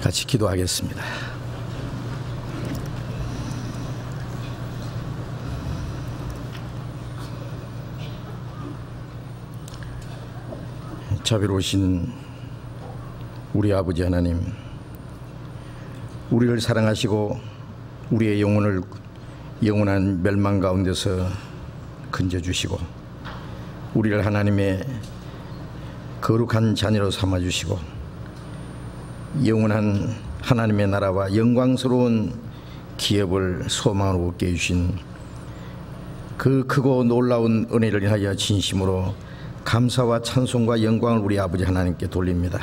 같이 기도하겠습니다. 자비로우신 우리 아버지 하나님, 우리를 사랑하시고 우리의 영혼을 영원한 멸망 가운데서 건져주시고 우리를 하나님의 거룩한 자녀로 삼아주시고 영원한 하나님의 나라와 영광스러운 기업을 소망으로 얻게 해주신 그 크고 놀라운 은혜를 인하여 진심으로 감사와 찬송과 영광을 우리 아버지 하나님께 돌립니다.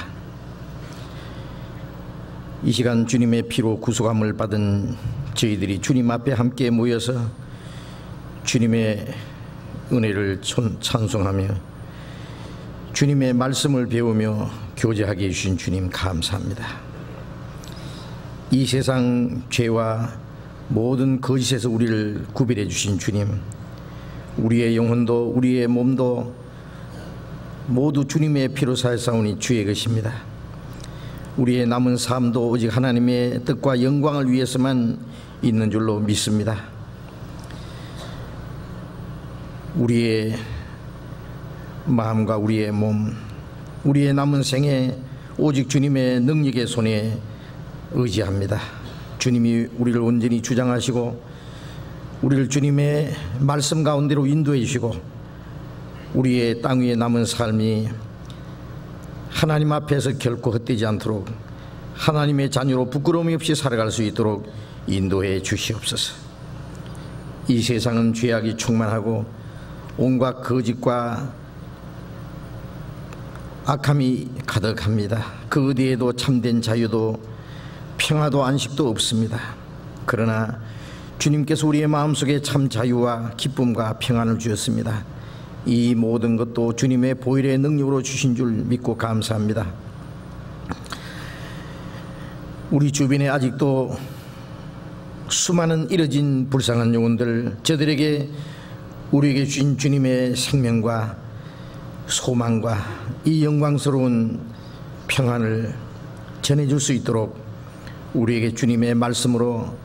이 시간 주님의 피로 구속함을 받은 저희들이 주님 앞에 함께 모여서 주님의 은혜를 찬송하며 주님의 말씀을 배우며 교제하게 해주신 주님 감사합니다. 이 세상 죄와 모든 거짓에서 우리를 구별해 주신 주님, 우리의 영혼도 우리의 몸도 모두 주님의 피로 사했사오니 주의 것입니다. 우리의 남은 삶도 오직 하나님의 뜻과 영광을 위해서만 있는 줄로 믿습니다. 우리의 마음과 우리의 몸, 우리의 남은 생에 오직 주님의 능력의 손에 의지합니다. 주님이 우리를 온전히 주장하시고 우리를 주님의 말씀 가운데로 인도해 주시고 우리의 땅 위에 남은 삶이 하나님 앞에서 결코 헛되지 않도록 하나님의 자녀로 부끄러움이 없이 살아갈 수 있도록 인도해 주시옵소서. 이 세상은 죄악이 충만하고 온갖 거짓과 악함이 가득합니다. 그 어디에도 참된 자유도 평화도 안식도 없습니다. 그러나 주님께서 우리의 마음속에 참 자유와 기쁨과 평안을 주셨습니다. 이 모든 것도 주님의 보혈의 능력으로 주신 줄 믿고 감사합니다. 우리 주변에 아직도 수많은 잃어진 불쌍한 영혼들, 저들에게 우리에게 주신 주님의 생명과 소망과 이 영광스러운 평안을 전해줄 수 있도록 우리에게 주님의 말씀으로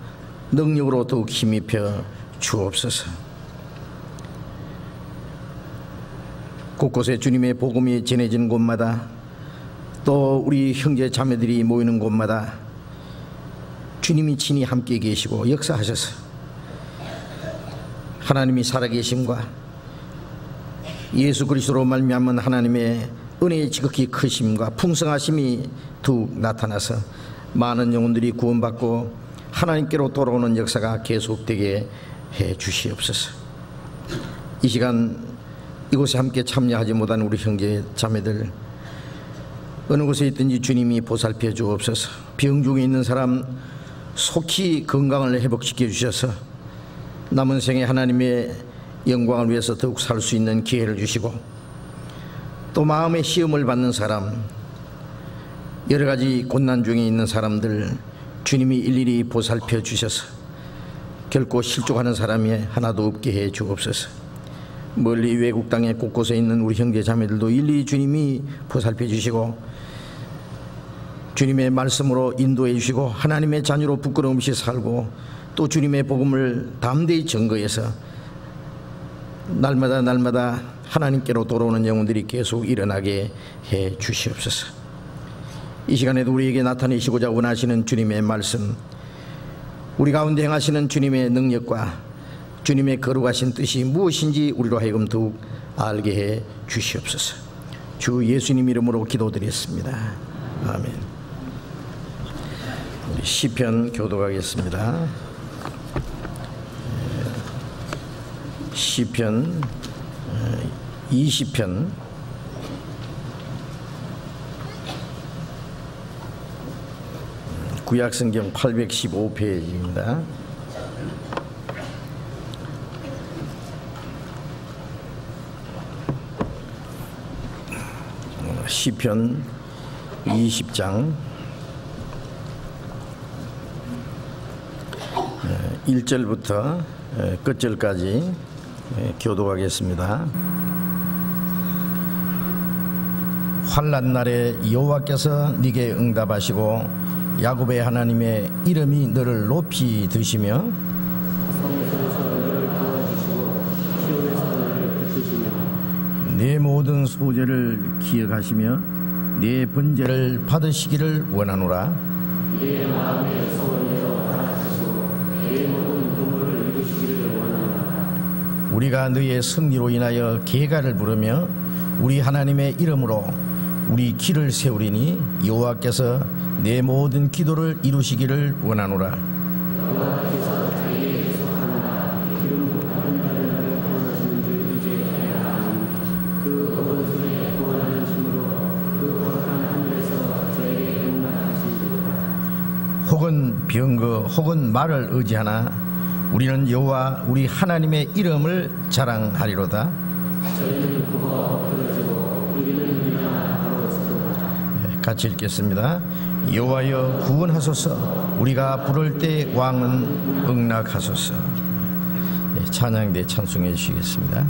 능력으로 더욱 힘입혀 주옵소서. 곳곳에 주님의 복음이 전해지는 곳마다 또 우리 형제 자매들이 모이는 곳마다 주님이 친히 함께 계시고 역사하셔서 하나님이 살아계심과 예수 그리스도로 말미암은 하나님의 은혜의 지극히 크심과 풍성하심이 더욱 나타나서 많은 영혼들이 구원받고 하나님께로 돌아오는 역사가 계속되게 해 주시옵소서. 이 시간 이곳에 함께 참여하지 못한 우리 형제 자매들 어느 곳에 있든지 주님이 보살펴 주옵소서. 병 중에 있는 사람 속히 건강을 회복시켜 주셔서 남은 생에 하나님의 영광을 위해서 더욱 살 수 있는 기회를 주시고 또 마음의 시험을 받는 사람, 여러 가지 고난 중에 있는 사람들 주님이 일일이 보살펴 주셔서 결코 실족하는 사람이 하나도 없게 해 주옵소서. 멀리 외국 땅에 곳곳에 있는 우리 형제 자매들도 일일이 주님이 보살펴 주시고 주님의 말씀으로 인도해 주시고 하나님의 자녀로 부끄러움 없이 살고 또 주님의 복음을 담대히 증거해서 날마다 하나님께로 돌아오는 영혼들이 계속 일어나게 해 주시옵소서. 이 시간에도 우리에게 나타내시고자 원하시는 주님의 말씀, 우리 가운데 행하시는 주님의 능력과 주님의 거룩하신 뜻이 무엇인지 우리로 하여금 더욱 알게 해 주시옵소서. 주 예수님 이름으로 기도드렸습니다. 아멘. 우리 시편 교독하겠습니다. 시편 20편 구약성경 815페이지입니다. 시편 20장 1절부터 끝절까지 교독하겠습니다. 환난 날에 여호와께서 네게 응답하시고 야곱의 하나님의 이름이 너를 높이 드시며 내 모든 소재를 기억하시며 내 번제를 받으시기를 원하노라. 내 마음의 소원대로 알아주시고 내 모든 분부를 이루시기를 원하노라. 우리가 너의 승리로 인하여 계가를 부르며 우리 하나님의 이름으로 우리 길을 세우리니 여호와께서 내 모든 기도를 이루시기를 원하노라. 여호와께서 자기에게 속한다 기름 부은 다른 자를 구원하시는 줄 이제 알라. 그 어원순에 구원하는 힘으로 그 거룩한 하늘에서 저에게 응답하시리로다. 혹은 병거 혹은 말을 의지하나 우리는 여호와 우리 하나님의 이름을 자랑하리로다. 저희는 구가 엎드러지고 우리는 일어나 바로 서도다. 같이 읽겠습니다. 여호와여 구원하소서. 우리가 부를 때 왕은 응낙하소서. 찬양대 찬송해 주시겠습니다.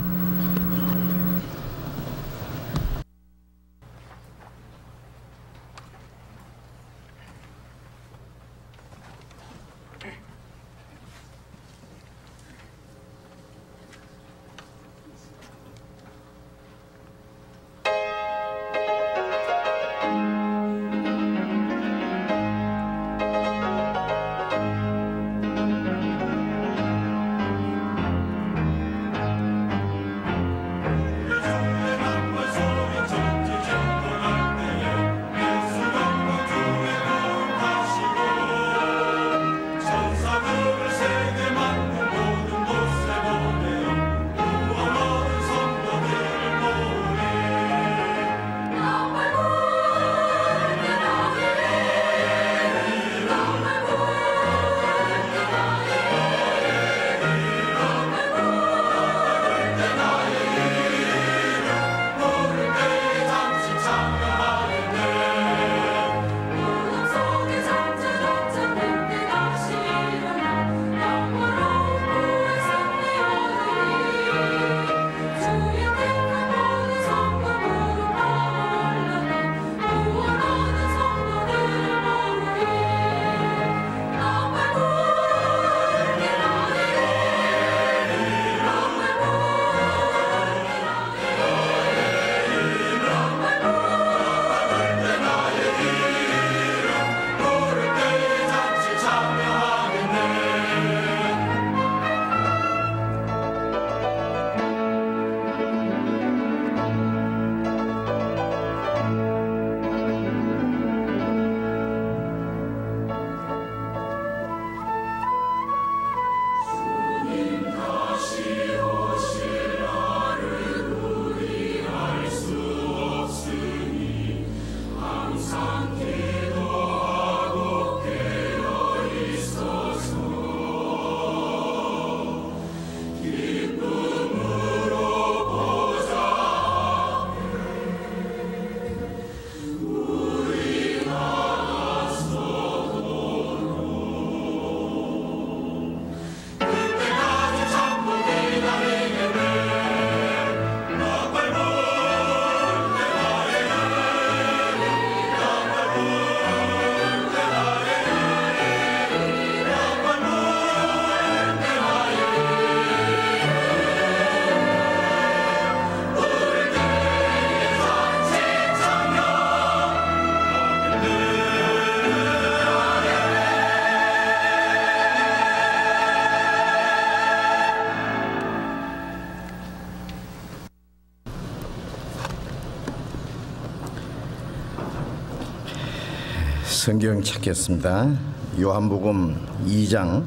성경 찾겠습니다. 요한복음 2장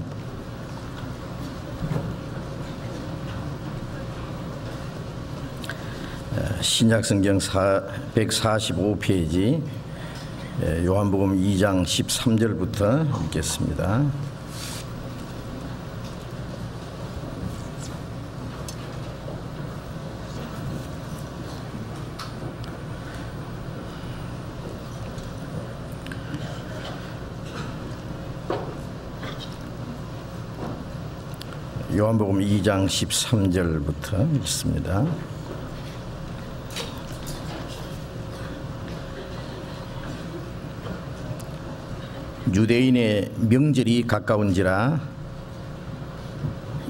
신약성경 145페이지 요한복음 2장 13절부터 읽겠습니다. 요한복음 2장 13절부터 읽습니다. 유대인의 명절이 가까운지라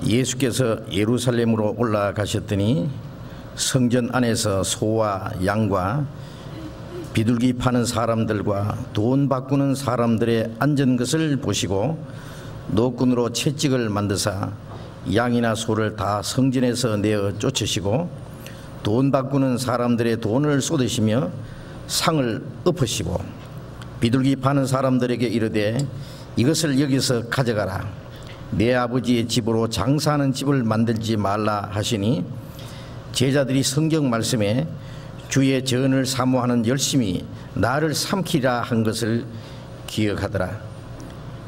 예수께서 예루살렘으로 올라가셨더니 성전 안에서 소와 양과 비둘기 파는 사람들과 돈 바꾸는 사람들의 앉은 것을 보시고 노끈으로 채찍을 만드사 양이나 소를 다 성전에서 내어 쫓으시고 돈 바꾸는 사람들의 돈을 쏟으시며 상을 엎으시고 비둘기 파는 사람들에게 이르되 이것을 여기서 가져가라. 내 아버지의 집으로 장사하는 집을 만들지 말라 하시니 제자들이 성경 말씀에 주의 전을 사모하는 열심히 나를 삼키라 한 것을 기억하더라.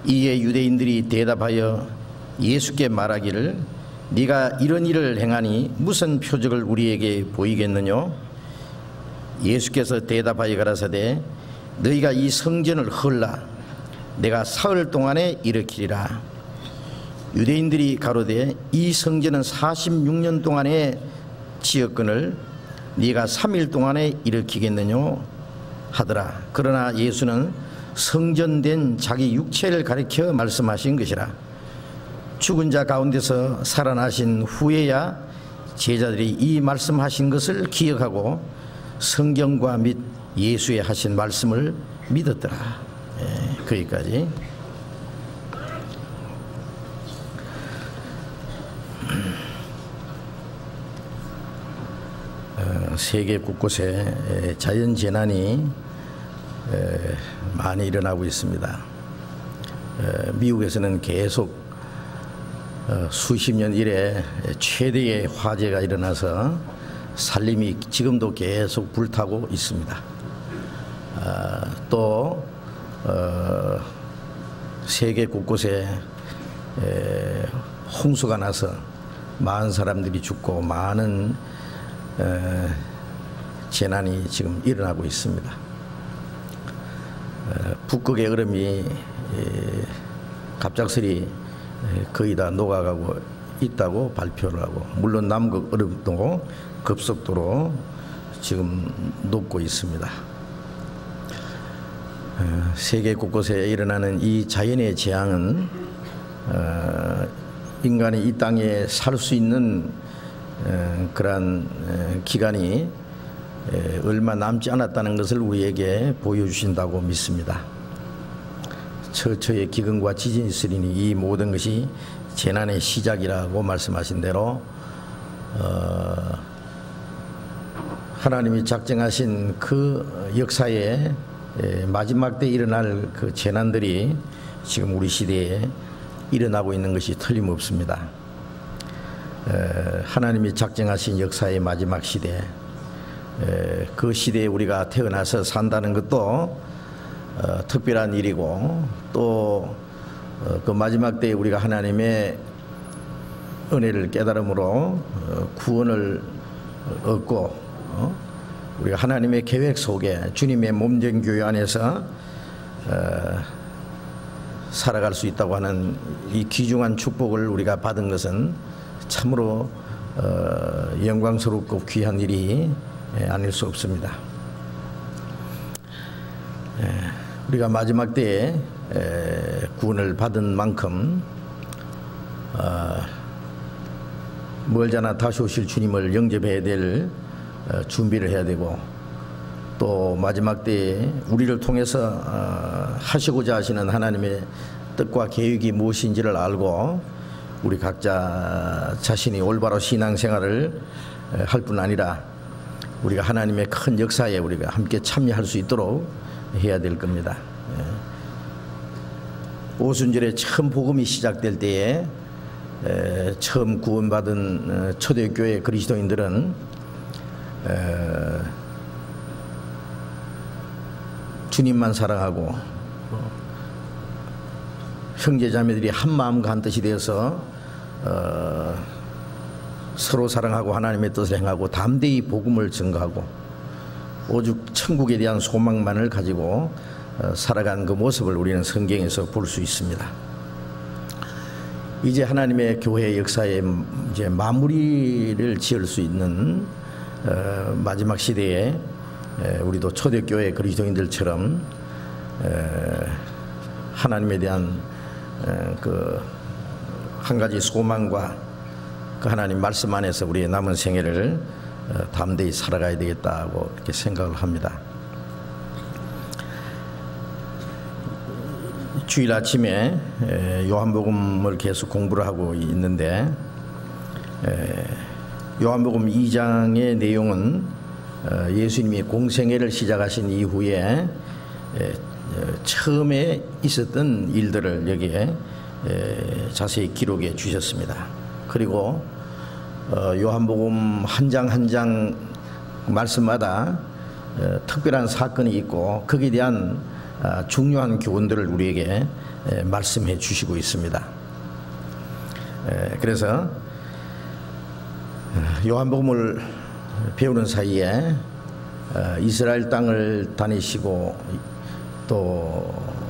이에 유대인들이 대답하여 예수께 말하기를 네가 이런 일을 행하니 무슨 표적을 우리에게 보이겠느냐? 예수께서 대답하여 가라사대 너희가 이 성전을 헐라 내가 사흘 동안에 일으키리라. 유대인들이 가로되 이 성전은 46년 동안에 지었거늘 네가 3일 동안에 일으키겠느냐 하더라. 그러나 예수는 성전된 자기 육체를 가리켜 말씀하신 것이라. 죽은 자 가운데서 살아나신 후에야 제자들이 이 말씀하신 것을 기억하고 성경과 및 예수의 하신 말씀을 믿었더라. 거기까지. 세계 곳곳에 자연재난이 많이 일어나고 있습니다. 미국에서는 계속 수십 년 이래 최대의 화재가 일어나서 산림이 지금도 계속 불타고 있습니다. 또 세계 곳곳에 홍수가 나서 많은 사람들이 죽고 많은 재난이 지금 일어나고 있습니다. 북극의 얼음이 갑작스레 거의 다 녹아가고 있다고 발표를 하고, 물론 남극 얼음도 급속도로 지금 녹고 있습니다. 세계 곳곳에 일어나는 이 자연의 재앙은 인간이 이 땅에 살 수 있는 그러한 기간이 얼마 남지 않았다는 것을 우리에게 보여주신다고 믿습니다. 처처의 기근과 지진이 있으리니 이 모든 것이 재난의 시작이라고 말씀하신 대로 하나님이 작정하신 그 역사에 마지막 때 일어날 그 재난들이 지금 우리 시대에 일어나고 있는 것이 틀림없습니다. 하나님이 작정하신 역사의 마지막 시대, 그 시대에 우리가 태어나서 산다는 것도 특별한 일이고, 또 그 마지막 때에 우리가 하나님의 은혜를 깨달음으로 구원을 얻고 우리가 하나님의 계획 속에 주님의 몸된 교회 안에서 살아갈 수 있다고 하는 이 귀중한 축복을 우리가 받은 것은 참으로 영광스럽고 귀한 일이 아닐 수 없습니다. 우리가 마지막 때에 구원을 받은 만큼 멀잖아 다시 오실 주님을 영접해야 될 준비를 해야 되고, 또 마지막 때에 우리를 통해서 하시고자 하시는 하나님의 뜻과 계획이 무엇인지를 알고 우리 각자 자신이 올바로 신앙생활을 할 뿐 아니라 우리가 하나님의 큰 역사에 우리가 함께 참여할 수 있도록 해야 될 겁니다. 오순절에 처음 복음이 시작될 때에 처음 구원받은 초대교회 그리스도인들은 주님만 사랑하고 형제자매들이 한 마음과 한 뜻이 되어서 서로 사랑하고 하나님의 뜻을 행하고 담대히 복음을 증거하고 오죽 천국에 대한 소망만을 가지고 살아간 그 모습을 우리는 성경에서 볼 수 있습니다. 이제 하나님의 교회의 역사에 이제 마무리를 지을 수 있는 마지막 시대에 우리도 초대교회 그리스도인들처럼 하나님에 대한 그 한 가지 소망과 그 하나님 말씀 안에서 우리의 남은 생애를 담대히 살아가야 되겠다고 이렇게 생각을 합니다. 주일 아침에 요한복음을 계속 공부를 하고 있는데 요한복음 2장의 내용은 예수님이 공생애를 시작하신 이후에 처음에 있었던 일들을 여기에 자세히 기록해 주셨습니다. 그리고 요한복음 한 장 한 장 말씀마다 특별한 사건이 있고 거기에 대한 중요한 교훈들을 우리에게 말씀해 주시고 있습니다. 그래서 요한복음을 배우는 사이에 이스라엘 땅을 다니시고 또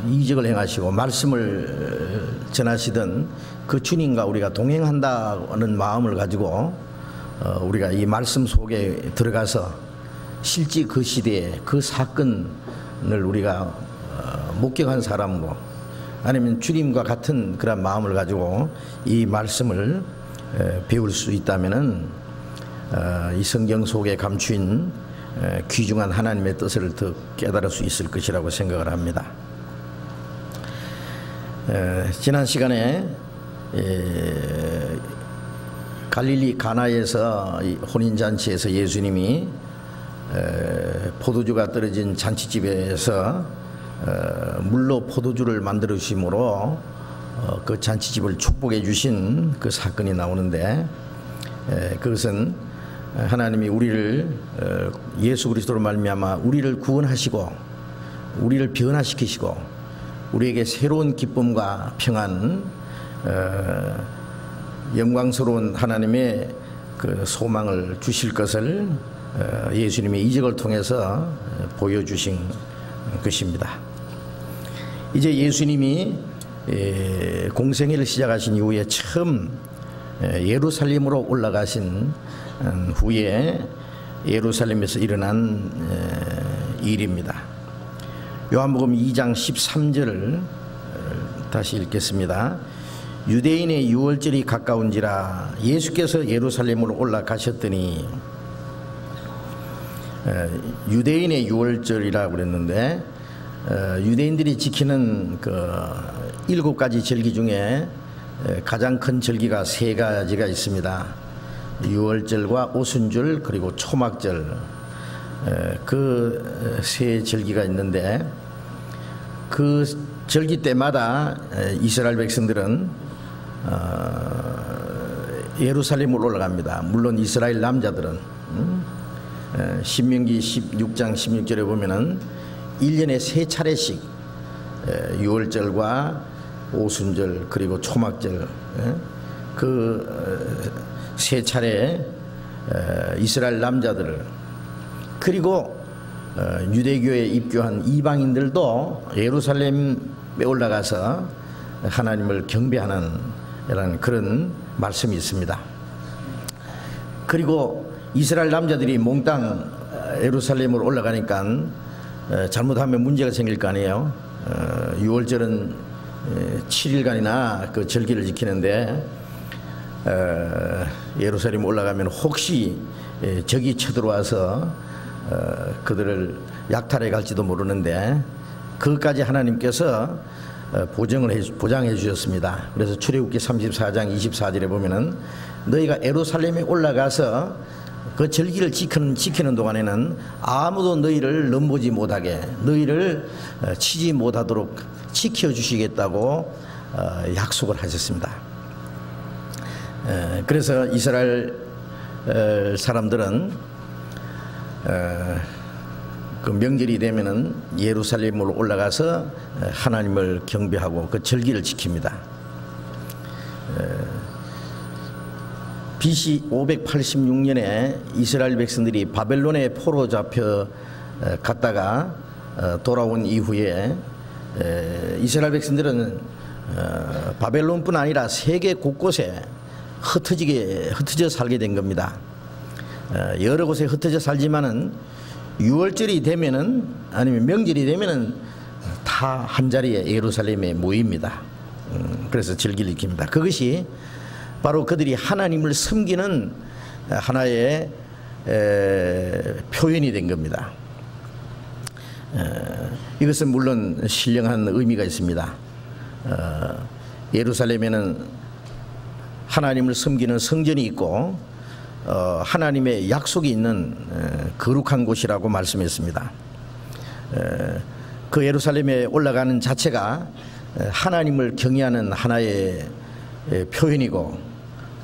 이적을 행하시고 말씀을 전하시던 그 주님과 우리가 동행한다는 마음을 가지고 우리가 이 말씀 속에 들어가서 실제 그 시대에 그 사건을 우리가 목격한 사람으로 아니면 주님과 같은 그런 마음을 가지고 이 말씀을 배울 수 있다면은 이 성경 속에 감추인 귀중한 하나님의 뜻을 더 깨달을 수 있을 것이라고 생각을 합니다. 지난 시간에 갈릴리 가나에서 혼인잔치에서 예수님이 포도주가 떨어진 잔치집에서 물로 포도주를 만들어 주심으로 그 잔치집을 축복해 주신 그 사건이 나오는데 그것은 하나님이 우리를 예수 그리스도로 말미암아 우리를 구원하시고 우리를 변화시키시고 우리에게 새로운 기쁨과 평안, 영광스러운 하나님의 그 소망을 주실 것을 예수님의 이적을 통해서 보여주신 것입니다. 이제 예수님이 공생애를 시작하신 이후에 처음 예루살렘으로 올라가신 후에 예루살렘에서 일어난 일입니다. 요한복음 2장 13절을 다시 읽겠습니다. 유대인의 유월절이 가까운지라 예수께서 예루살렘으로 올라가셨더니 유대인의 유월절이라고 그랬는데 유대인들이 지키는 그 7가지 절기 중에 가장 큰 절기가 3가지가 있습니다. 유월절과 오순절 그리고 초막절 그 세 절기가 있는데 그 절기 때마다 이스라엘 백성들은 예루살렘으로 올라갑니다. 물론 이스라엘 남자들은 신명기 16장 16절에 보면은 1년에 3차례씩 유월절과 오순절 그리고 초막절 그 3차례 이스라엘 남자들을 그리고 유대교에 입교한 이방인들도 예루살렘에 올라가서 하나님을 경배하는 그런 말씀이 있습니다. 그리고 이스라엘 남자들이 몽땅 예루살렘으로 올라가니까 잘못하면 문제가 생길 거 아니에요. 유월절은 7일간이나 그 절기를 지키는데 예루살렘 올라가면 혹시 적이 쳐들어와서 그들을 약탈해 갈지도 모르는데 그것까지 하나님께서 보장해 주셨습니다. 그래서 출애굽기 34장 24절에 보면은 너희가 예루살렘에 올라가서 그 절기를 지키는 동안에는 아무도 너희를 넘보지 못하게 너희를 치지 못하도록 지켜주시겠다고 약속을 하셨습니다. 그래서 이스라엘 사람들은 그 명절이 되면은 예루살렘으로 올라가서 하나님을 경배하고 그 절기를 지킵니다. BC 586년에 이스라엘 백성들이 바벨론에 포로 잡혀 갔다가 돌아온 이후에 이스라엘 백성들은 바벨론뿐 아니라 세계 곳곳에 흩어져 살게 된 겁니다. 여러 곳에 흩어져 살지만은 유월절이 되면은 아니면 명절이 되면은 다 다 한자리에 예루살렘에 모입니다. 그래서 절기를 지킵니다. 그것이 바로 그들이 하나님을 섬기는 하나의 표현이 된 겁니다. 이것은 물론 신령한 의미가 있습니다. 예루살렘에는 하나님을 섬기는 성전이 있고 하나님의 약속이 있는 거룩한 곳이라고 말씀했습니다. 그 예루살렘에 올라가는 자체가 하나님을 경외하는 하나의 표현이고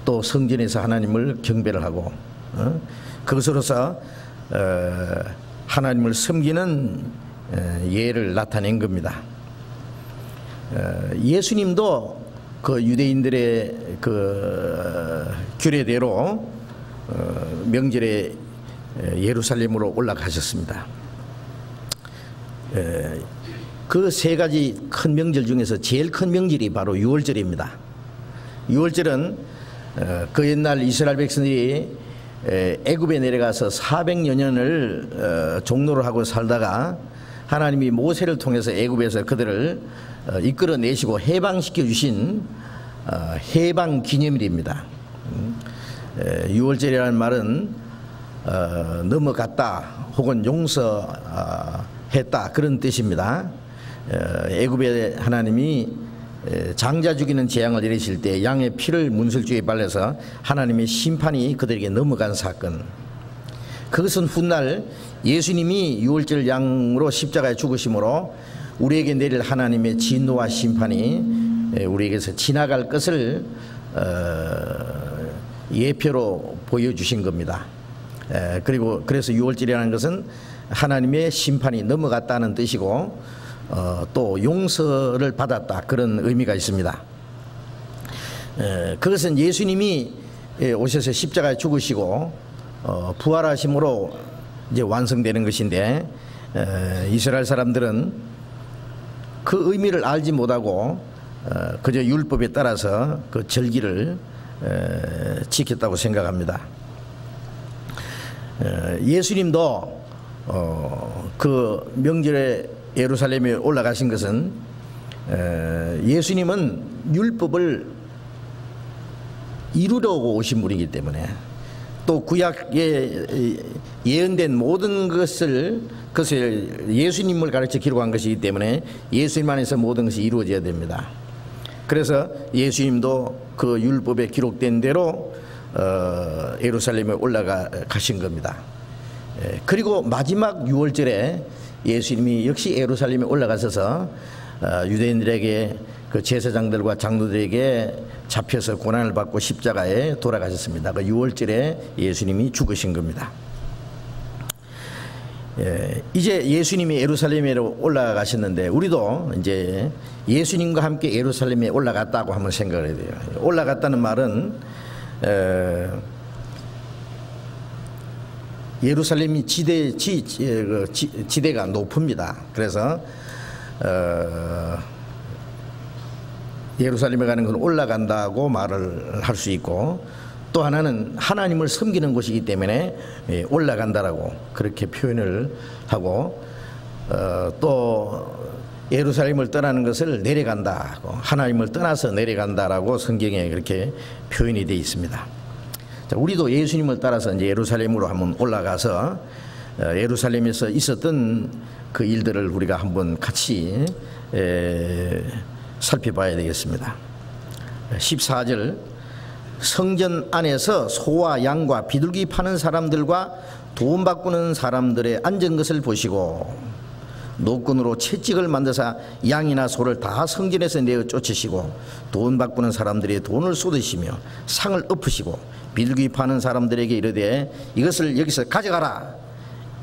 또 성전에서 하나님을 경배를 하고 그것으로서 하나님을 섬기는 예를 나타낸 겁니다. 예수님도 그 유대인들의 그 규례대로 명절에 예루살렘으로 올라가셨습니다. 그 세 가지 큰 명절 중에서 제일 큰 명절이 바로 6월절입니다. 6월절은 그 옛날 이스라엘 백성들이 애굽에 내려가서 400여 년을 종노를 하고 살다가 하나님이 모세를 통해서 애굽에서 그들을 이끌어내시고 해방시켜 주신 해방 기념일입니다. 6월절이라는 말은 넘어갔다 혹은 용서했다 그런 뜻입니다. 애굽에 하나님이 장자 죽이는 재앙을 내리실 때 양의 피를 문설주에 발라서 하나님의 심판이 그들에게 넘어간 사건, 그것은 훗날 예수님이 6월절 양으로 십자가에 죽으심으로 우리에게 내릴 하나님의 진노와 심판이 우리에게서 지나갈 것을 예표로 보여주신 겁니다. 그리고 그래서 6월절이라는 것은 하나님의 심판이 넘어갔다는 뜻이고 또 용서를 받았다 그런 의미가 있습니다. 그것은 예수님이 오셔서 십자가에 죽으시고 부활하심으로 이제 완성되는 것인데 이스라엘 사람들은 그 의미를 알지 못하고 그저 율법에 따라서 그 절기를 지켰다고 생각합니다. 예수님도 그 명절에 예루살렘에 올라가신 것은 예수님은 율법을 이루려고 오신 분이기 때문에 또 구약에 예언된 모든 것을 예수님을 가르쳐 기록한 것이기 때문에 예수님 안에서 모든 것이 이루어져야 됩니다. 그래서 예수님도 그 율법에 기록된 대로 예루살렘에 올라가신 겁니다. 그리고 마지막 6월절에 예수님이 역시 예루살렘에 올라가셔서 유대인들에게 그 제사장들과 장로들에게 잡혀서 고난을 받고 십자가에 돌아가셨습니다. 그 6월절에 예수님이 죽으신 겁니다. 이제 예수님이 예루살렘으로 올라가셨는데 우리도 이제 예수님과 함께 예루살렘에 올라갔다고 한번 생각을 해야 돼요. 올라갔다는 말은 예루살렘이 지대가 높습니다. 그래서 예루살렘에 가는 건 올라간다고 말을 할 수 있고 또 하나는 하나님을 섬기는 곳이기 때문에 올라간다라고 그렇게 표현을 하고 또 예루살렘을 떠나는 것을 내려간다, 하나님을 떠나서 내려간다라고 성경에 그렇게 표현이 되어 있습니다. 자, 우리도 예수님을 따라서 이제 예루살렘으로 한번 올라가서 예루살렘에서 있었던 그 일들을 우리가 한번 같이 살펴봐야 되겠습니다. 14절, 성전 안에서 소와 양과 비둘기 파는 사람들과 돈 바꾸는 사람들의 앉은 것을 보시고 노끈으로 채찍을 만드사 양이나 소를 다 성전에서 내어 쫓으시고 돈 바꾸는 사람들의 돈을 쏟으시며 상을 엎으시고 비둘기 파는 사람들에게 이르되 이것을 여기서 가져가라,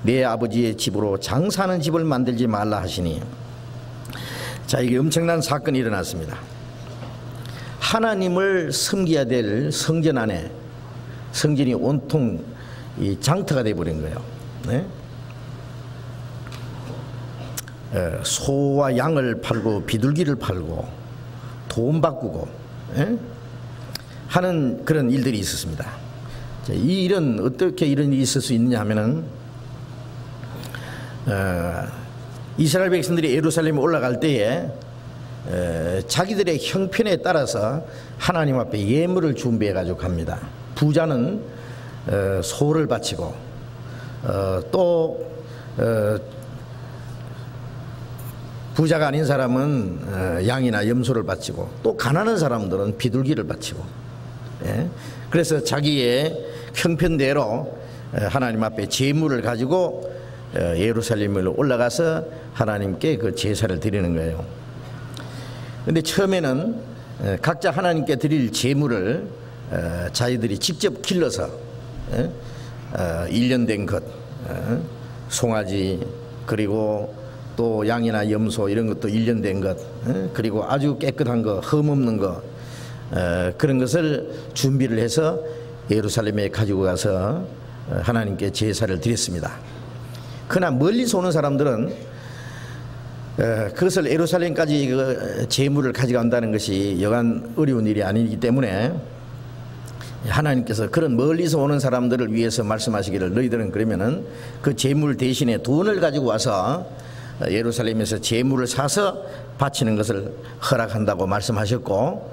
내 아버지의 집으로 장사하는 집을 만들지 말라 하시니. 자, 이게 엄청난 사건이 일어났습니다. 하나님을 섬겨야 될 성전 안에 성전이 온통 이 장터가 되어버린 거예요. 네? 소와 양을 팔고 비둘기를 팔고 돈 바꾸고 하는 그런 일들이 있었습니다. 자, 이 일은 어떻게 이런 일이 있을 수 있느냐 하면은 이스라엘 백성들이 예루살렘에 올라갈 때에 자기들의 형편에 따라서 하나님 앞에 예물을 준비해 가지고 갑니다. 부자는 소를 바치고 또 부자가 아닌 사람은 양이나 염소를 바치고 또 가난한 사람들은 비둘기를 바치고, 그래서 자기의 형편대로 하나님 앞에 제물을 가지고 예루살렘으로 올라가서 하나님께 그 제사를 드리는 거예요. 근데 처음에는 각자 하나님께 드릴 제물을 자기들이 직접 길러서 1년 된 것, 송아지, 그리고 또 양이나 염소 이런 것도 1년 된 것, 그리고 아주 깨끗한 거, 흠 없는 거, 그런 것을 준비를 해서 예루살렘에 가지고 가서 하나님께 제사를 드렸습니다. 그러나 멀리서 오는 사람들은 그것을 예루살렘까지 그 제물을 가져간다는 것이 여간 어려운 일이 아니기 때문에 하나님께서 그런 멀리서 오는 사람들을 위해서 말씀하시기를, 너희들은 그러면은 그 제물 대신에 돈을 가지고 와서 예루살렘에서 제물을 사서 바치는 것을 허락한다고 말씀하셨고,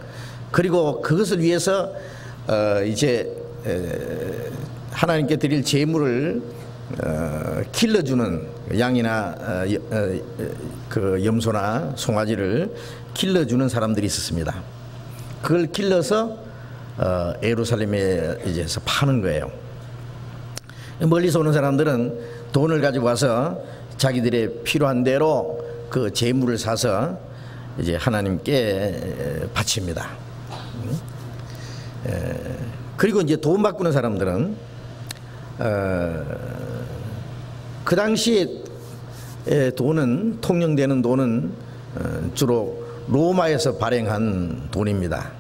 그리고 그것을 위해서 이제 하나님께 드릴 제물을 길러주는 양이나 그 염소나 송아지를 길러주는 사람들이 있었습니다. 그걸 길러서 예루살렘에 이제서 파는 거예요. 멀리서 오는 사람들은 돈을 가지고 와서 자기들의 필요한 대로 그 제물을 사서 이제 하나님께 바칩니다. 그리고 이제 돈 바꾸는 사람들은 그 당시에 돈은, 통용되는 돈은 주로 로마에서 발행한 돈입니다.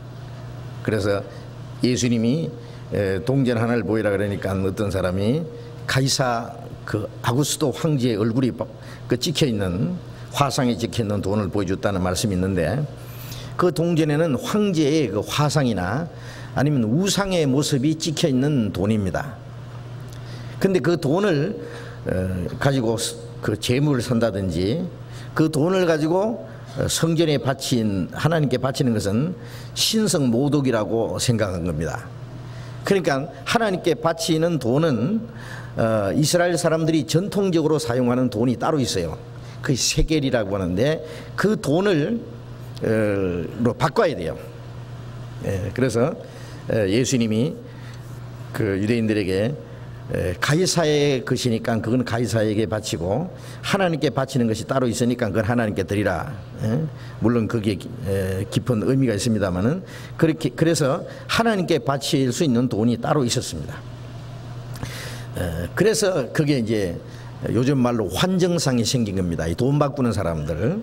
그래서 예수님이 동전 하나를 보이라 그러니까 어떤 사람이 가이사 그 아구스도 황제의 얼굴이 그 찍혀 있는, 화상에 찍혀 있는 돈을 보여줬다는 말씀이 있는데, 그 동전에는 황제의 그 화상이나 아니면 우상의 모습이 찍혀 있는 돈입니다. 근데 그 돈을 가지고 그 제물을 산다든지 그 돈을 가지고 성전에 바친, 하나님께 바치는 것은 신성 모독이라고 생각한 겁니다. 그러니까 하나님께 바치는 돈은 이스라엘 사람들이 전통적으로 사용하는 돈이 따로 있어요. 그 세겔이라고 하는데 그 돈을 바꿔야 돼요. 그래서 예수님이 그 유대인들에게 가이사의 것이니까 그건 가이사에게 바치고 하나님께 바치는 것이 따로 있으니까 그건 하나님께 드리라. 물론 그게 깊은 의미가 있습니다만은 그렇게, 그래서 하나님께 바칠 수 있는 돈이 따로 있었습니다. 그래서 그게 이제 요즘 말로 환정상이 생긴 겁니다. 이 돈 바꾸는 사람들.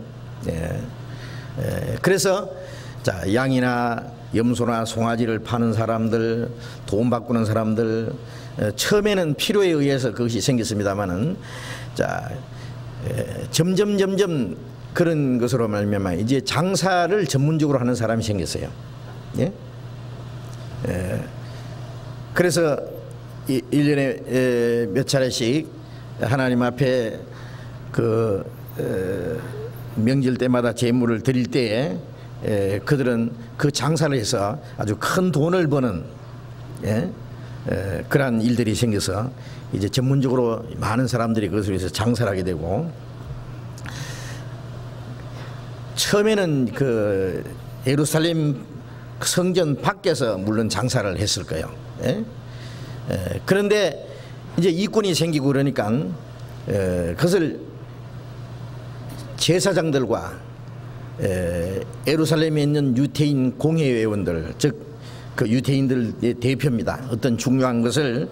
그래서 자, 양이나 염소나 송아지를 파는 사람들, 돈 바꾸는 사람들, 처음에는 필요에 의해서 그것이 생겼습니다만은, 자, 점점 그런 것으로 말미암아 이제 장사를 전문적으로 하는 사람이 생겼어요. 예? 그래서 1년에 몇 차례씩 하나님 앞에 그 명절 때마다 제물을 드릴 때에 그들은 그 장사를 해서 아주 큰 돈을 버는 그러한 일들이 생겨서 이제 전문적으로 많은 사람들이 그것을 위해서 장사를 하게 되고, 처음에는 그 예루살렘 성전 밖에서 물론 장사를 했을 거예요. 그런데 이제 이권이 생기고 그러니까 그것을 제사장들과 예루살렘에 있는 유태인 공회회원들, 즉 그 유태인들의 대표입니다. 어떤 중요한 것을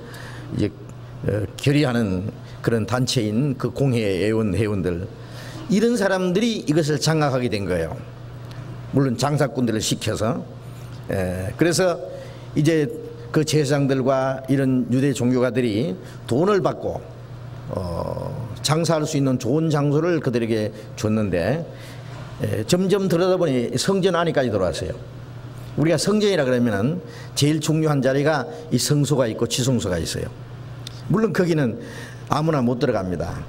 이제 결의하는 그런 단체인 그 공회회원들, 이런 사람들이 이것을 장악하게 된 거예요. 물론 장사꾼들을 시켜서. 그래서 이제 그 제사장들과 이런 유대 종교가들이 돈을 받고 장사할 수 있는 좋은 장소를 그들에게 줬는데, 점점 들여다보니 성전 안에까지 들어왔어요. 우리가 성전이라 그러면은 제일 중요한 자리가 이 성소가 있고 지성소가 있어요. 물론 거기는 아무나 못 들어갑니다.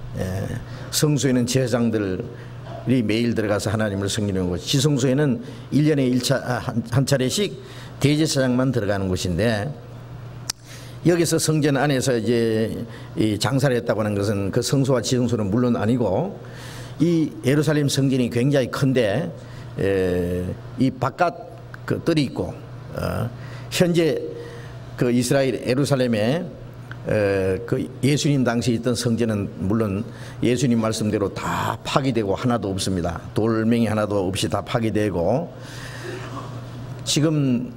성소에는 제사장들이 매일 들어가서 하나님을 섬기는 곳, 지성소에는 1년에 한 차례씩 대제사장만 들어가는 곳인데, 여기서 성전 안에서 이제 이 장사를 했다고 하는 것은 그 성소와 지성소는 물론 아니고, 이 예루살렘 성전이 굉장히 큰데 이 바깥 그 뜰이 있고, 현재 그 이스라엘 예루살렘에 그 예수님 당시 있던 성전은 물론 예수님 말씀대로 다 파괴되고 하나도 없습니다. 돌멩이 하나도 없이 다 파괴되고, 지금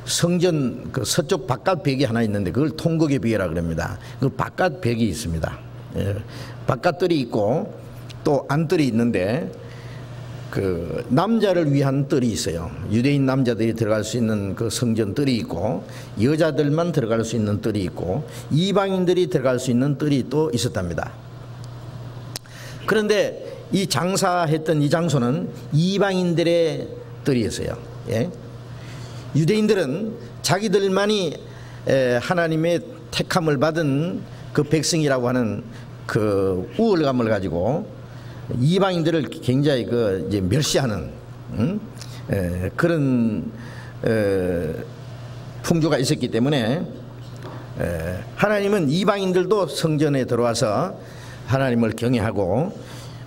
성전 그 서쪽 바깥 벽이 하나 있는데 그걸 통곡의 벽이라 그럽니다. 그 바깥 벽이 있습니다. 바깥 뜰이 있고 또 안뜰이 있는데, 그 남자를 위한 뜰이 있어요. 유대인 남자들이 들어갈 수 있는 그 성전 뜰이 있고, 여자들만 들어갈 수 있는 뜰이 있고, 이방인들이 들어갈 수 있는 뜰이 또 있었답니다. 그런데 이 장사했던 이 장소는 이방인들의 뜰이었어요. 유대인들은 자기들만이 하나님의 택함을 받은 그 백성이라고 하는 그 우월감을 가지고 이방인들을 굉장히 그 이제 멸시하는 그런 풍조가 있었기 때문에, 하나님은 이방인들도 성전에 들어와서 하나님을 경외하고,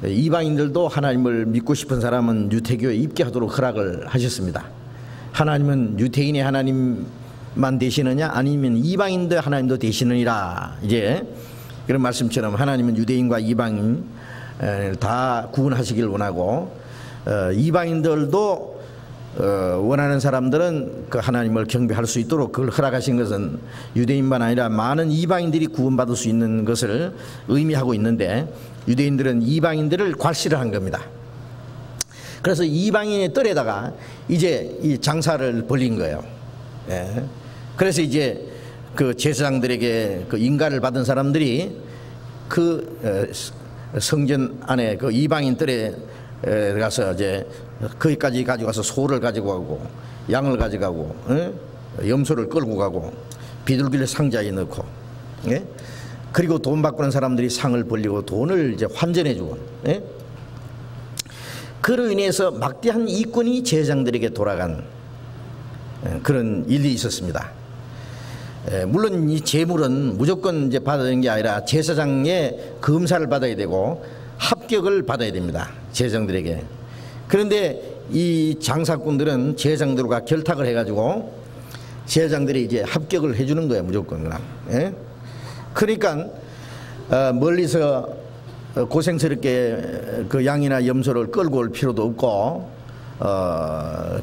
이방인들도 하나님을 믿고 싶은 사람은 유태교에 입교하도록 허락을 하셨습니다. 하나님은 유태인의 하나님만 되시느냐, 아니면 이방인들 하나님도 되시느니라, 이제 그런 말씀처럼 하나님은 유대인과 이방인 다 구분하시길 원하고, 이방인들도 원하는 사람들은 그 하나님을 경배할 수 있도록 그걸 허락하신 것은 유대인만 아니라 많은 이방인들이 구원받을 수 있는 것을 의미하고 있는데, 유대인들은 이방인들을 괄시를 한 겁니다. 그래서 이방인의 뜰에다가 이제 이 장사를 벌린 거예요. 그래서 이제 그 제사장들에게 그 인가를 받은 사람들이 그 성전 안에 그 이방인 뜰에 가서 이제 거기까지 가져가서 소를 가지고 가고, 양을 가져가고, 염소를 끌고 가고, 비둘기를 상자에 넣고, 그리고 돈 바꾸는 사람들이 상을 벌리고 돈을 이제 환전해 주고, 그로 인해서 막대한 이권이 제사장들에게 돌아간 그런 일이 있었습니다. 물론 이 재물은 무조건 이제 받아야 되는 게 아니라 제사장의 검사를 받아야 되고 합격을 받아야 됩니다, 제사장들에게. 그런데 이 장사꾼들은 제사장들과 결탁을 해가지고 제사장들이 이제 합격을 해주는 거예요, 무조건. 그냥. 그러니까 멀리서 고생스럽게 그 양이나 염소를 끌고 올 필요도 없고,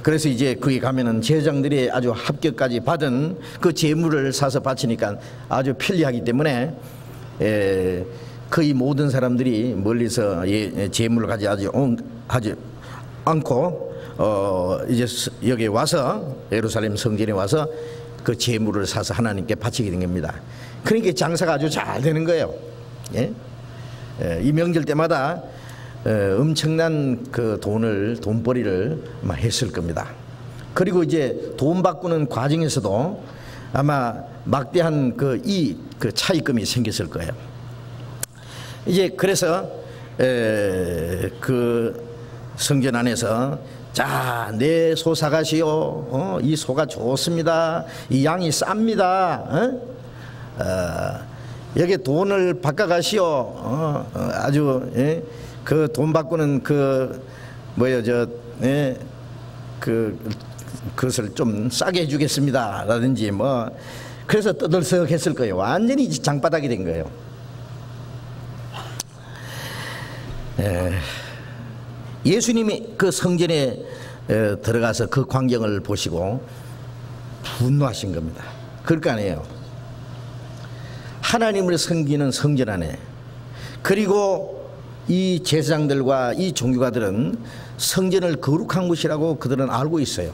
그래서 이제 거기 가면은 제사장들이 아주 합격까지 받은 그 제물을 사서 바치니까 아주 편리하기 때문에 거의 모든 사람들이 멀리서 제물을 가져가지 않고 이제 여기 와서 예루살렘 성전에 와서 그 제물을 사서 하나님께 바치게 된 겁니다. 그러니까 장사가 아주 잘 되는 거예요. 이 명절 때마다 엄청난 그 돈벌이를 아마 했을 겁니다. 그리고 이제 돈 바꾸는 과정에서도 아마 막대한 그 차익금이 생겼을 거예요. 이제 그래서 그 성전 안에서, 자, 내 소 사가시오. 이 소가 좋습니다. 이 양이 쌉니다. 여기 돈을 바꿔가시오. 아주 그 돈 바꾸는 그것을 좀 싸게 해주겠습니다, 라든지 뭐 그래서 떠들썩했을 거예요. 완전히 장바닥이 된 거예요. 예수님이 그 성전에 들어가서 그 광경을 보시고 분노하신 겁니다. 그럴 거 아니에요. 하나님을 섬기는 성전 안에, 그리고 이 제사장들과 이 종교가들은 성전을 거룩한 곳이라고 그들은 알고 있어요.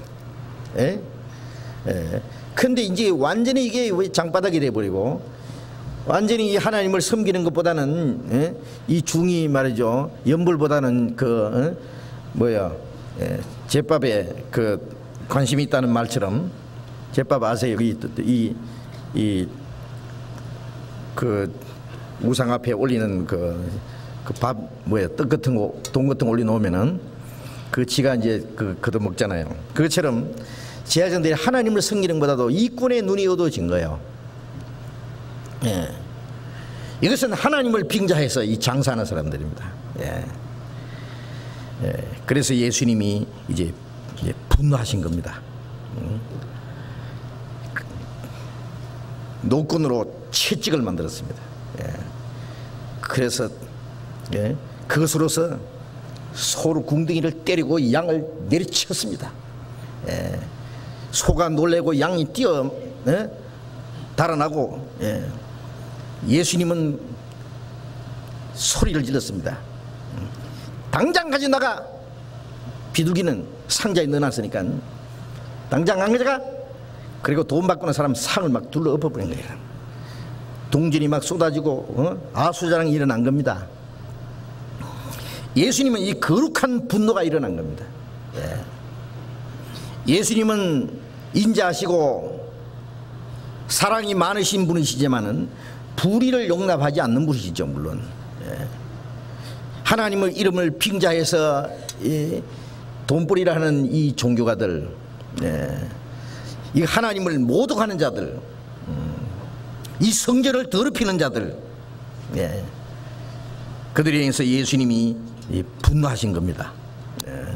근데 이제 완전히 이게 장바닥이 돼버리고, 완전히 하나님을 섬기는 것보다는 이 중이 말이죠, 연불보다는 제밥에 그 관심이 있다는 말처럼, 제밥 아세요? 그 우상 앞에 올리는 밥 뭐야 떡 같은 거 돈 같은 거 올려놓으면은 그 지가 이제 그도 먹잖아요. 그것처럼 제자들이 하나님을 섬기는 것보다도 이꾼의 눈이 어두워진 거예요. 예. 이것은 하나님을 빙자해서 이 장사하는 사람들입니다. 예. 예. 그래서 예수님이 이제 분노하신 겁니다. 노끈으로 채찍을 만들었습니다. 예. 그래서 예. 그것으로서 소로 궁둥이를 때리고 양을 내리쳤습니다. 예. 소가 놀래고 양이 뛰어 예? 달아나고 예. 예수님은 소리를 질렀습니다. 당장 가져나가. 비둘기는 상자에 넣어놨으니까 당장 안 가져가. 그리고 돈 받고는 사람 상을 막 둘러 엎어버린 거예요. 동전이 막 쏟아지고 아수자랑이 일어난 겁니다. 예수님은 이 거룩한 분노가 일어난 겁니다. 예. 예수님은 인자하시고 사랑이 많으신 분이시지만은 불의를 용납하지 않는 분이시죠. 물론 예. 하나님의 이름을 빙자해서 돈벌이를 하는 이 종교가들 예. 이 하나님을 모독하는 자들 이 성전을 더럽히는 자들 예. 그들에 의해서 예수님이 분노하신 겁니다. 예.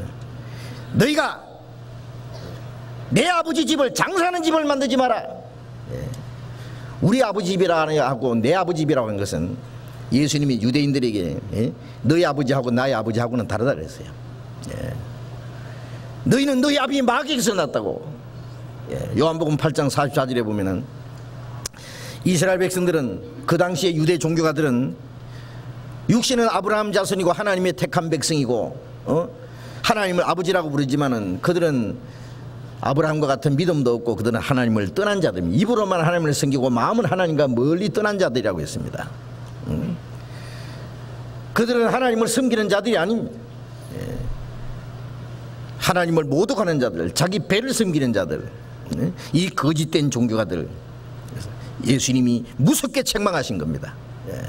너희가 내 아버지 집을 장사하는 집을 만들지 마라. 예. 우리 아버지 집이라 하고 내 아버지 집이라고 한 것은 예수님이 유대인들에게 예? 너희 아버지하고 나의 아버지하고는 다르다 그랬어요. 예. 너희는 너희 아버지 마귀에게서 났다고. 예. 요한복음 8장 44절에 보면은 이스라엘 백성들은 그 당시에 유대 종교가들은 육신은 아브라함 자손이고 하나님의 택한 백성이고 하나님을 아버지라고 부르지만은 그들은 아브라함과 같은 믿음도 없고 그들은 하나님을 떠난 자들입니다. 입으로만 하나님을 섬기고 마음은 하나님과 멀리 떠난 자들이라고 했습니다. 그들은 하나님을 섬기는 자들이 아닙니다. 예. 하나님을 모독하는 자들, 자기 배를 섬기는 자들, 이 거짓된 종교가들 예수님이 무섭게 책망하신 겁니다. 예.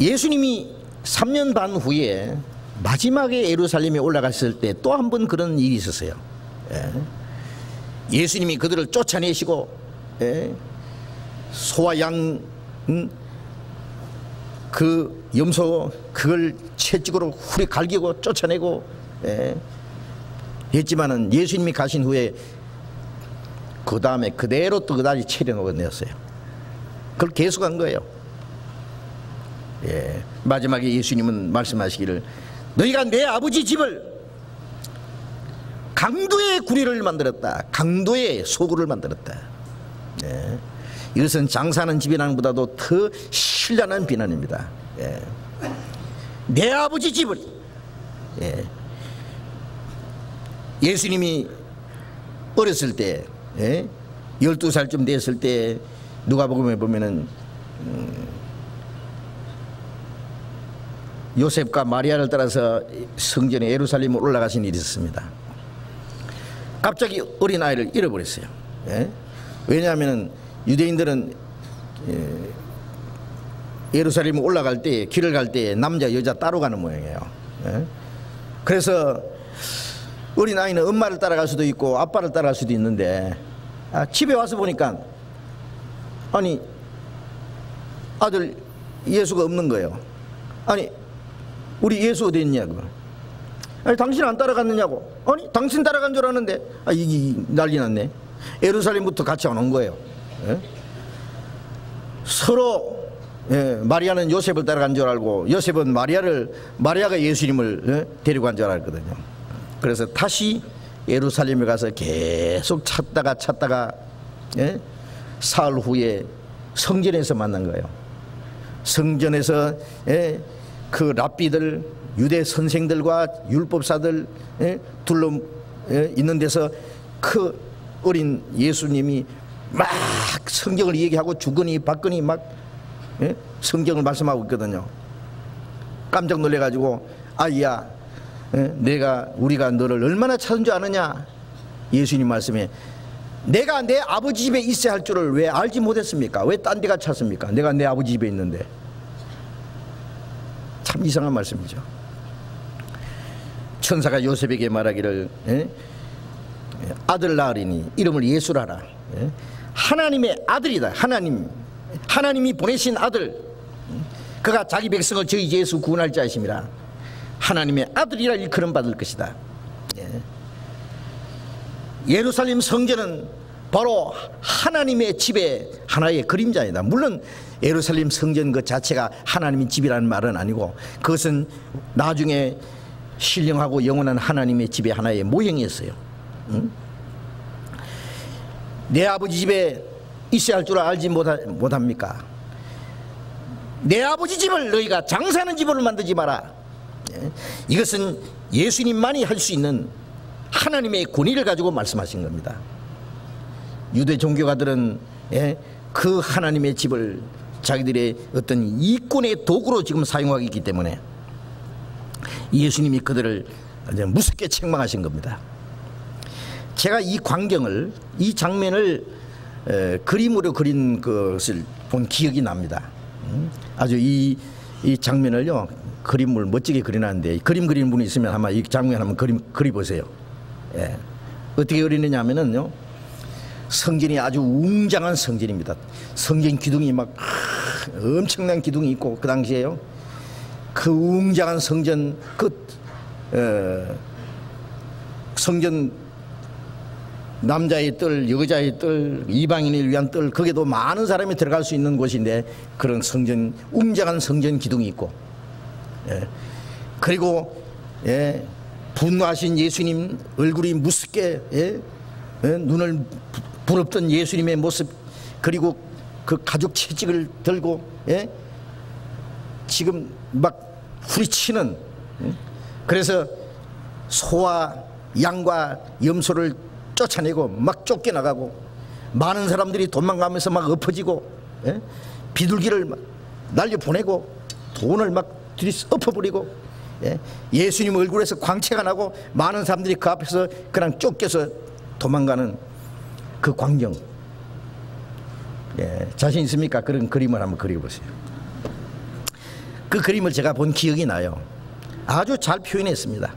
예수님이 3년 반 후에 마지막에 예루살렘에 올라갔을 때 또 한 번 그런 일이 있었어요. 예. 예수님이 그들을 쫓아내시고 예. 소와 양 그 염소 그걸 채찍으로 후리 갈기고 쫓아내고 예. 했지만은 예수님이 가신 후에 그 다음에 그대로 또 그다지 차려놓고 내었어요. 그걸 계속한 거예요. 예. 마지막에 예수님은 말씀하시기를 너희가 내 아버지 집을 강도의 구리를 만들었다. 강도의 소굴을 만들었다. 예. 이것은 장사하는 집이라는 것보다도 더 신랄한 비난입니다. 예. 내 아버지 집을 예. 예수님이 어렸을 때 예? 12살쯤 됐을 때 누가복음에 보면은 요셉과 마리아를 따라서 성전에 예루살렘으로 올라가신 일이 있었습니다. 갑자기 어린아이를 잃어버렸어요. 예? 왜냐하면 유대인들은 예루살렘에 올라갈 때 길을 갈 때 남자 여자 따로 가는 모양이에요. 예? 그래서 어린아이는 엄마를 따라갈 수도 있고 아빠를 따라갈 수도 있는데 집에 와서 보니까 아니 아들 예수가 없는 거예요. 아니 우리 예수 어디 있냐고. 아니 당신 안 따라갔느냐고. 아니 당신 따라간 줄 아는데 이 난리 났네. 예루살렘부터 같이 안 온 거예요. 예? 서로 예, 마리아는 요셉을 따라간 줄 알고 요셉은 마리아가 예수님을 예? 데리고 간 줄 알거든요. 그래서 다시 예루살렘에 가서 계속 찾다가 예? 사흘 후에 성전에서 만난 거예요. 성전에서 예? 그 랍비들 유대 선생들과 율법사들 예? 둘러 예? 있는 데서 그 어린 예수님이 막 성경을 얘기하고 주거니 받거니 막 예? 성경을 말씀하고 있거든요. 깜짝 놀래가지고 아이야 예? 우리가 너를 얼마나 찾은 줄 아느냐. 예수님 말씀에 내가 내 아버지 집에 있어야 할 줄을 왜 알지 못했습니까? 왜 딴 데 갔습니까? 내가 내 아버지 집에 있는데. 참 이상한 말씀이죠. 천사가 요셉에게 말하기를 아들 낳으리니 이름을 예수라라. 하나님의 아들이다. 하나님이 보내신 아들, 그가 자기 백성을 저희 죄에서 구원할 자이심이라. 하나님의 아들이라 일컬음 받을 것이다. 예루살렘 성전은 바로 하나님의 집의 하나의 그림자이다. 물론 예루살렘 성전 그 자체가 하나님의 집이라는 말은 아니고, 그것은 나중에 신령하고 영원한 하나님의 집의 하나의 모형이었어요. 내 아버지 집에 있어야 할 줄 알지 못합니까? 내 아버지 집을 너희가 장사하는 집으로 만들지 마라. 이것은 예수님만이 할 수 있는 하나님의 권위를 가지고 말씀하신 겁니다. 유대 종교가들은 그 하나님의 집을 자기들의 어떤 이권의 도구로 지금 사용하고 있기 때문에 예수님이 그들을 무섭게 책망하신 겁니다. 제가 이 광경을, 이 장면을 그림으로 그린 것을 본 기억이 납니다. 아주 이 장면을요, 그림을 멋지게 그려놨는데, 그림 그리는 분이 있으면 아마 이 장면 한번 그려보세요. 어떻게 그리느냐 하면은요, 성전이 아주 웅장한 성전입니다. 성전 기둥이 막 엄청난 기둥이 있고, 그 당시에요, 그 웅장한 성전, 성전 남자의 뜰, 여자의 뜰, 이방인을 위한 뜰, 거기에도 많은 사람이 들어갈 수 있는 곳인데, 그런 성전, 웅장한 성전 기둥이 있고, 그리고 분노하신 예수님 얼굴이 무섭게, 눈을 부릅던 예수님의 모습, 그리고 그 가죽 채찍을 들고 지금 막 후리치는, 그래서 소와 양과 염소를 쫓아내고 막 쫓겨나가고, 많은 사람들이 도망가면서 막 엎어지고, 비둘기를 막 날려보내고, 돈을 막 엎어버리고, 예수님 얼굴에서 광채가 나고, 많은 사람들이 그 앞에서 그냥 쫓겨서 도망가는 그 광경. 자신 있습니까? 그런 그림을 한번 그려보세요. 그 그림을 제가 본 기억이 나요. 아주 잘 표현했습니다.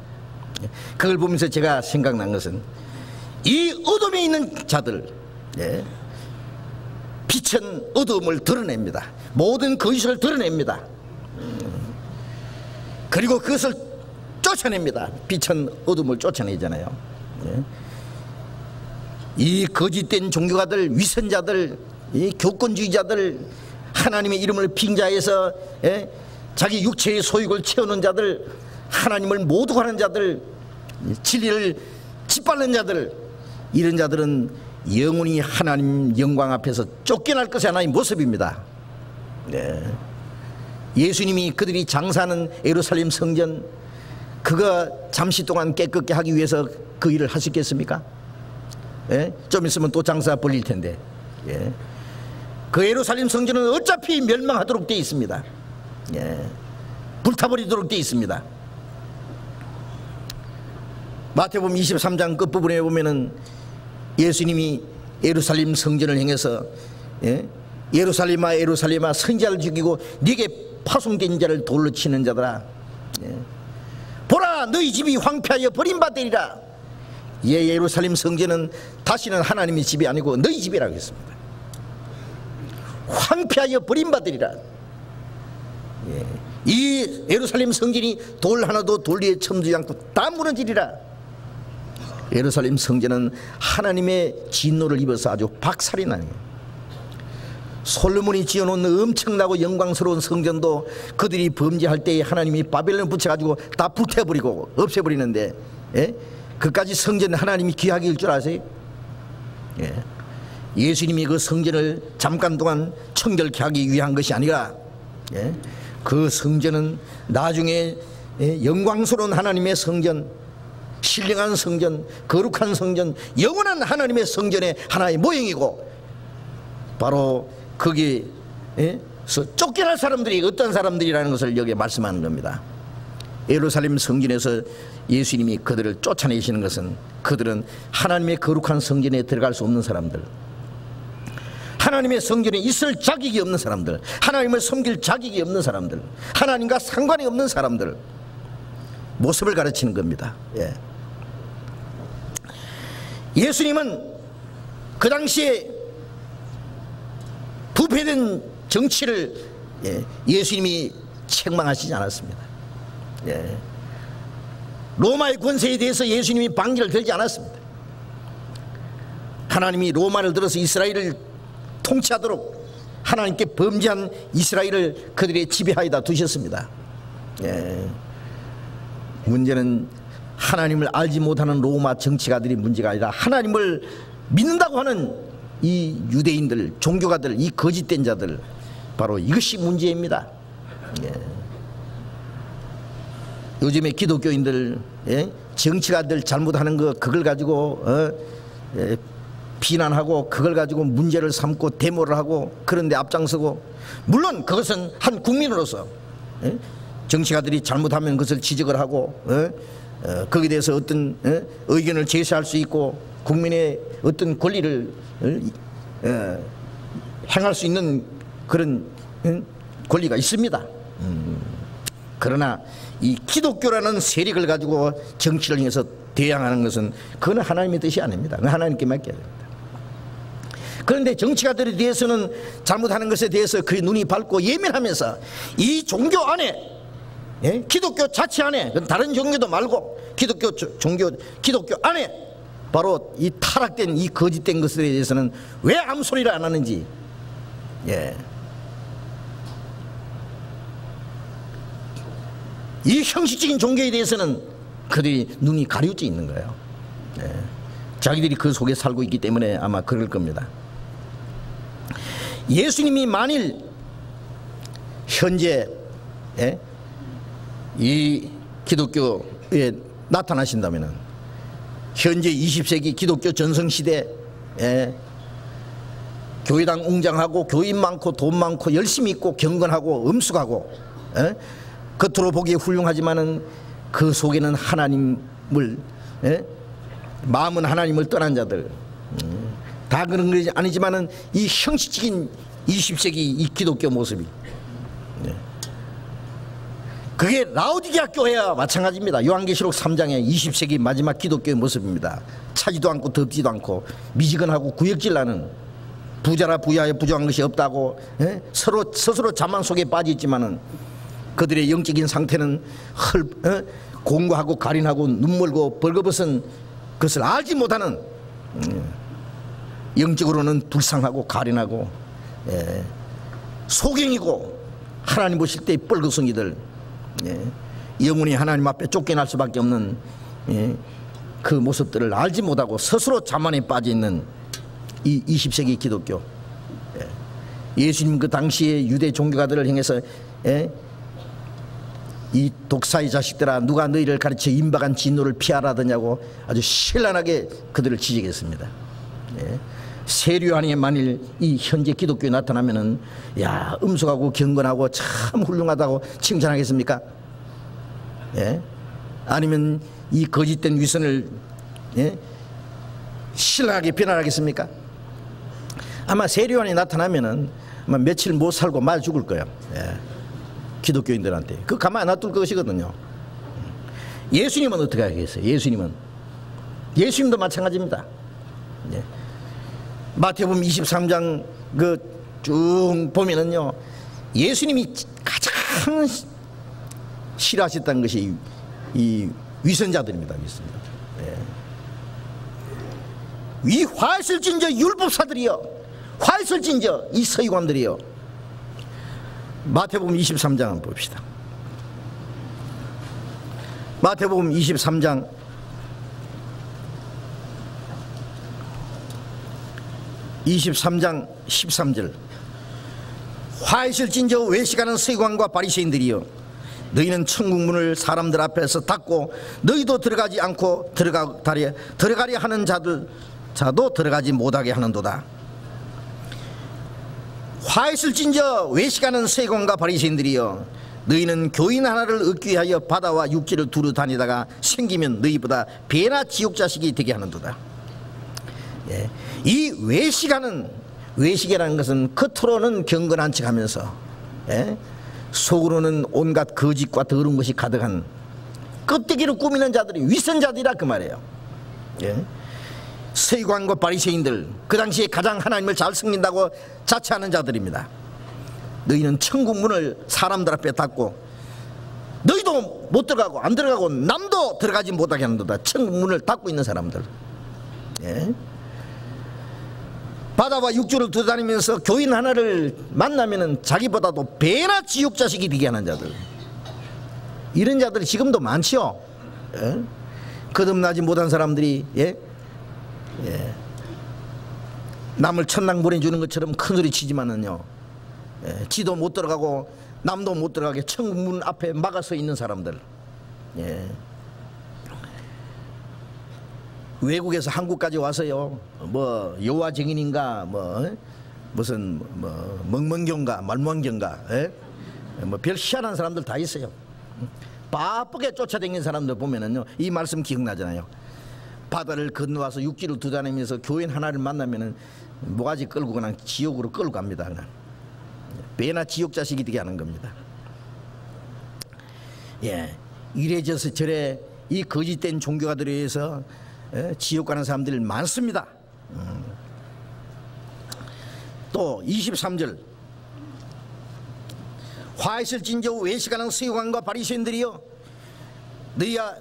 그걸 보면서 제가 생각난 것은, 이 어둠에 있는 자들, 빛은 어둠을 드러냅니다. 모든 거짓을 드러냅니다. 그리고 그것을 쫓아냅니다. 빛은 어둠을 쫓아내잖아요. 이 거짓된 종교가들, 위선자들, 이 교권주의자들, 하나님의 이름을 빙자해서 자기 육체의 소유를 채우는 자들, 하나님을 모독하는 자들, 진리를 짓밟는 자들, 이런 자들은 영원히 하나님 영광 앞에서 쫓겨날 것이 하나의 모습입니다. 예수님이 그들이 장사하는 예루살렘 성전, 그거 잠시 동안 깨끗게 하기 위해서 그 일을 하시겠습니까? 좀 있으면 또 장사 벌릴 텐데. 그 예루살렘 성전은 어차피 멸망하도록 되어 있습니다. 불타버리도록 되어 있습니다. 마태복음 23장 끝부분에 보면은 예수님이 예루살렘 성전을 향해서 예루살렘아 예루살렘아 선지자를 죽이고 네게 파송된 자를 돌로 치는 자들아, 보라 너희 집이 황폐하여 버림받으리라. 예루살렘 성전은 다시는 하나님의 집이 아니고 너희 집이라고 했습니다. 황폐하여 버림받으리라. 이 예루살렘 성전이 돌 하나도 돌 위에 첨지 않고 다 무너지리라. 예루살렘 성전은 하나님의 진노를 입어서 아주 박살이 나요. 솔로몬이 지어놓은 엄청나고 영광스러운 성전도 그들이 범죄할 때에 하나님이 바벨론을 붙여가지고 다 불태워버리고 없애버리는데, 그까지 성전 하나님이 귀하게 일 줄 아세요? 예수님이 그 성전을 잠깐 동안 청결케 하기 위한 것이 아니라, 그 성전은 나중에 영광스러운 하나님의 성전, 신령한 성전, 거룩한 성전, 영원한 하나님의 성전의 하나의 모형이고, 바로 거기에서 쫓겨날 사람들이 어떤 사람들이라는 것을 여기에 말씀하는 겁니다. 예루살렘 성전에서 예수님이 그들을 쫓아내시는 것은 그들은 하나님의 거룩한 성전에 들어갈 수 없는 사람들, 하나님의 성전에 있을 자격이 없는 사람들, 하나님을 섬길 자격이 없는 사람들, 하나님과 상관이 없는 사람들 모습을 가르치는 겁니다. 예수님은 그 당시에 부패된 정치를 예수님이 책망하시지 않았습니다. 로마의 권세에 대해서 예수님이 반기를 들지 않았습니다. 하나님이 로마를 들어서 이스라엘을 통치하도록 하나님께 범죄한 이스라엘을 그들의 지배하에다 두셨습니다. 문제는 하나님을 알지 못하는 로마 정치가들이 문제가 아니라 하나님을 믿는다고 하는 이 유대인들, 종교가들, 이 거짓된 자들, 바로 이것이 문제입니다. 요즘에 기독교인들, 정치가들 잘못하는 거 그걸 가지고 비난하고 그걸 가지고 문제를 삼고 데모를 하고 그런 데 앞장서고, 물론 그것은 한 국민으로서 정치가들이 잘못하면 그것을 지적을 하고 거기에 대해서 어떤 의견을 제시할 수 있고 국민의 어떤 권리를 행할 수 있는 그런 권리가 있습니다. 그러나 이 기독교라는 세력을 가지고 정치를 통해서 대항하는 것은 그건 하나님의 뜻이 아닙니다. 그건 하나님께 맡겨야 됩니다. 그런데 정치가들에 대해서는 잘못하는 것에 대해서 그의 눈이 밝고 예민하면서 이 종교 안에, 기독교 자체 안에, 다른 종교도 말고 기독교 안에 바로 이 타락된 이 거짓된 것들에 대해서는 왜 아무 소리를 안 하는지, 이 형식적인 종교에 대해서는 그들이 눈이 가려져 있는 거예요. 자기들이 그 속에 살고 있기 때문에 아마 그럴 겁니다. 예수님이 만일 현재 이 기독교에 나타나신다면, 현재 20세기 기독교 전성시대에 교회당 웅장하고 교인 많고 돈 많고 열심히 있고 경건하고 엄숙하고 겉으로 보기에 훌륭하지만은 그 속에는 하나님을, 마음은 하나님을 떠난 자들, 다 그런 것이 아니지만은 이 형식적인 20세기 이 기독교 모습이, 그게 라오디게아 교회와 마찬가지입니다. 요한계시록 3장의 20세기 마지막 기독교의 모습입니다. 차지도 않고 덥지도 않고 미지근하고 구역질나는, 부자라 부자에 부족한 것이 없다고 스스로 자만 속에 빠져 있지만은 그들의 영적인 상태는 공고하고 가린하고 눈멀고 벌거벗은 것을 알지 못하는, 영적으로는 불쌍하고 가린하고 소경이고 하나님 보실 때 뻘거숭이들, 영혼이 하나님 앞에 쫓겨날 수밖에 없는 그 모습들을 알지 못하고 스스로 자만에 빠져 있는 이 20세기 기독교. 예수님 그 당시에 유대 종교가들을 향해서 이 독사의 자식들아, 누가 너희를 가르쳐 임박한 진노를 피하라더냐고 아주 신랄하게 그들을 지적했습니다. 세류 안에 만일 이 현재 기독교에 나타나면은, 야, 음숙하고 경건하고 참 훌륭하다고 칭찬하겠습니까? 아니면 이 거짓된 위선을 신랄하게 비난하겠습니까? 아마 세류 안에 나타나면은 아마 며칠 못 살고 말 죽을 거예요. 기독교인들한테 그 가만 안 놔둘 것이거든요. 예수님은 어떻게 하겠어요? 예수님도 마찬가지입니다. 마태복음 23장 그 쭉 보면은요, 예수님이 가장 싫어하셨다는 것이 이 위선자들입니다. 위 화있을진저 율법사들이여, 화있을진저 이 서기관들이여. 마태복음 23장 한번 봅시다. 마태복음 23장 13절. 화이실진저 외식하는 서기관과 바리새인들이여, 너희는 천국 문을 사람들 앞에서 닫고 너희도 들어가지 않고 들어가려 하는 자도 들어가지 못하게 하는도다. 화이실진저 외식하는 서기관과 바리새인들이여, 너희는 교인 하나를 얻기 위하여 바다와 육지를 두루 다니다가 생기면 너희보다 배나 지옥 자식이 되게 하는도다. 예. 이 외식이라는 것은 겉으로는 경건한 척하면서, 예? 속으로는 온갖 거짓과 더러운 것이 가득한 껍데기로 꾸미는 자들이 위선자들이라 그 말이에요. 예? 서기관과 바리새인들, 그 당시에 가장 하나님을 잘 섬긴다고 자처하는 자들입니다. 너희는 천국 문을 사람들 앞에 닫고 너희도 못 들어가고 안 들어가고 남도 들어가지 못하게 하는도다. 천국 문을 닫고 있는 사람들. 예? 바다와 육지를 두다니면서 교인 하나를 만나면은 자기보다도 배나 지옥 자식이 되게 하는 자들, 이런 자들이 지금도 많지요. 예? 거듭나지 못한 사람들이, 예? 예. 남을 천당 보내주는 것처럼 큰소리 치지만은요, 예. 지도 못 들어가고 남도 못 들어가게 천국 문 앞에 막아서 있는 사람들. 예. 외국에서 한국까지 와서요, 뭐 여호와 증인인가, 뭐 무슨 뭐 멍멍경가 말멍경가, 예? 뭐 별 희한한 사람들 다 있어요. 바쁘게 쫓아다니는 사람들 보면은요, 이 말씀 기억나잖아요. 바다를 건너와서 육지를 두다니면서 교인 하나를 만나면은 모가지 끌고 그냥 지옥으로 끌고 갑니다. 그냥 배나 지옥 자식이 되게 하는 겁니다. 예, 이래져서 저래 이 거짓된 종교가 들어서 지옥 가는 사람들이 많습니다. 또 23절, 화 있을진저 외식하는 서기관과 바리새인들이여,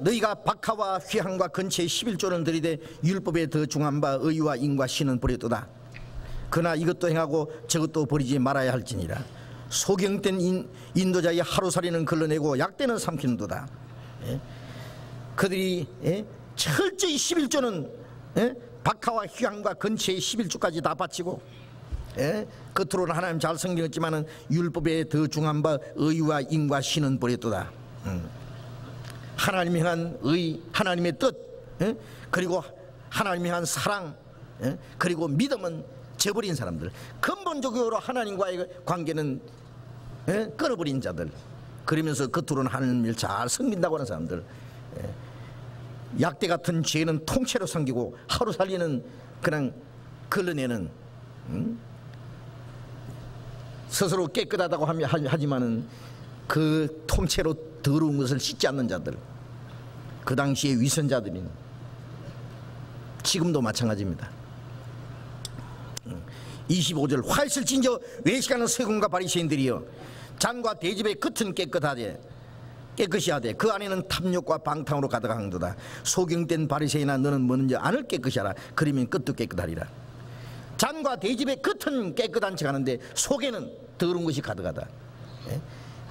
너희가 박하와 휘향과 근처에 11조는 들이되 율법에 더 중한 바 의와 인과 신은 버렸도다. 그러나 이것도 행하고 저것도 버리지 말아야 할지니라. 소경된 인도자의 하루살이는 걸러내고 약대는 삼키는도다. 예? 그들이, 예? 철저히 11조는, 예? 박하와 휘향과 근처에 11조까지 다 바치고, 예? 겉으로는 하나님 잘 섬겼지만은 율법에 더 중한 바 의와 인과 신은 버렸도다. 하나님이 향한 의, 하나님의 뜻, 예? 그리고 하나님이 향한 사랑, 예? 그리고 믿음은 저버린 사람들, 근본적으로 하나님과의 관계는, 예? 끊어버린 자들, 그러면서 겉으로는 하나님을 잘 섬긴다고 하는 사람들, 예? 약대 같은 죄는 통째로 섬기고 하루살이는 그냥 걸러내는, 스스로 깨끗하다고 하지만은 그 통째로 더러운 것을 씻지 않는 자들, 그 당시의 위선자들인, 지금도 마찬가지입니다. 25절, 화 있을진저 외식하는 서기관과 바리새인들이여, 잔과 대접의 겉은 깨끗이 하되 그 안에는 탐욕과 방탕으로 가득한도다. 소경된 바리새인아, 너는 먼저 안을 깨끗이 하라. 그러면 끝도 깨끗하리라. 잔과 대접의 겉은 깨끗한 척 하는데 속에는 더러운 것이 가득하다. 예?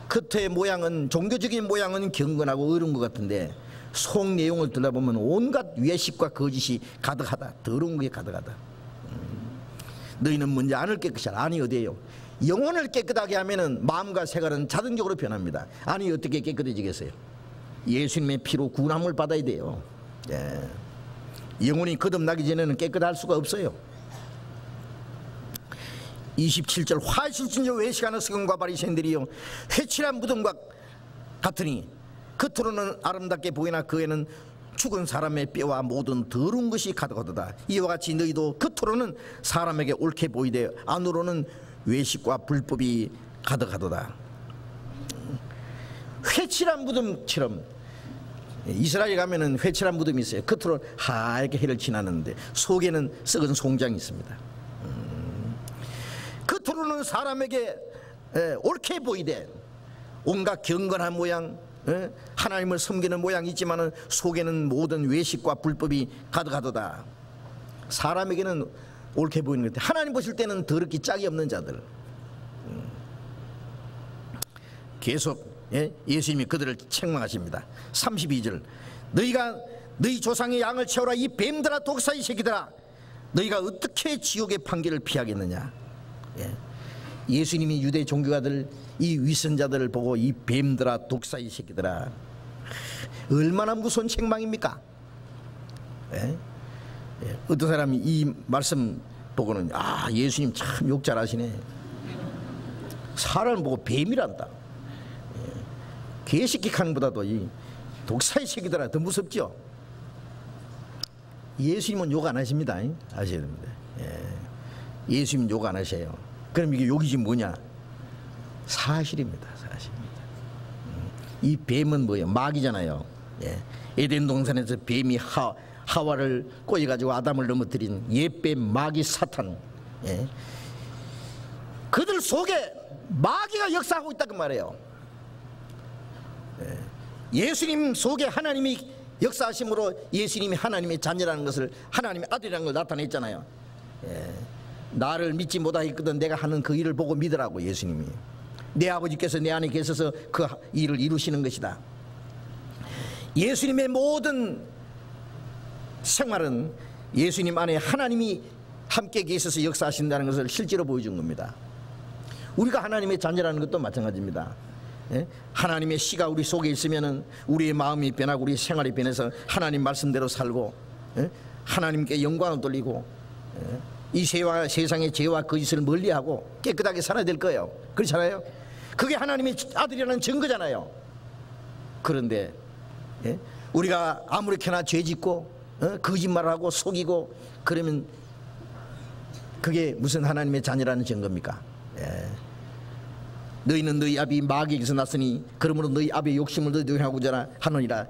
겉의 모양은, 종교적인 모양은 경건하고 의로운 것 같은데 속 내용을 들여다보면 온갖 외식과 거짓이 가득하다. 더러운 것이 가득하다. 너희는 먼저 안을 깨끗이 하라. 안이 어디예요? 영혼을 깨끗하게 하면은 마음과 생활은 자동적으로 변합니다. 안이 어떻게 깨끗해지겠어요? 예수님의 피로 구원함을 받아야 돼요. 예. 영혼이 거듭나기 전에는 깨끗할 수가 없어요. 27절, 화 있을진저 외식하는 서기관과 바리새인들이여, 회칠한 무덤과 같으니 겉으로는 아름답게 보이나 그에는 죽은 사람의 뼈와 모든 더러운 것이 가득하도다. 이와 같이 너희도 겉으로는 사람에게 옳게 보이되 안으로는 외식과 불법이 가득하도다. 회칠한 무덤처럼, 이스라엘 가면은 회칠한 무덤이 있어요. 겉으로 하얗게 해를 지나는데 속에는 썩은 송장이 있습니다. 겉으로는 사람에게 옳게 보이되 온갖 경건한 모양, 하나님을 섬기는 모양이 있지만은 속에는 모든 외식과 불법이 가득하도다. 사람에게는 옳게 보이는 것 같아. 하나님 보실 때는 더럽기 짝이 없는 자들. 계속, 예? 예수님이 그들을 책망하십니다. 32절, 너희 조상의 양을 채우라. 이 뱀들아, 독사의 새끼들아, 너희가 어떻게 지옥의 판결을 피하겠느냐. 예. 예수님이 유대 종교가들, 이 위선자들을 보고 이 뱀들아, 독사의 새끼들아, 얼마나 무서운 책망입니까? 예? 예. 어떤 사람이 이 말씀 보고는, 아, 예수님 참 욕 잘하시네. 사람을 보고 뱀이란다. 예. 개새끼 칸보다도 이 독사의 새끼들아 더 무섭죠. 예수님은 욕 안 하십니다. 아셔야 됩니다. 예수님 욕 안 하셔요. 그럼 이게 욕이지 뭐냐? 사실입니다. 사실입니다. 이 뱀은 뭐예요? 마귀잖아요. 에덴 동산에서 뱀이 하와를 꼬여가지고 아담을 넘어뜨린 옛뱀 마귀 사탄. 그들 속에 마귀가 역사하고 있다고 말해요. 예수님 속에 하나님이 역사하심으로 예수님이 하나님의 자녀라는 것을, 하나님의 아들이라는 걸 나타냈잖아요. 나를 믿지 못하겠거든 내가 하는 그 일을 보고 믿으라고. 예수님이 내 아버지께서 내 안에 계셔서 그 일을 이루시는 것이다. 예수님의 모든 생활은 예수님 안에 하나님이 함께 계셔서 역사하신다는 것을 실제로 보여준 겁니다. 우리가 하나님의 자녀라는 것도 마찬가지입니다. 하나님의 씨가 우리 속에 있으면 우리의 마음이 변하고 우리 생활이 변해서 하나님 말씀대로 살고 하나님께 영광을 돌리고 이 세상의 죄와 거짓을 멀리하고 깨끗하게 살아야 될 거예요. 그렇잖아요. 그게 하나님의 아들이라는 증거잖아요. 그런데 우리가 아무렇게나 죄짓고 거짓말하고 속이고 그러면 그게 무슨 하나님의 자녀라는 증거입니까? 너희는 너희 아비 마귀에게서 났으니 그러므로 너희 아비의 욕심을 너희들이 하고자 하느니라.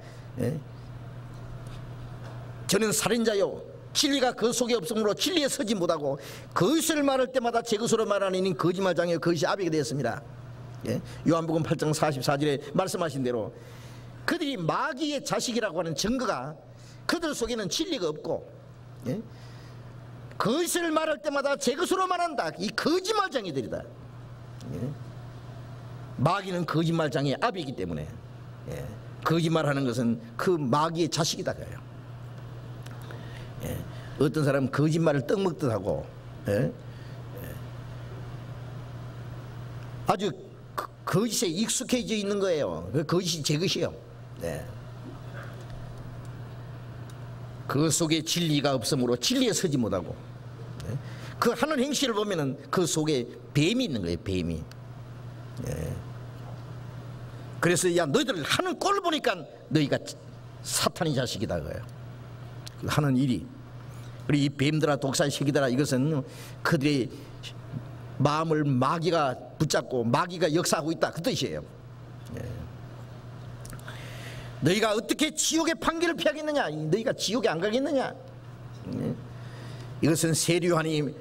저는 살인자요 진리가 그 속에 없으므로 진리에 서지 못하고 거짓을 말할 때마다 제 것으로 말하니 거짓말장이요 거짓이 아비가 되었습니다. 요한복음 8장 44절에 말씀하신 대로 그들이 마귀의 자식이라고 하는 증거가 그들 속에는 진리가 없고 거짓을 말할 때마다 제 것으로 말한다. 이 거짓말장이들이다. 마귀는 거짓말장의 아비이기 때문에 거짓말하는 것은 그 마귀의 자식이다 그래요. 어떤 사람은 거짓말을 떡먹듯 하고 아주 거짓에 익숙해져 있는 거예요. 그 거짓이 제 것이에요. 그 속에 진리가 없으므로 진리에 서지 못하고 그 하는 행실을 보면은 그 속에 뱀이 있는 거예요. 뱀이. 그래서 야 너희들 하는 꼴을 보니까 너희가 사탄의 자식이다 그래요. 하는 일이. 그리고 이 뱀들아 독사의 새끼들아 이것은 그들의 마음을 마귀가 붙잡고 마귀가 역사하고 있다 그 뜻이에요. 너희가 어떻게 지옥의 판결을 피하겠느냐? 너희가 지옥에 안 가겠느냐? 이것은 세류하니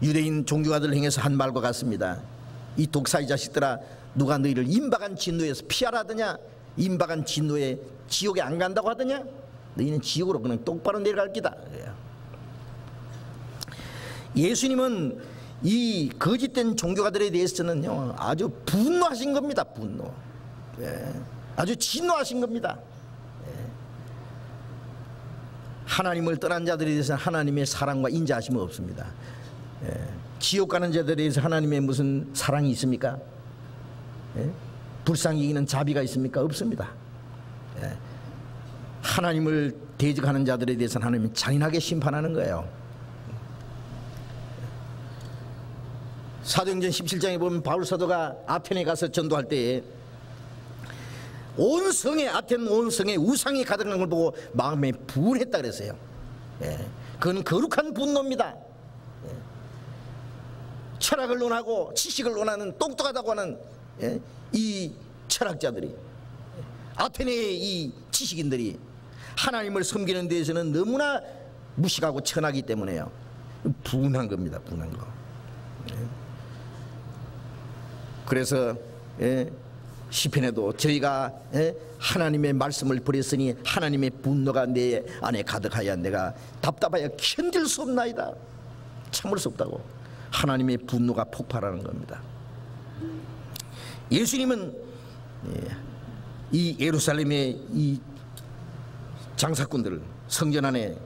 유대인 종교가들 행해서 한 말과 같습니다. 이 독사의 자식들아 누가 너희를 임박한 진노에서 피하라더냐? 임박한 진노에 지옥에 안 간다고 하더냐? 너희는 지옥으로 그냥 똑바로 내려갈 기다. 예수님은 이 거짓된 종교가들에 대해서는요 아주 분노하신 겁니다. 분노. 아주 진노하신 겁니다. 하나님을 떠난 자들에 대해서는 하나님의 사랑과 인자하심은 없습니다. 지옥 가는 자들에 대해서 하나님의 무슨 사랑이 있습니까? 불쌍히 여기는 자비가 있습니까? 없습니다. 하나님을 대적하는 자들에 대해서는 하나님이 잔인하게 심판하는 거예요. 사도행전 17장에 보면 바울 사도가 아테네에 가서 전도할 때에 온 성에 아테네 온 성에 우상이 가득한 걸 보고 마음에 분했다 그랬어요. 그건 거룩한 분노입니다. 철학을 논하고 지식을 논하는 똑똑하다고 하는 이 철학자들이 아테네의 이 지식인들이 하나님을 섬기는 데에서는 너무나 무식하고 천하기 때문에요. 분한 겁니다. 분한 거. 그래서 시편에도 저희가 하나님의 말씀을 버렸으니 하나님의 분노가 내 안에 가득하여 내가 답답하여 견딜 수 없나이다. 참을 수 없다고 하나님의 분노가 폭발하는 겁니다. 예수님은 이 예루살렘의 이 장사꾼들 성전 안에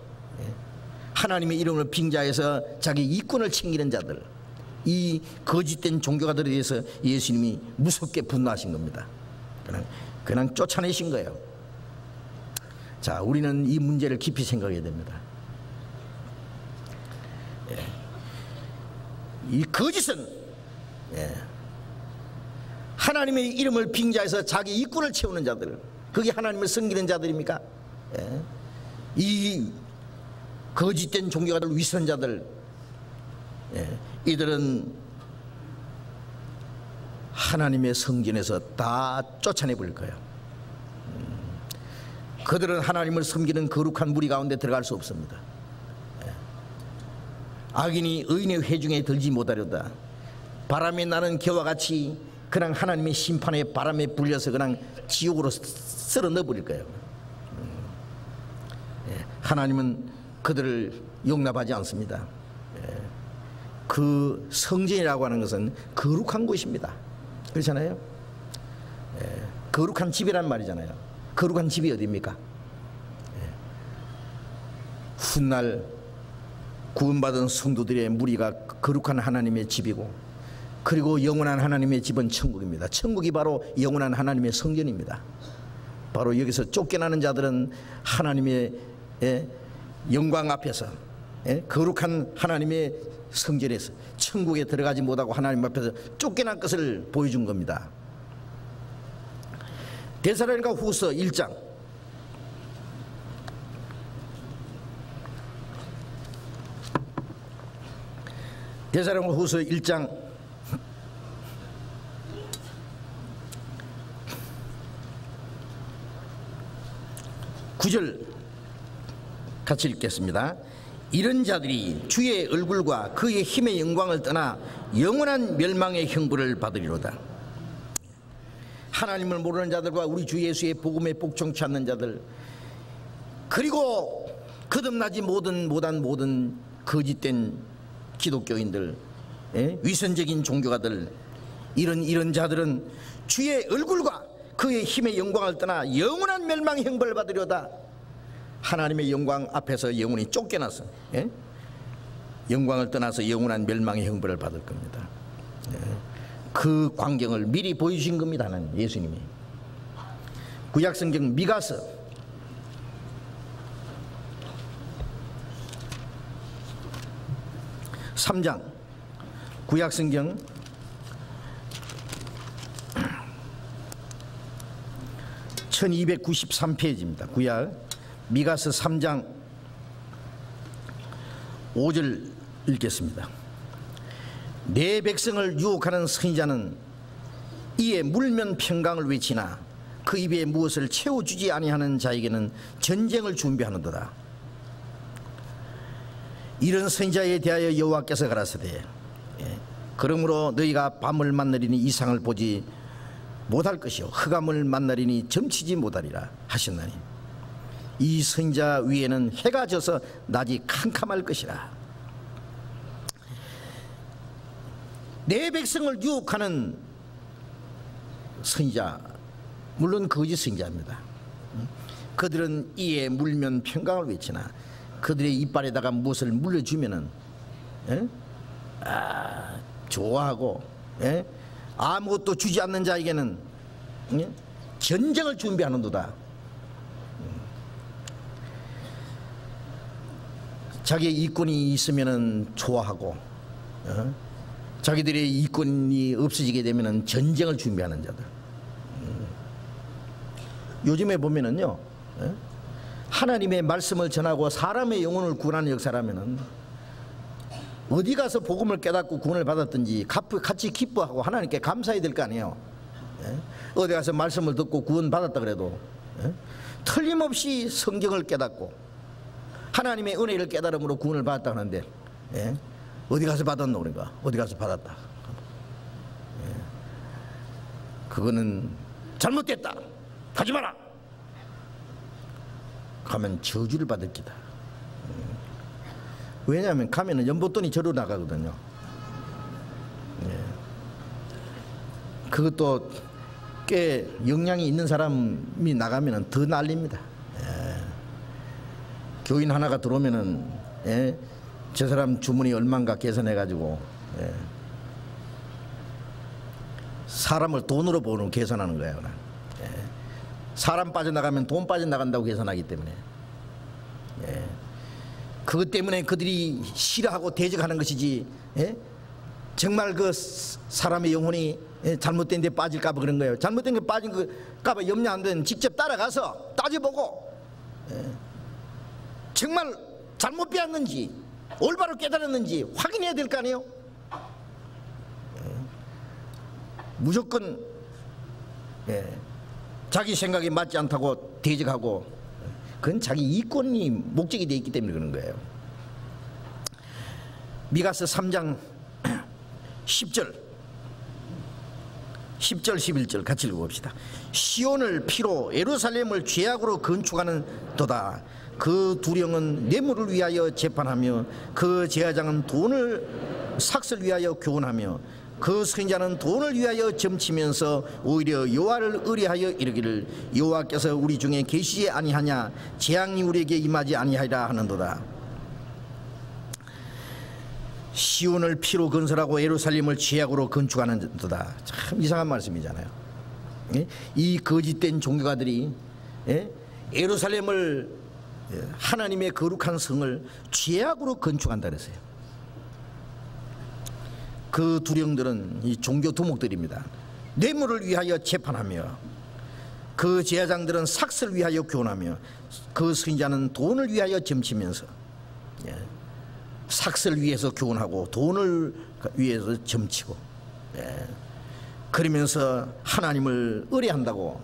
하나님의 이름을 빙자해서 자기 이권을 챙기는 자들 이 거짓된 종교가들에 대해서 예수님이 무섭게 분노하신 겁니다. 그냥 쫓아내신 거예요. 자, 우리는 이 문제를 깊이 생각해야 됩니다. 이 거짓은 하나님의 이름을 빙자해서 자기 일꾼을 채우는 자들, 그게 하나님을 섬기는 자들입니까? 예. 이 거짓된 종교가들, 위선자들, 예. 이들은 하나님의 성전에서 다 쫓아내 버릴 거예요. 그들은 하나님을 섬기는 거룩한 무리 가운데 들어갈 수 없습니다. 예. 악인이 의인의 회중에 들지 못하려다 바람이 나는 겨와 같이 그냥 하나님의 심판의 바람에 불려서 그냥 지옥으로 쓸어 넣어버릴 거예요. 예. 하나님은 그들을 용납하지 않습니다. 예. 그 성전이라고 하는 것은 거룩한 곳입니다. 그렇잖아요. 예. 거룩한 집이란 말이잖아요. 거룩한 집이 어디입니까? 예. 훗날 구원받은 성도들의 무리가 거룩한 하나님의 집이고, 그리고 영원한 하나님의 집은 천국입니다. 천국이 바로 영원한 하나님의 성전입니다. 바로 여기서 쫓겨나는 자들은 하나님의 영광 앞에서, 거룩한 하나님의 성전에서 천국에 들어가지 못하고 하나님 앞에서 쫓겨난 것을 보여준 겁니다. 데살로니가 후서 1장 데살로니가 후서 1장 9절 같이 읽겠습니다. 이런 자들이 주의 얼굴과 그의 힘의 영광을 떠나 영원한 멸망의 형벌을 받으리로다. 하나님을 모르는 자들과 우리 주 예수의 복음에 복종치 않는 자들, 그리고 거듭나지 못한 모든 거짓된 기독교인들, 위선적인 종교가들, 이런 자들은 주의 얼굴과 그의 힘의 영광을 떠나 영원한 멸망의 형벌을 받으려다. 하나님의 영광 앞에서 영원히 쫓겨나서, 영광을 떠나서 영원한 멸망의 형벌을 받을 겁니다. 그 광경을 미리 보여주신 겁니다. 하나님, 예수님이. 구약성경 미가서 3장, 구약성경 1293페이지입니다. 구약 미가서 3장 5절 읽겠습니다. 내 백성을 유혹하는 선지자는 이에 물면 평강을 외치나 그 입에 무엇을 채워주지 아니하는 자에게는 전쟁을 준비하는도다. 이런 선지자에 대하여 여호와께서 가라사대 그러므로 너희가 밤을 만나리니 이상을 보지 못할 것이요 흑암을 만나리니 점치지 못하리라 하셨나니 이 선지자 위에는 해가 져서 낮이 캄캄할 것이라. 내 백성을 유혹하는 선지자, 물론 거짓 선지자입니다. 그들은 이에 물면 평강을 외치나 그들의 이빨에다가 무엇을 물려주면은 좋아하고, 아무것도 주지 않는 자에게는 전쟁을 준비하는도다. 자기의 이권이 있으면은 좋아하고, 자기들의 이권이 없어지게 되면은 전쟁을 준비하는 자들. 요즘에 보면은요, 하나님의 말씀을 전하고 사람의 영혼을 구원하는 역사라면은 어디 가서 복음을 깨닫고 구원을 받았든지 같이 기뻐하고 하나님께 감사해야 될 거 아니에요. 어디 가서 말씀을 듣고 구원 받았다 그래도 틀림없이 성경을 깨닫고 하나님의 은혜를 깨달음으로 구원을 받았다 하는데, 어디 가서 받았노? 그러니까 어디 가서 받았다. 그거는 잘못됐다, 가지 마라 가면 저주를 받을 기다. 왜냐하면 가면은 연못돈이 절로 나가거든요. 그것도 꽤 역량이 있는 사람이 나가면은 더 난립니다. 교인 하나가 들어오면은, 저 사람 주문이 얼마인가 계산해가지고, 사람을 돈으로 보는 계산하는 거예요. 사람 빠져나가면 돈 빠져나간다고 계산하기 때문에, 그것 때문에 그들이 싫어하고 대적하는 것이지, 정말 그 사람의 영혼이 잘못된 데 빠질까봐 그런 거예요. 잘못된 게 빠질까봐 염려 안 되면 직접 따라가서 따져보고 정말 잘못 배웠는지 올바로 깨달았는지 확인해야 될 거 아니에요. 무조건 자기 생각에 맞지 않다고 대적하고 그건 자기 이권이 목적이 되어 있기 때문에 그런 거예요. 미가서 3장 10절 11절 같이 읽어봅시다. 시온을 피로 예루살렘을 죄악으로 건축하는 도다. 그 두령은 뇌물을 위하여 재판하며 그 제사장은 돈을 삭슬 위하여 교훈하며 그 선지자는 돈을 위하여 점치면서 오히려 여호와를 의뢰하여 이르기를 여호와께서 우리 중에 계시지 아니하냐 재앙이 우리에게 임하지 아니하리라 하는도다. 시온을 피로 건설하고 예루살렘을 죄악으로 건축하는 도다. 참 이상한 말씀이잖아요. 이 거짓된 종교가들이 예루살렘을 하나님의 거룩한 성을 죄악으로 건축한다 그랬어요. 그 두령들은 이 종교 두목들입니다. 뇌물을 위하여 재판하며 그 제사장들은 삭슬을 위하여 교훈하며 그 선지자는 돈을 위하여 점치면서 삭슬을 위해서 교훈하고 돈을 위해서 점치고 그러면서 하나님을 의뢰한다고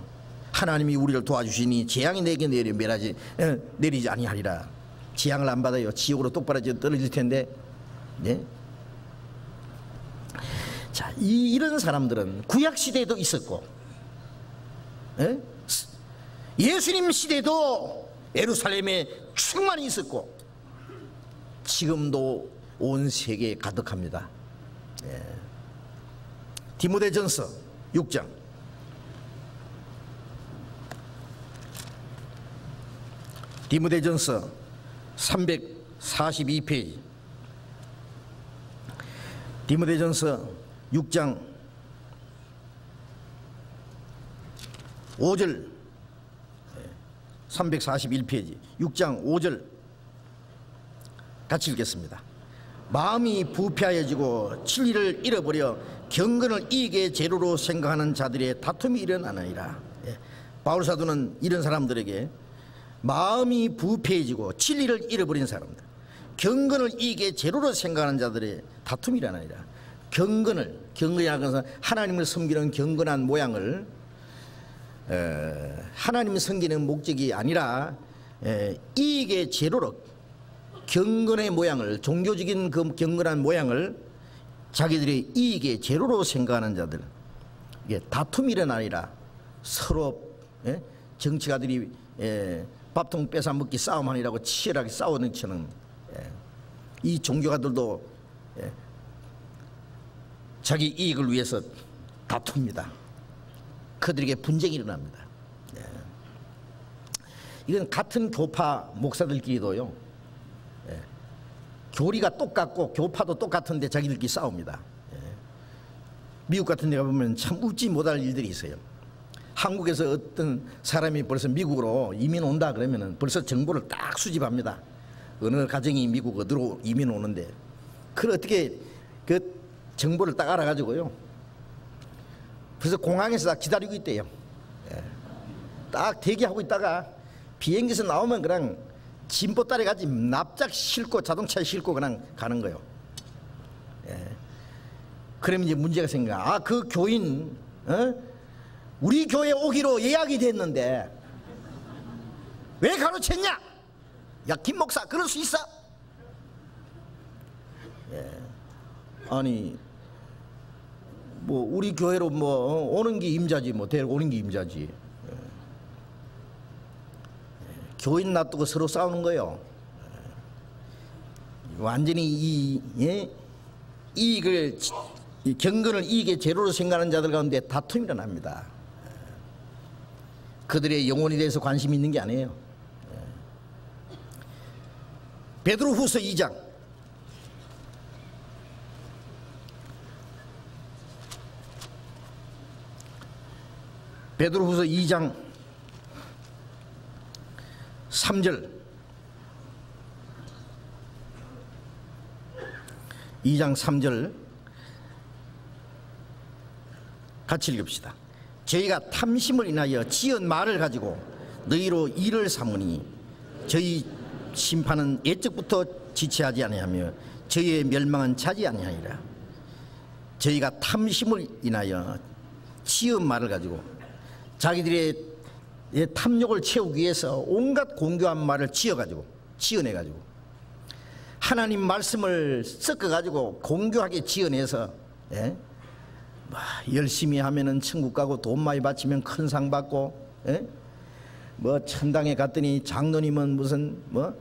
하나님이 우리를 도와주시니 재앙이 내게 내리지 아니하리라. 재앙을 안 받아요. 지옥으로 똑바로 떨어질 텐데. 자, 이런 사람들은 구약 시대에도 있었고 예수님 시대도 예루살렘에 충만히 있었고 지금도 온 세계에 가득합니다. 디모데전서 6장 디모데전서 342페이지 디모데전서 6장 5절 341페이지 6장 5절 같이 읽겠습니다. 마음이 부패하여지고 진리를 잃어버려 경건을 이익의 재료로 생각하는 자들의 다툼이 일어나느니라. 바울사도는 이런 사람들에게 마음이 부패해지고 진리를 잃어버린 사람들, 경건을 이익의 재료로 생각하는 자들의 다툼이 일어나니라. 경건이라는 것은 하나님을 섬기는 경건한 모양을 하나님을 섬기는 목적이 아니라 이익의 재료로 경건의 모양을, 종교적인 그 경건한 모양을 자기들의 이익의 재료로 생각하는 자들, 이게 다툼이 일어나니라. 서로 정치가들이 밥통 뺏어 먹기 싸움하니라고 치열하게 싸우는 것처럼 이 종교가들도 자기 이익을 위해서 다툽니다. 그들에게 분쟁이 일어납니다. 이건 같은 교파 목사들끼리도요, 교리가 똑같고 교파도 똑같은데 자기들끼리 싸웁니다. 미국 같은 데 가보면 참 웃지 못할 일들이 있어요. 한국에서 어떤 사람이 벌써 미국으로 이민 온다 그러면 벌써 정보를 딱 수집합니다. 어느 가정이 미국 어디로 이민 오는데, 그걸 어떻게 그 정보를 딱 알아가지고요, 그래서 공항에서 딱 기다리고 있대요. 딱 대기하고 있다가 비행기에서 나오면 그냥 짐보 따라가지 납작 싣고 자동차에 싣고 그냥 가는 거예요. 그러면 이제 문제가 생겨. 그 교인 우리 교회 오기로 예약이 됐는데 왜 가로챘냐? 야, 김 목사 그럴 수 있어? 아니 뭐 우리 교회로 뭐 오는 게 임자지, 뭐 데리고 오는 게 임자지. 교인 놔두고 서로 싸우는 거예요. 완전히 이익을, 경건을 이익의 재료로 생각하는 자들 가운데 다툼이 일어납니다. 그들의 영혼에 대해서 관심이 있는 게 아니에요. 베드로후서 2장 베드로후서 2장 3절 2장 3절 같이 읽읍시다. 저희가 탐심을 인하여 지은 말을 가지고 너희로 일을 삼으니 저희 심판은 옛적부터 지체하지 아니하며 저희의 멸망은 차지 아니하니라. 저희가 탐심을 인하여 지은 말을 가지고 자기들의 탐욕을 채우기 위해서 온갖 공교한 말을 지어내가지고 하나님 말씀을 섞어가지고 공교하게 지어내서 열심히 하면은 천국 가고 돈 많이 바치면 큰 상 받고 뭐 천당에 갔더니 장로님은 무슨 뭐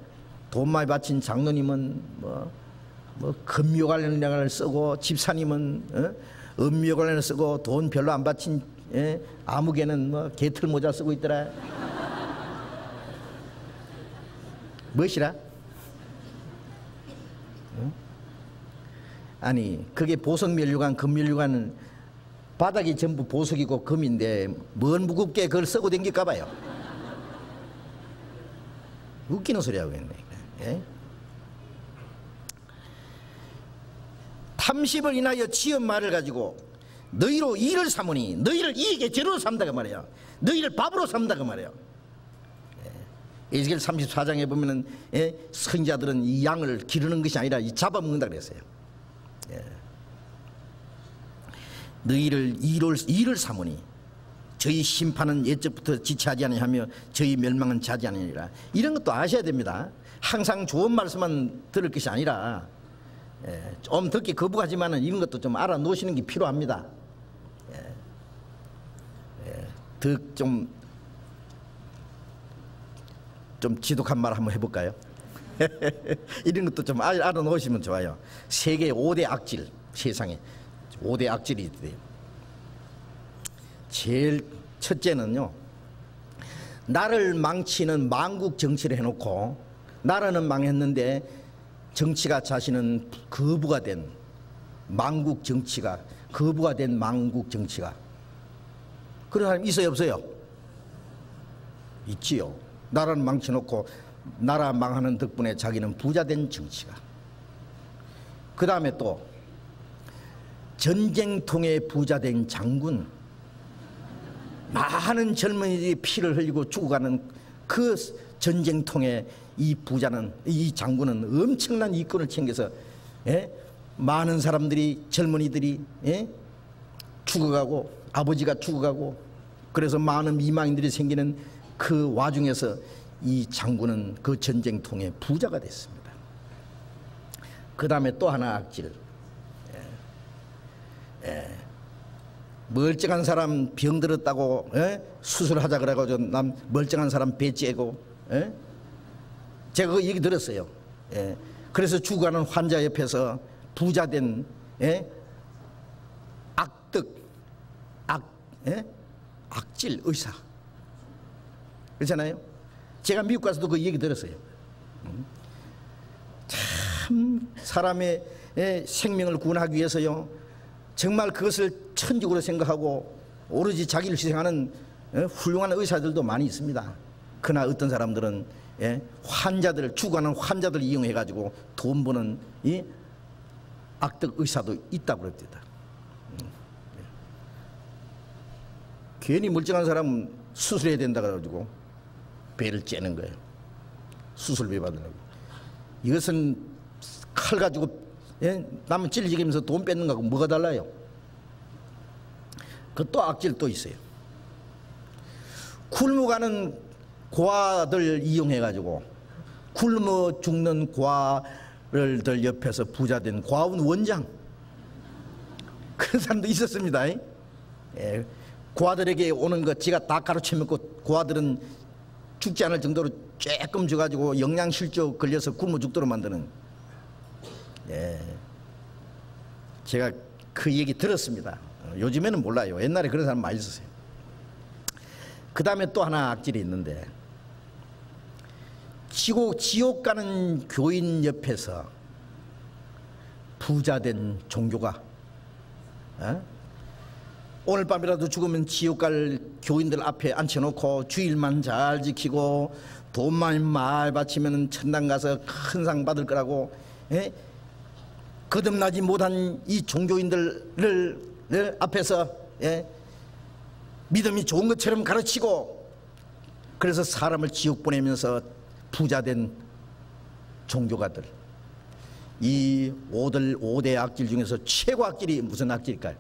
돈 많이 바친 장로님은 뭐 금묘 관련을 쓰고 집사님은 음묘 관련을 쓰고 돈 별로 안 바친 아무개는 뭐 개털 모자 쓰고 있더라. 무엇이라? 아니 그게 보석면류관 금면류관은 바닥이 전부 보석이고 금인데 뭔 무겁게 그걸 쓰고 댕길까 봐요. 웃기는 소리 하고 있네. 탐심을 인하여 지은 말을 가지고 너희로 일을 삼으니 너희를 이익의 재료로 삼다가 말이야. 너희를 밥으로 삼다가 말이야. 에스겔 34장에 보면은 선지자들은 이 양을 기르는 것이 아니라 잡아먹는다 그랬어요. 너희를 일을 삼으니 저희 심판은 옛적부터 지체하지 아니하며 저희 멸망은 차지 아니하리라. 이런 것도 아셔야 됩니다. 항상 좋은 말씀만 들을 것이 아니라 좀 듣기 거부하지만은 이런 것도 좀 알아놓으시는 게 필요합니다. 좀 지독한 말 한번 해볼까요? 이런 것도 좀 알아놓으시면 좋아요. 세계 5대 악질, 세상에 5대 악질이 있대요. 제일 첫째는요, 나라를 망치는 망국 정치를 해놓고 나라는 망했는데 정치가 자신은 거부가 된 망국 정치가 그런 사람 있어요 없어요? 있지요. 나라를 망쳐놓고 나라 망하는 덕분에 자기는 부자된 정치가. 그 다음에 또 전쟁통에 부자된 장군, 많은 젊은이들이 피를 흘리고 죽어가는 그 전쟁통에 이 부자는, 이 장군은 엄청난 이권을 챙겨서 많은 사람들이, 젊은이들이 죽어가고 아버지가 죽어가고 그래서 많은 미망인들이 생기는 그 와중에서 이 장군은 그 전쟁통에 부자가 됐습니다. 그 다음에 또 하나 악질, 멀쩡한 사람 병들었다고 수술하자 그래가지고 남 멀쩡한 사람 배 째고, 제가 그 얘기 들었어요. 그래서 죽어가는 환자 옆에서 부자된 악질 의사 그렇잖아요. 제가 미국 가서도 그 얘기 들었어요. 참 사람의 생명을 구원하기 위해서요, 정말 그것을 천직으로 생각하고 오로지 자기를 희생하는 훌륭한 의사들도 많이 있습니다. 그러나 어떤 사람들은 죽어가는 환자들 이용해 가지고 돈 버는 이 악덕 의사도 있다고 그럽니다. 괜히 멀쩡한 사람은 수술해야 된다 그래가지고 배를 째는 거예요. 수술비 받으려고. 이것은 칼 가지고 남은 찔리면서 돈 뺏는 거하고 뭐가 달라요? 그 또 악질 또 있어요. 굶어 가는 고아들 이용해 가지고 굶어 죽는 고아들 옆에서 부자된 고아원 원장, 그런 사람도 있었습니다. 고아들에게 오는 거 지가 다 가르쳐 먹고 고아들은 죽지 않을 정도로 조금 줘가지고 영양실조 걸려서 굶어 죽도록 만드는. 제가 그 얘기 들었습니다. 요즘에는 몰라요. 옛날에 그런 사람 많이 있었어요. 그 다음에 또 하나 악질이 있는데, 지옥 가는 교인 옆에서 부자된 종교가, 오늘 밤이라도 죽으면 지옥 갈 교인들 앞에 앉혀놓고 주일만 잘 지키고 돈만 많이 바치면 천당 가서 큰 상 받을 거라고 거듭나지 못한 이 종교인들을 앞에서 믿음이 좋은 것처럼 가르치고 그래서 사람을 지옥 보내면서 부자된 종교가들, 이 5대 악질 중에서 최고 악질이 무슨 악질일까요?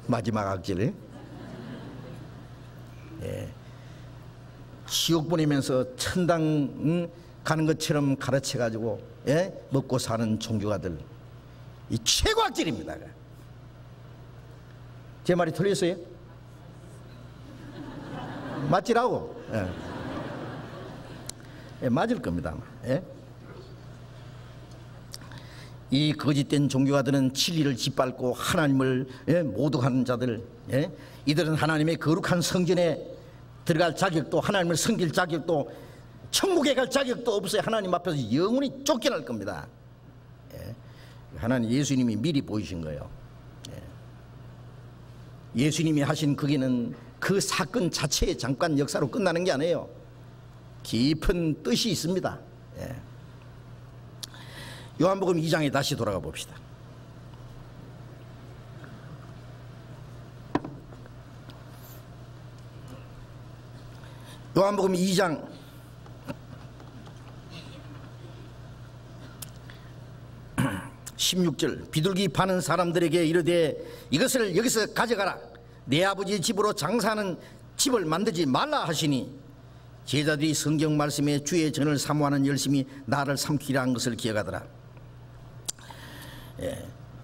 마지막 악질. 예. 지옥 보내면서 천당 가는 것처럼 가르쳐가지고 먹고 사는 종교가들, 이 최고 악질입니다. 제 말이 틀렸어요? 맞지라고? 맞을 겁니다 아마. 이 거짓된 종교가들은 진리를 짓밟고 하나님을 모독하는 자들, 이들은 하나님의 거룩한 성전에 들어갈 자격도, 하나님을 섬길 자격도, 천국에 갈 자격도 없어요. 하나님 앞에서 영원히 쫓겨날 겁니다. 하나님, 예수님이 미리 보이신 거예요. 예수님이 하신 그 길은 그 사건 자체의 잠깐 역사로 끝나는 게 아니에요. 깊은 뜻이 있습니다. 요한복음 2장에 다시 돌아가 봅시다. 요한복음 2장 16절, 비둘기 파는 사람들에게 이르되 이것을 여기서 가져가라. 내 아버지의 집으로 장사하는 집을 만들지 말라 하시니, 제자들이 성경 말씀에 주의 전을 사모하는 열심이 나를 삼키라 한 것을 기억하더라.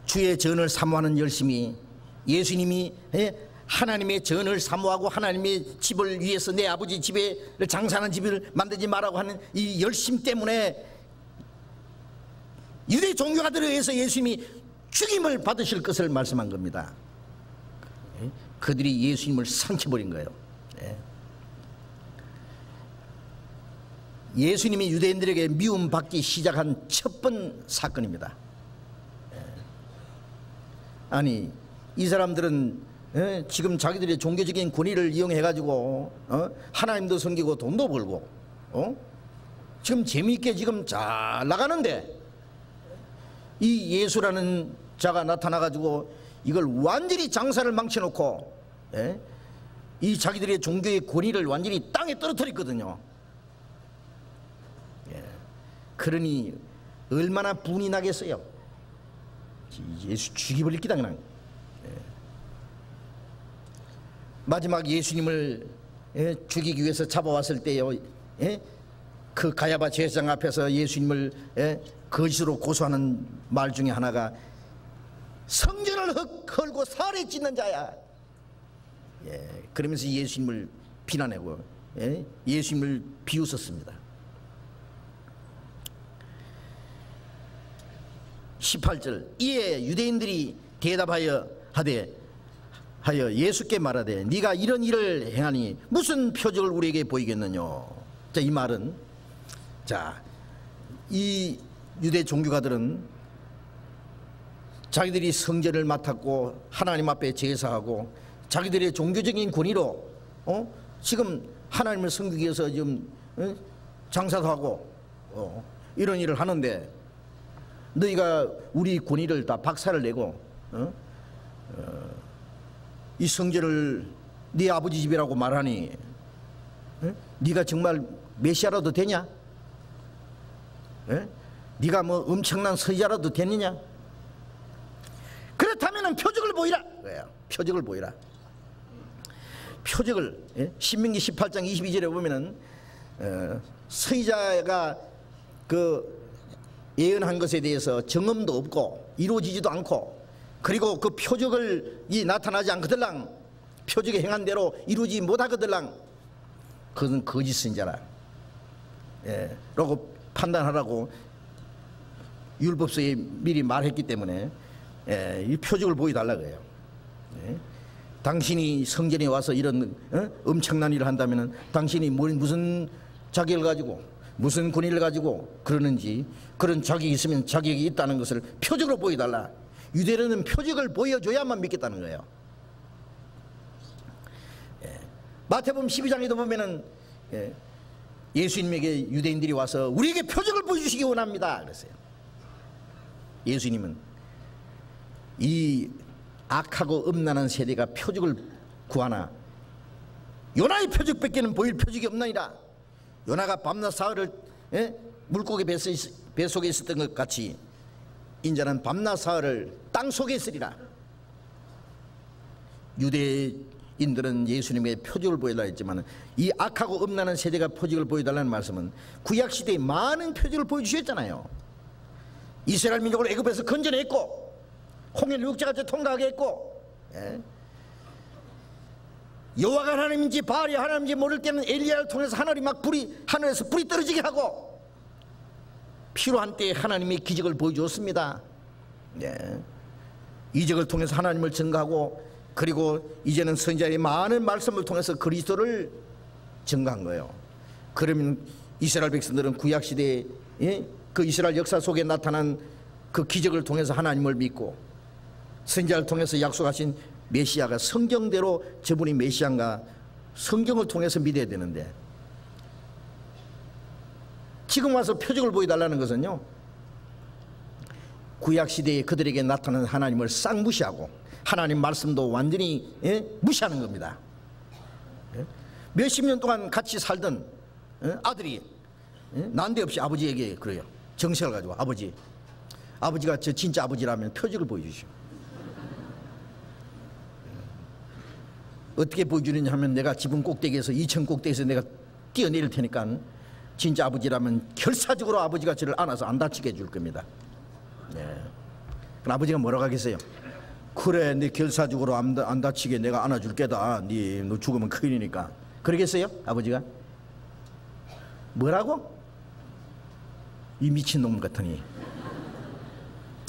주의 전을 사모하는 열심이, 예수님이 하나님의 전을 사모하고 하나님의 집을 위해서 내 아버지 집에 장사하는 집을 만들지 말라고 하는 이 열심 때문에 유대 종교가들에 의해서 예수님이 죽임을 받으실 것을 말씀한 겁니다. 그들이 예수님을 삼켜버린 거예요. 예수님이 유대인들에게 미움받기 시작한 첫 번 사건입니다. 아니, 이 사람들은 지금 자기들의 종교적인 권위를 이용해 가지고 하나님도 섬기고 돈도 벌고 지금 재미있게 지금 잘 나가는데, 이 예수라는 자가 나타나 가지고 이걸 완전히 장사를 망쳐놓고 이 자기들의 종교의 권위를 완전히 땅에 떨어뜨렸거든요. 그러니 얼마나 분이 나겠어요. 예수 죽이버릴 기다 그냥. 마지막 예수님을 죽이기 위해서 잡아왔을 때요, 그 가야바 제사장 앞에서 예수님을 거짓으로 고소하는 말 중에 하나가 성전을 헐고 살에 찢는 자야. 그러면서 예수님을 비난하고 예수님을 비웃었습니다. 18절, 이에 유대인들이 대답하여 예수께 말하되 네가 이런 일을 행하니 무슨 표적을 우리에게 보이겠느냐. 자, 이 말은, 자, 이 유대 종교가들은 자기들이 성전을 맡았고 하나님 앞에 제사하고 자기들의 종교적인 권위로 지금 하나님을 섬기기 위해서 지금 장사도 하고 이런 일을 하는데, 너희가 우리 권위를 다 박살을 내고 이 성전을 네 아버지 집이라고 말하니 네가 정말 메시아라도 되냐? 네가 뭐 엄청난 선지자라도 되느냐? 그렇다면 표적을 보이라. 표적을 보이라. 표적을, 신명기 18장 22절에 보면은 선지자가 그 예언한 것에 대해서 정음도 없고 이루어지지도 않고, 그리고 그 표적을 나타나지 않거들랑, 표적에 행한 대로 이루어지지 못하거들랑, 그것은 거짓 선지자라 라고 판단하라고 율법서에 미리 말했기 때문에 이 표적을 보여달라고 해요. 당신이 성전에 와서 이런 엄청난 일을 한다면 당신이 무슨 자격을 가지고 무슨 권위를 가지고 그러는지, 그런 자격이 있으면 자격이 있다는 것을 표적으로 보여달라. 유대인은 표적을 보여줘야만 믿겠다는 거예요. 마태복음 12장에도 보면은 예수님에게 유대인들이 와서 우리에게 표적을 보여주시기 원합니다 그랬어요. 예수님은 이 악하고 음란한 세대가 표적을 구하나 요나의 표적밖에는 보일 표적이 없나이다. 요나가 밤낮 사흘을 물고기 배 속에 있었던 것 같이 인자는 밤낮 사흘을 땅 속에 있으리라. 유대인들은 예수님의 표적을 보여달라 했지만 이 악하고 음란한 세대가 표적을 보여달라는 말씀은 구약시대에 많은 표적을 보여주셨잖아요. 이스라엘 민족을 애굽에서 건져냈고 홍해를 육지같이 통과하게 했고, 여호와가 하나님인지 바알이 하나님인지 모를 때는 엘리야를 통해서 하늘에서 불이 떨어지게 하고 필요한 때에 하나님의 기적을 보여주었습니다. 이적을 통해서 하나님을 증거하고, 그리고 이제는 선지자의 많은 말씀을 통해서 그리스도를 증거한 거예요. 그러면 이스라엘 백성들은 구약시대에 그 이스라엘 역사 속에 나타난 그 기적을 통해서 하나님을 믿고 선지자를 통해서 약속하신 메시아가 성경대로 저분이 메시아인가 성경을 통해서 믿어야 되는데, 지금 와서 표적을 보여달라는 것은요, 구약시대에 그들에게 나타난 하나님을 싹 무시하고 하나님 말씀도 완전히 무시하는 겁니다. 몇십 년 동안 같이 살던 아들이 난데없이 아버지에게 그래요. 정색을 가지고 아버지가 저 진짜 아버지라면 표적을 보여주시오. 어떻게 보여주느냐 하면 내가 지붕 꼭대기에서 2층 꼭대기에서 내가 뛰어내릴 테니까 진짜 아버지라면 결사적으로 아버지가 저를 안아서 안 다치게 해줄 겁니다. 그럼 아버지가 뭐라고 하겠어요? 그래, 네 결사적으로 안 다치게 내가 안아줄 게다. 너 죽으면 큰일이니까. 그러겠어요? 아버지가? 뭐라고? 이 미친놈 같으니,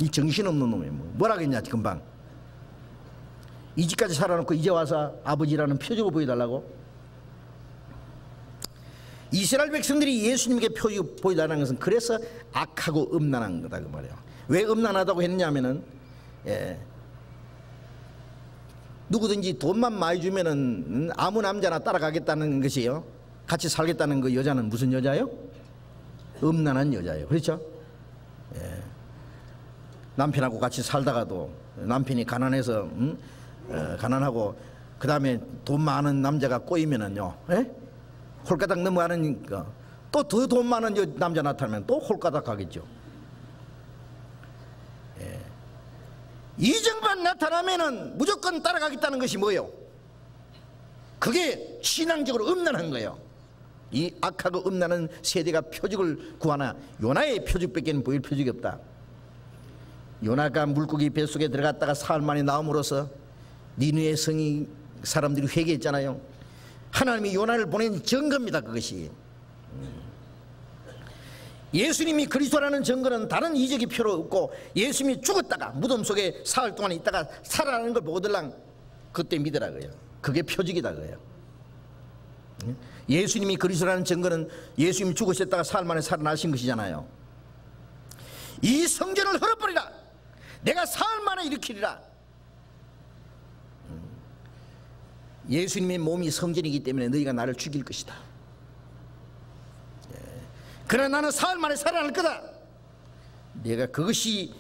이 정신없는 놈이 뭐라겠냐 금방. 이 집까지 살아놓고 이제 와서 아버지라는 표적을 보여달라고? 이스라엘 백성들이 예수님께 표적 보여달라는 것은 그래서 악하고 음란한 거다 그 말이에요. 왜 음란하다고 했냐면은 누구든지 돈만 많이 주면은 아무 남자나 따라가겠다는 것이에요. 같이 살겠다는 그 여자는 무슨 여자예요? 음란한 여자예요. 그렇죠? 남편하고 같이 살다가도 남편이 가난해서 가난하고 그 다음에 돈 많은 남자가 꼬이면은요, 홀가닥 넘어가는 또 더 돈 많은 남자 나타나면 또 홀가닥 가겠죠. 이정만 나타나면은 무조건 따라가겠다는 것이 뭐예요? 그게 신앙적으로 음란한 거예요. 이 악하고 음란한 세대가 표적을 구하나 요나의 표적밖에는 보일 표적이 없다. 요나가 물고기 뱃속에 들어갔다가 사흘 만에 나옴으로써 니느웨 성이 사람들이 회개했잖아요. 하나님이 요나를 보낸 증거입니다. 그것이 예수님이 그리스도라는 증거는 다른 이적이 필요 없고, 예수님이 죽었다가 무덤 속에 사흘 동안 있다가 살아나는 걸 보고들랑 그때 믿으라고요. 그게 표적이다 그래요. 예수님이 그리스도라는 증거는 예수님이 죽으셨다가 사흘 만에 살아나신 것이잖아요. 이 성전을 헐어버리라, 내가 사흘 만에 일으키리라. 예수님의 몸이 성전이기 때문에 너희가 나를 죽일 것이다. 그러나 나는 사흘 만에 살아날 거다. 그것이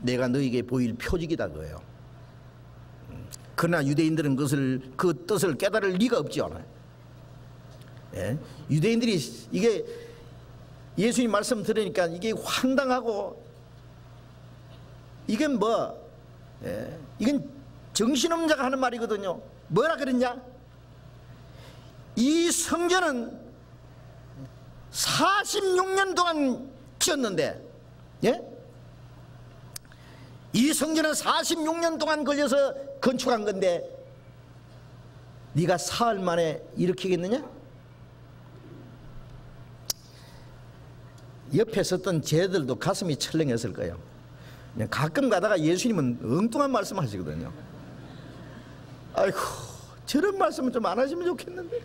내가 너희에게 보일 표적이다 그거예요. 그러나 유대인들은 그 뜻을 깨달을 리가 없지 않아요. 유대인들이 이게 예수님 말씀 들으니까 이게 황당하고, 이건 이건 정신없는 자가 하는 말이거든요. 뭐라 그랬냐? 이 성전은 46년 동안 지었는데, 이 성전은 46년 동안 걸려서 건축한 건데 네가 사흘 만에 일으키겠느냐? 옆에 섰던 쟤들도 가슴이 철렁했을 거예요. 가끔 가다가 예수님은 엉뚱한 말씀 하시거든요. 아이고, 저런 말씀은 좀 안 하시면 좋겠는데,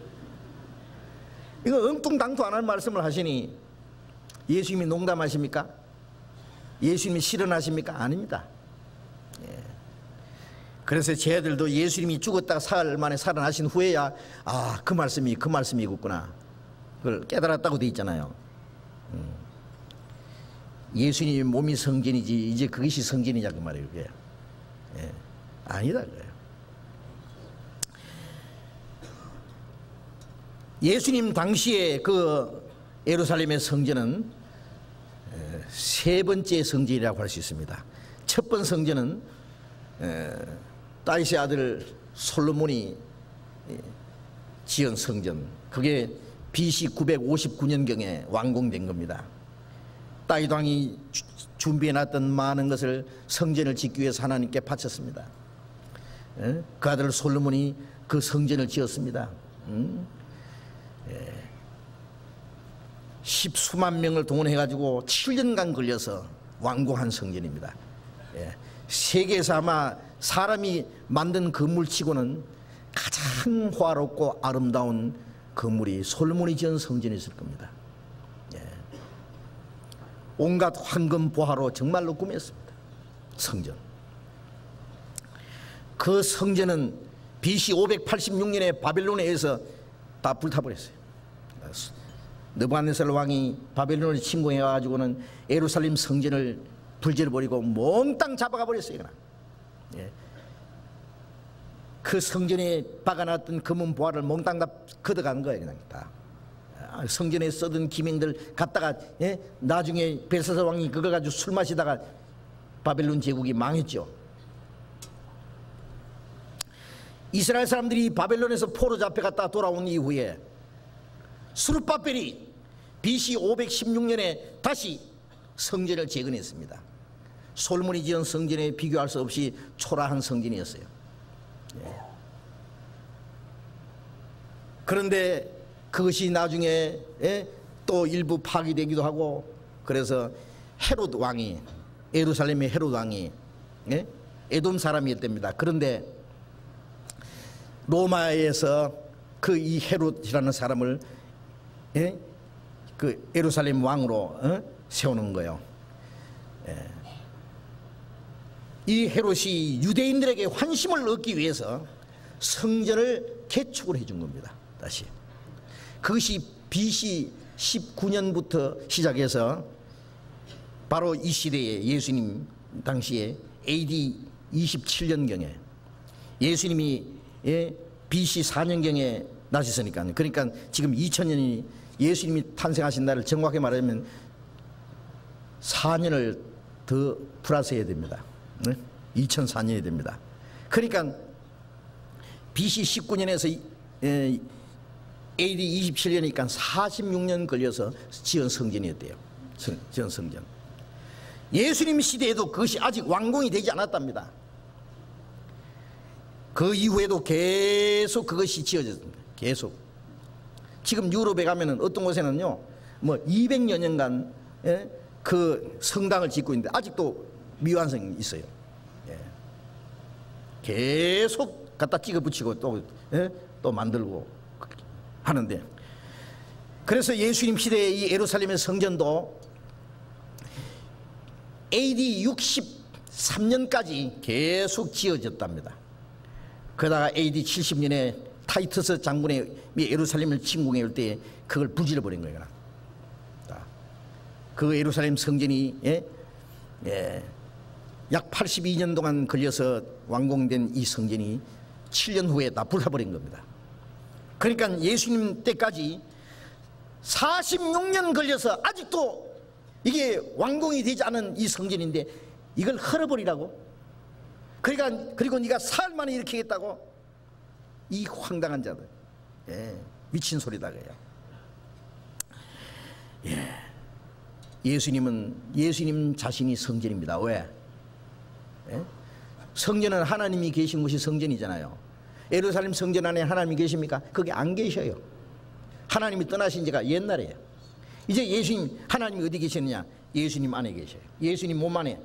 이거 엉뚱당도 안 하는 말씀을 하시니 예수님이 농담하십니까? 예수님이 실현하십니까? 아닙니다. 그래서 쟤들도 예수님이 죽었다가 사흘 만에 살아나신 후에야 그 말씀이겠구나, 그걸 깨달았다고 돼 있잖아요. 예수님의 몸이 성전이지 이제 그것이 성전이냐 그 말이에요. 그게. 아니다 그래요. 예수님 당시에 그 예루살렘의 성전은 세 번째 성전이라고 할 수 있습니다. 첫 번째 성전은 다윗의 아들 솔로몬이 지은 성전, 그게 BC 959년경에 완공된 겁니다. 다윗 왕이 준비해놨던 많은 것을 성전을 짓기 위해서 하나님께 바쳤습니다. 그 아들 솔로몬이 그 성전을 지었습니다. 십수만 명을 동원해가지고 7년간 걸려서 완공한 성전입니다. 세계에서 아마 사람이 만든 건물치고는 가장 화롭고 아름다운 건물이 솔로몬이 지은 성전이었을 겁니다. 온갖 황금 보화로 정말로 꾸몄습니다. 성전. 그 성전은 BC 586년에 바벨론에 의해서 다 불타버렸어요. 느부갓네살 왕이 바벨론을 침공해 가지고는 예루살렘 성전을 불질러버리고 몽땅 잡아가 버렸어요. 그 성전에 박아놨던 금은 보화를 몽땅 다 걷어간 거예요. 그냥 다 성전에 써둔 기명들 갖다가 나중에 벨사살 왕이 그걸 가지고 술 마시다가 바벨론 제국이 망했죠. 이스라엘 사람들이 바벨론에서 포로 잡혀갔다 돌아온 이후에 스룹바벨이 BC 516년에 다시 성전을 재건했습니다. 솔로몬이 지은 성전에 비교할 수 없이 초라한 성전이었어요. 그런데 그것이 나중에 또 일부 파괴되기도 하고, 그래서 헤롯 왕이, 예루살렘의 헤롯 왕이 에돔 사람이었답니다. 그런데 로마에서 그 이 헤롯이라는 사람을 그 예루살렘 왕으로 세우는 거예요. 이 헤롯이 유대인들에게 환심을 얻기 위해서 성전을 개축을 해준 겁니다. 다시 그것이 BC 19년부터 시작해서 바로 이 시대에 예수님 당시에 AD 27년경에 예수님이 BC 4년경에 나셨으니까, 그러니까 지금 2000년이 예수님이 탄생하신 날을 정확히 말하면 4년을 더 플러스해야 됩니다. 2004년이 됩니다. 그러니까 BC 19년에서 AD 27년이니까 46년 걸려서 지은 성전이었대요. 지은 성전. 예수님 시대에도 그것이 아직 완공이 되지 않았답니다. 그 이후에도 계속 그것이 지어졌습니다. 계속. 지금 유럽에 가면은 어떤 곳에는요, 뭐 200여 년간 그 성당을 짓고 있는데 아직도 미완성이 있어요. 계속 갖다 찍어 붙이고 또 만들고 하는데, 그래서 예수님 시대의 이 예루살렘의 성전도 AD 63년까지 계속 지어졌답니다. 그러다가 AD 70년에 타이투스 장군의 예루살렘을 침공해 올 때 그걸 부질러 버린 거예요. 그 예루살렘 성전이 약 82년 동안 걸려서 완공된 이 성전이 7년 후에 다 불타버린 겁니다. 그러니까 예수님 때까지 46년 걸려서 아직도 이게 완공이 되지 않은 이 성전인데 이걸 헐어버리라고? 그러니까 그리고 네가 사흘 만에 이렇게 했다고? 이 황당한 자들, 미친 소리다 그래요. 예수님은 예수님 자신이 성전입니다. 왜? 성전은 하나님이 계신 곳이 성전이잖아요. 예루살렘 성전 안에 하나님이 계십니까? 거기 안 계셔요. 하나님이 떠나신 지가 옛날이에요. 이제 예수님, 하나님이 어디 계시느냐? 예수님 안에 계셔요. 예수님 몸 안에.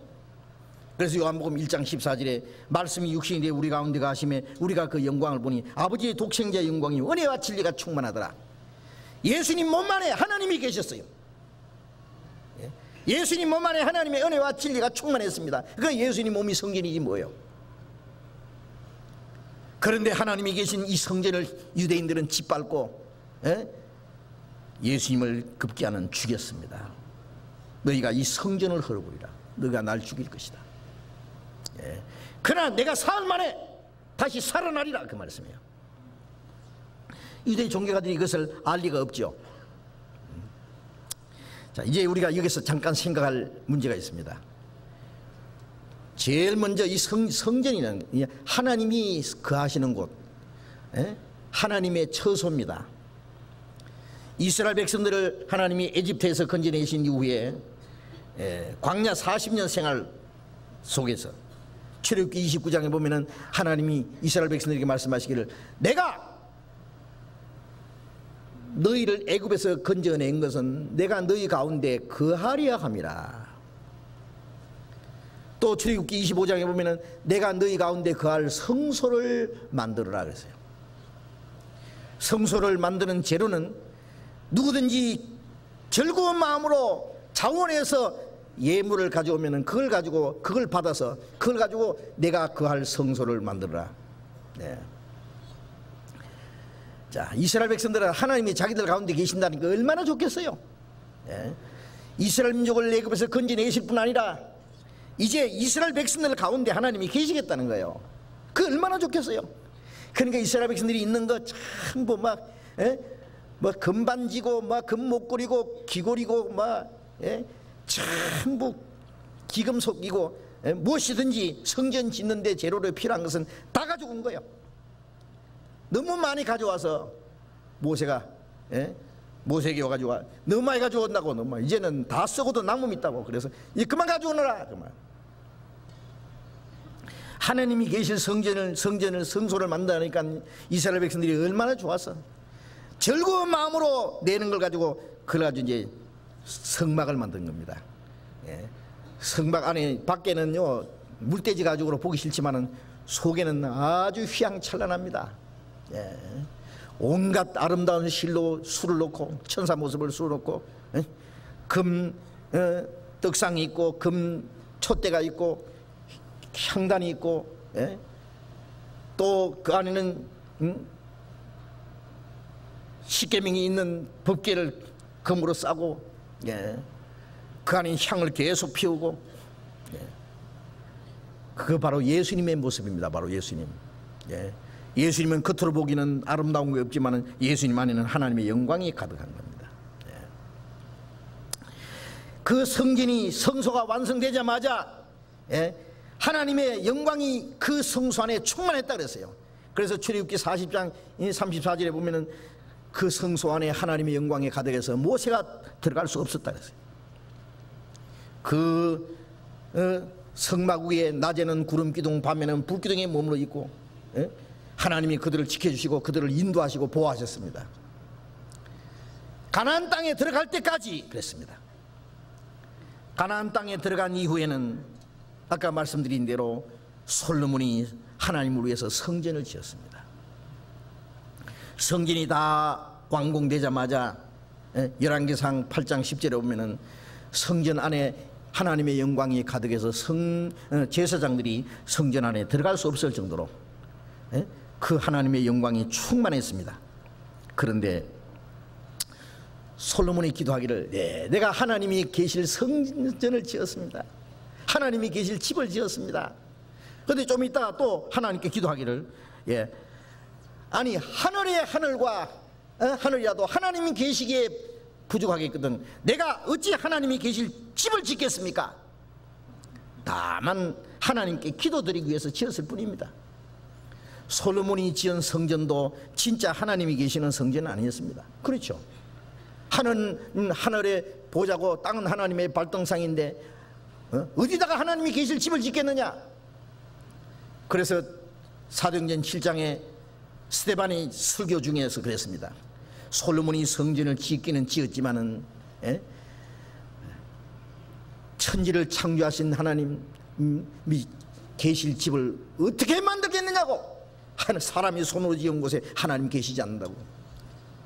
그래서 요한복음 1장 14절에 말씀이 육신이 되어 우리 가운데 가심에 우리가 그 영광을 보니 아버지의 독생자의 영광이 은혜와 진리가 충만하더라. 예수님 몸 안에 하나님이 계셨어요. 예수님 몸 안에 하나님의 은혜와 진리가 충만했습니다. 그 예수님 몸이 성전이지 뭐예요. 그런데 하나님이 계신 이 성전을 유대인들은 짓밟고 예수님을 급기야는 죽였습니다. 너희가 이 성전을 헐어버리라. 너희가 날 죽일 것이다. 그러나 내가 사흘 만에 다시 살아나리라, 그 말씀이에요. 유대 종교가들이 이것을 알 리가 없죠. 자, 이제 우리가 여기서 잠깐 생각할 문제가 있습니다. 제일 먼저 이 성전이라는 하나님이 거하시는 곳, 하나님의 처소입니다. 이스라엘 백성들을 하나님이 에집트에서 건져내신 이후에 광야 40년 생활 속에서 출애굽기 29장에 보면은 하나님이 이스라엘 백성들에게 말씀하시기를, 내가 너희를 애굽에서 건져낸 것은 내가 너희 가운데 거하리라 함이라. 또 출애굽기 25장에 보면은 내가 너희 가운데 거할 성소를 만들어라 그랬어요. 성소를 만드는 재료는 누구든지 즐거운 마음으로 자원해서 예물을 가져오면은 그걸 받아서 그걸 가지고 내가 거할 성소를 만들어라. 네. 자, 이스라엘 백성들은 하나님이 자기들 가운데 계신다는 게 얼마나 좋겠어요. 네. 이스라엘 민족을 애굽에서 건져내실 뿐 아니라 이제 이스라엘 백성들 가운데 하나님이 계시겠다는 거예요. 그 얼마나 좋겠어요. 그러니까 이스라엘 백성들이 있는 거 전부 막 뭐 금반지고 막 금목걸이고 귀걸이고 막 전부 기금속이고 무엇이든지 성전 짓는데 재료로 필요한 것은 다 가지고 온 거예요. 너무 많이 가져와서 모세에게 와가지고 너무 많이 가져온다고, 너무 많이. 이제는 다 썩어도 남음 있다고. 그래서 이 그만 가져오너라, 그만. 하나님이 계실 성소를 만드니까 이스라엘 백성들이 얼마나 좋았어. 즐거운 마음으로 내는 걸 가지고 그걸 가지고 이제 성막을 만든 겁니다. 성막 안에 밖에는요 물돼지 가죽으로 보기 싫지만은 속에는 아주 휘황찬란합니다. 온갖 아름다운 실로 술을 놓고, 천사 모습을 술을 놓고, 금 떡상이 있고 금 촛대가 있고 향단이 있고, 또 그 안에는 십계명이 있는 법궤를 금으로 싸고, 그 안에 향을 계속 피우고, 그거 바로 예수님의 모습입니다. 바로 예수님. 예수님은 겉으로 보기는 아름다운 게 없지만 예수님 안에는 하나님의 영광이 가득한 겁니다. 그 성소가 완성되자마자 하나님의 영광이 그 성소 안에 충만했다 그랬어요. 그래서 출애굽기 40장 34절에 보면은 그 성소 안에 하나님의 영광이 가득해서 모세가 들어갈 수 없었다 그랬어요. 그 성막 위에 낮에는 구름 기둥, 밤에는 불 기둥에 머물러 있고, 하나님이 그들을 지켜주시고 그들을 인도하시고 보호하셨습니다. 가나안 땅에 들어갈 때까지 그랬습니다. 가나안 땅에 들어간 이후에는 아까 말씀드린 대로 솔로몬이 하나님을 위해서 성전을 지었습니다. 성전이 다 완공되자마자 열왕기상 8장 10절에 보면은 성전 안에 하나님의 영광이 가득해서 제사장들이 성전 안에 들어갈 수 없을 정도로 그 하나님의 영광이 충만했습니다. 그런데 솔로몬이 기도하기를, 내가 하나님이 계실 성전을 지었습니다. 하나님이 계실 집을 지었습니다. 그런데 좀 이따 또 하나님께 기도하기를, 아니 하늘의 하늘과 하늘이라도 하나님이 계시기에 부족하겠거든 내가 어찌 하나님이 계실 집을 짓겠습니까? 다만 하나님께 기도드리기 위해서 지었을 뿐입니다. 솔로몬이 지은 성전도 진짜 하나님이 계시는 성전은 아니었습니다. 그렇죠. 하늘은 하늘의 보좌고 땅은 하나님의 발등상인데 어디다가 하나님이 계실 집을 짓겠느냐? 그래서 사도행전 7장에 스데반이 설교 중에서 그랬습니다. 솔로몬이 성전을 짓기는 지었지만은 천지를 창조하신 하나님이 계실 집을 어떻게 만들겠느냐고. 사람이 손으로 지은 곳에 하나님 계시지 않는다고.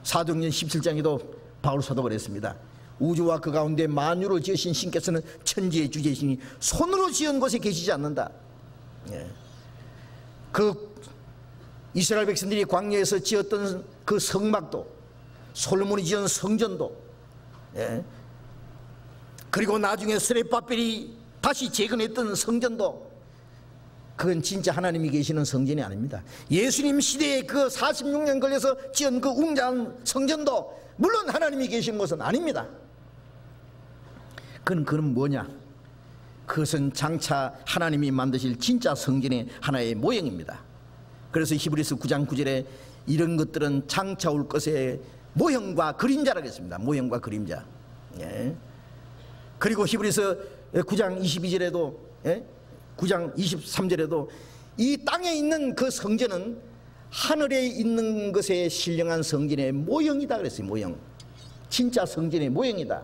사도행전 17장에도 바울 사도가 그랬습니다. 우주와 그 가운데 만유를 지으신 신께서는 천지의 주제시니 손으로 지은 곳에 계시지 않는다. 그 이스라엘 백성들이 광야에서 지었던 그 성막도, 솔로몬이 지은 성전도, 그리고 나중에 스레바벨이 다시 재건했던 성전도 그건 진짜 하나님이 계시는 성전이 아닙니다. 예수님 시대에 그 46년 걸려서 지은 그 웅장한 성전도 물론 하나님이 계신 것은 아닙니다. 그건 뭐냐? 그것은 장차 하나님이 만드실 진짜 성전의 하나의 모형입니다. 그래서 히브리서 9장 9절에 이런 것들은 장차 올 것의 모형과 그림자라고 했습니다. 모형과 그림자. 예. 그리고 히브리서 9장 22절에도 9장 23절에도 이 땅에 있는 그 성전은 하늘에 있는 것에 신령한 성전의 모형이다 그랬어요. 모형. 진짜 성전의 모형이다.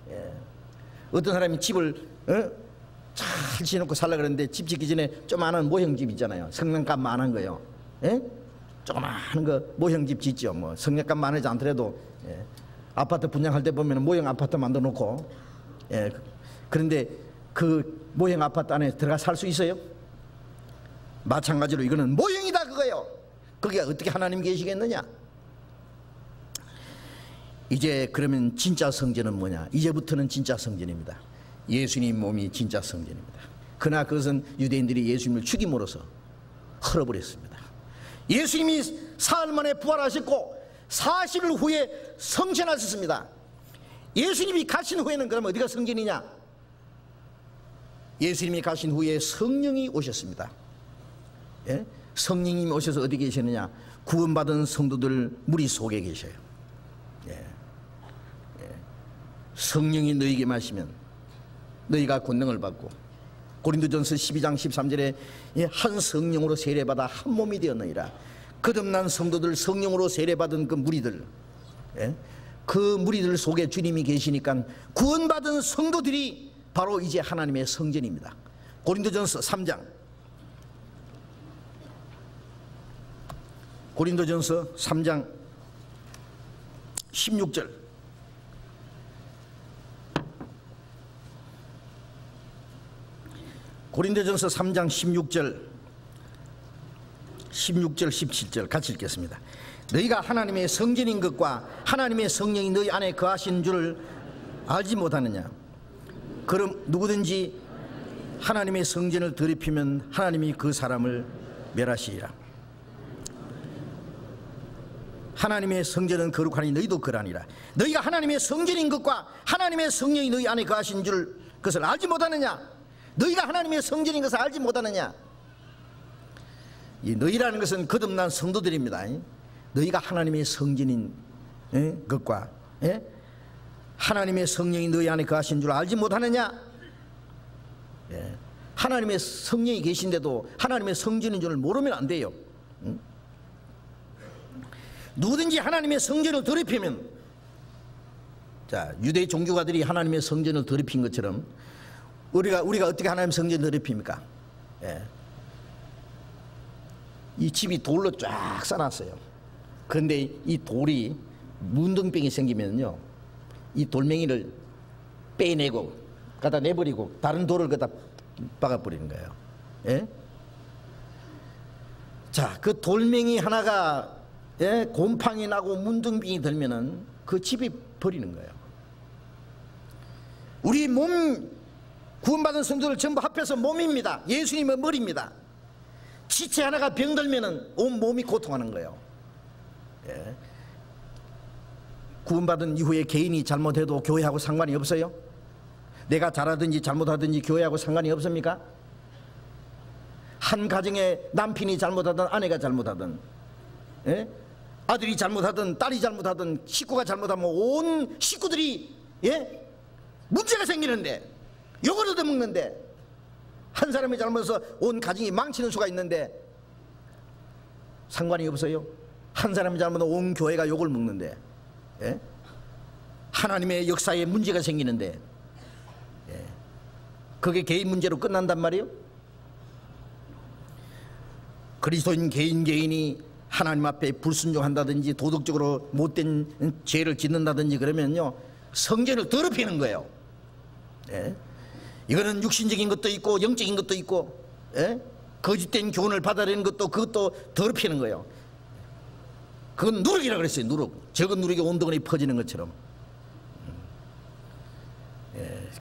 예. 어떤 사람이 집을 잘 지어놓고 살려고 그러는데 집 짓기 전에 조그마한 모형집 있잖아요. 성냥갑 만한 거요. 예? 조그마한 거 모형집 짓죠. 뭐 성냥갑 만하지 않더라도 예. 아파트 분양할 때 보면 모형 아파트 만들어 놓고 예. 그런데 그 모형 아파트 안에 들어가 살 수 있어요? 마찬가지로 이거는 모형이다 그거예요. 거기에 어떻게 하나님 계시겠느냐? 이제 그러면 진짜 성전은 뭐냐? 이제부터는 진짜 성전입니다. 예수님 몸이 진짜 성전입니다. 그러나 그것은 유대인들이 예수님을 죽임으로써 헐어버렸습니다. 예수님이 사흘 만에 부활하셨고 40일 후에 성전하셨습니다. 예수님이 가신 후에는 그럼 어디가 성전이냐? 예수님이 가신 후에 성령이 오셨습니다. 예? 성령님이 오셔서 어디 계시느냐? 구원받은 성도들 무리 속에 계셔요. 예. 예. 성령이 너희에게 마시면 너희가 권능을 받고, 고린도전서 12장 13절에 한 성령으로 세례받아 한 몸이 되었느니라. 거듭난 성도들, 성령으로 세례받은 그 무리들, 예? 그 무리들 속에 주님이 계시니까 구원받은 성도들이 바로 이제 하나님의 성전입니다. 고린도전서 3장, 고린도전서 3장 16절. 고린도전서 3장 16절 17절 같이 읽겠습니다. 너희가 하나님의 성전인 것과 하나님의 성령이 너희 안에 거하신 줄을 알지 못하느냐? 그럼 누구든지 하나님의 성전을 더럽히면 하나님이 그 사람을 멸하시리라. 하나님의 성전은 거룩하니 너희도 그러하니라. 너희가 하나님의 성전인 것과 하나님의 성령이 너희 안에 거하신 줄 그것을 알지 못하느냐? 너희가 하나님의 성전인 것을 알지 못하느냐? 이 너희라는 것은 거듭난 성도들입니다. 너희가 하나님의 성전인 것과 하나님의 성령이 너희 안에 거하신 줄 알지 못하느냐? 하나님의 성령이 계신데도 하나님의 성전인 줄 모르면 안 돼요. 누구든지 하나님의 성전을 더럽히면, 자, 유대 종교가들이 하나님의 성전을 더럽힌 것처럼 우리가 어떻게 하나님의 성전을 더럽힙니까? 이 집이 돌로 쫙 쌓았어요. 그런데 이 돌이 문둥병이 생기면요, 이 돌멩이를 빼내고 갖다 내버리고 다른 돌을 갖다 박아버리는 거예요. 예? 자, 그 돌멩이 하나가 곰팡이 나고 문둥병이 들면은 그 집이 버리는 거예요. 우리 몸, 구원받은 성도들 전부 합해서 몸입니다. 예수님은 머리입니다. 지체 하나가 병들면은 온 몸이 고통하는 거예요. 예. 구원받은 이후에 개인이 잘못해도 교회하고 상관이 없어요? 내가 잘하든지 잘못하든지 교회하고 상관이 없습니까? 한 가정에 남편이 잘못하든 아내가 잘못하든, 예? 아들이 잘못하든 딸이 잘못하든 식구가 잘못하면 온 식구들이 문제가 생기는데, 욕을 얻어먹는데, 한 사람이 잘못해서 온 가정이 망치는 수가 있는데 상관이 없어요? 한 사람이 잘못하면 온 교회가 욕을 먹는데, 하나님의 역사에 문제가 생기는데 그게 개인 문제로 끝난단 말이에요? 그리스도인 개인이 하나님 앞에 불순종한다든지 도덕적으로 못된 죄를 짓는다든지 그러면요, 성전을 더럽히는 거예요. 이거는 육신적인 것도 있고 영적인 것도 있고, 거짓된 교훈을 받아들이는 것도, 그것도 더럽히는 거예요. 그건 누룩이라고 그랬어요. 누룩. 적은 누룩이 온 덩어리 퍼지는 것처럼.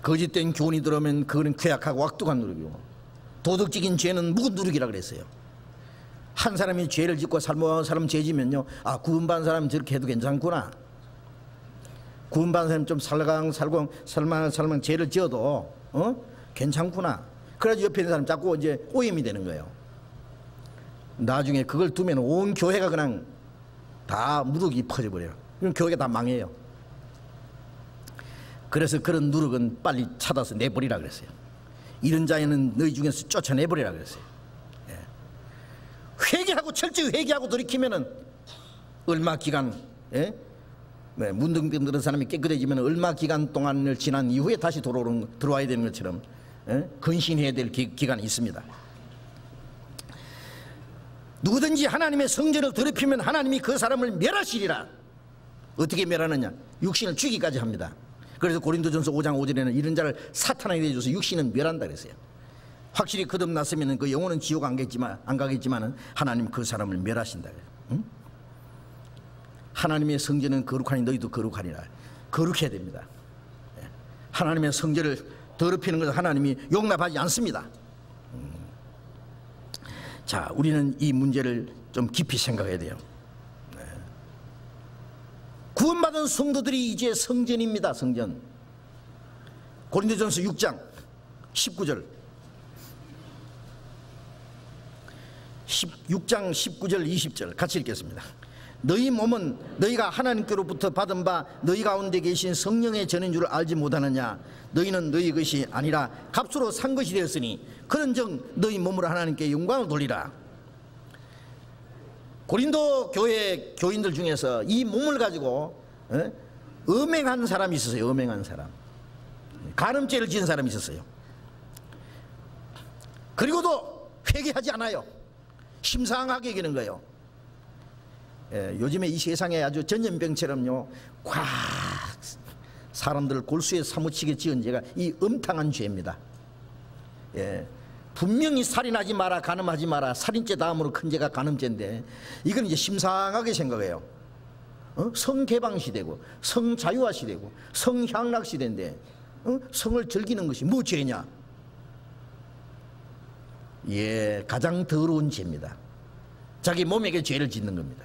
거짓된 교훈이 들어오면 그거는 괴악하고 악독한 누룩이고, 도덕적인 죄는 묵은 누룩이라 그랬어요. 한 사람이 죄를 짓고 사람 죄 지면요, 아, 구원받은 사람은 저렇게 해도 괜찮구나. 구원받은 사람은 좀 살망 죄를 지어도 괜찮구나. 그래서 옆에 있는 사람 자꾸 이제 오염이 되는 거예요. 나중에 그걸 두면 온 교회가 그냥 다 누룩이 퍼져버려요. 그럼 교회가 다 망해요. 그래서 그런 누룩은 빨리 찾아서 내버리라 그랬어요. 이런 자에는 너희 중에서 쫓아내버리라 그랬어요. 예. 회개하고 철저히 회개하고 돌이키면은 얼마 기간, 예? 문둥병 들은 사람이 깨끗해지면 얼마 기간 동안을 지난 이후에 다시 들어와야 되는 것처럼, 예? 근신해야 될 기간이 있습니다. 누구든지 하나님의 성전을 더럽히면 하나님이 그 사람을 멸하시리라. 어떻게 멸하느냐? 육신을 죽이기까지 합니다. 그래서 고린도전서 5장 5절에는 이런 자를 사탄에게 내줘서 육신은 멸한다 그랬어요. 확실히 거듭났으면 그 영혼은 지옥 안 가겠지만 하나님 그 사람을 멸하신다. 응? 하나님의 성전은 거룩하니 너희도 거룩하니라. 거룩해야 됩니다. 하나님의 성전을 더럽히는 것은 하나님이 용납하지 않습니다. 자, 우리는 이 문제를 좀 깊이 생각해야 돼요. 구원받은 성도들이 이제 성전입니다. 성전. 고린도전서 6장 19절 6장 19절 20절 같이 읽겠습니다. 너희 몸은 너희가 하나님께로부터 받은 바 너희 가운데 계신 성령의 전인 줄 알지 못하느냐. 너희는 너희 것이 아니라 값으로 산 것이 되었으니 그런즉 너희 몸으로 하나님께 영광을 돌리라. 고린도 교회 교인들 중에서 이 몸을 가지고 음행한 사람이 있었어요. 음행한 사람, 간음죄를 지은 사람이 있었어요. 그리고도 회개하지 않아요. 심상하게 여기는 거예요. 요즘에 이 세상에 아주 전염병처럼요, 꽉 사람들을 골수에 사무치게 지은 죄가 이 음탕한 죄입니다. 분명히 살인하지 마라, 간음하지 마라. 살인죄 다음으로 큰 죄가 간음죄인데 이건 이제 심상하게 생각해요. 성개방 시대고 성자유화 시대고 성향락 시대인데 성을 즐기는 것이 뭐 죄냐? 예, 가장 더러운 죄입니다. 자기 몸에게 죄를 짓는 겁니다.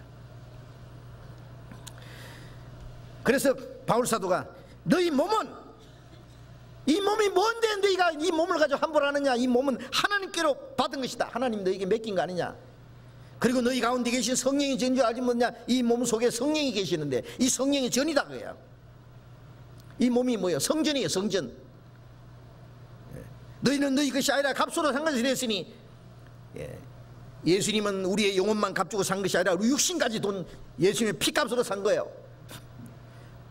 그래서 바울사도가 너희 몸은, 이 몸이 뭔데 너희가 이 몸을 가지고 함부로 하느냐? 이 몸은 하나님께로 받은 것이다. 하나님 너희에게 맡긴 거 아니냐? 그리고 너희 가운데 계신 성령이 전인 줄 알지 못냐? 이 몸 속에 성령이 계시는데 이 성령이 전이다 그거야. 이 몸이 뭐예요? 성전이에요. 성전. 너희는 너희 것이 아니라 값으로 산 것이 됐으니, 예수님은 우리의 영혼만 값주고 산 것이 아니라 우리 육신까지 돈 예수님의 피값으로 산 거예요.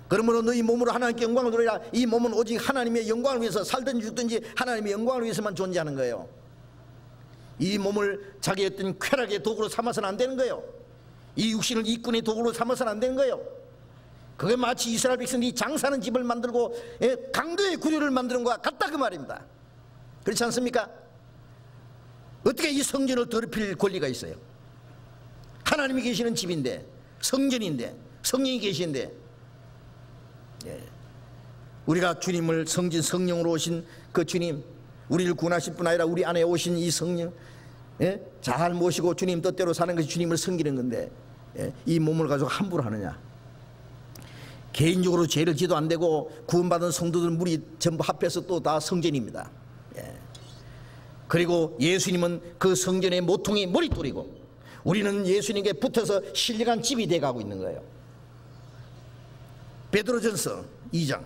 그러므로 너희 몸으로 하나님께 영광을 돌리라. 이 몸은 오직 하나님의 영광을 위해서 살든지 죽든지 하나님의 영광을 위해서만 존재하는 거예요. 이 몸을 자기의 어떤 쾌락의 도구로 삼아서는 안 되는 거예요. 이 육신을 일꾼의 도구로 삼아서는 안 되는 거예요. 그게 마치 이스라엘 백성들이 장사하는 집을 만들고 강도의 구류를 만드는 것과 같다 그 말입니다. 그렇지 않습니까? 어떻게 이 성전을 더럽힐 권리가 있어요? 하나님이 계시는 집인데, 성전인데, 성령이 계시는데, 우리가 주님을 성진 성령으로 오신 그 주님, 우리를 구원하실 뿐 아니라 우리 안에 오신 이 성령, 잘 모시고 주님 뜻대로 사는 것이 주님을 섬기는 건데, 이 몸을 가지고 함부로 하느냐? 개인적으로 죄를 지도 안 되고 구원받은 성도들 무리 전부 합해서 또 다 성전입니다. 그리고 예수님은 그 성전의 모퉁이 머릿돌이고 우리는 예수님께 붙어서 신령한 집이 돼가고 있는 거예요. 베드로전서 2장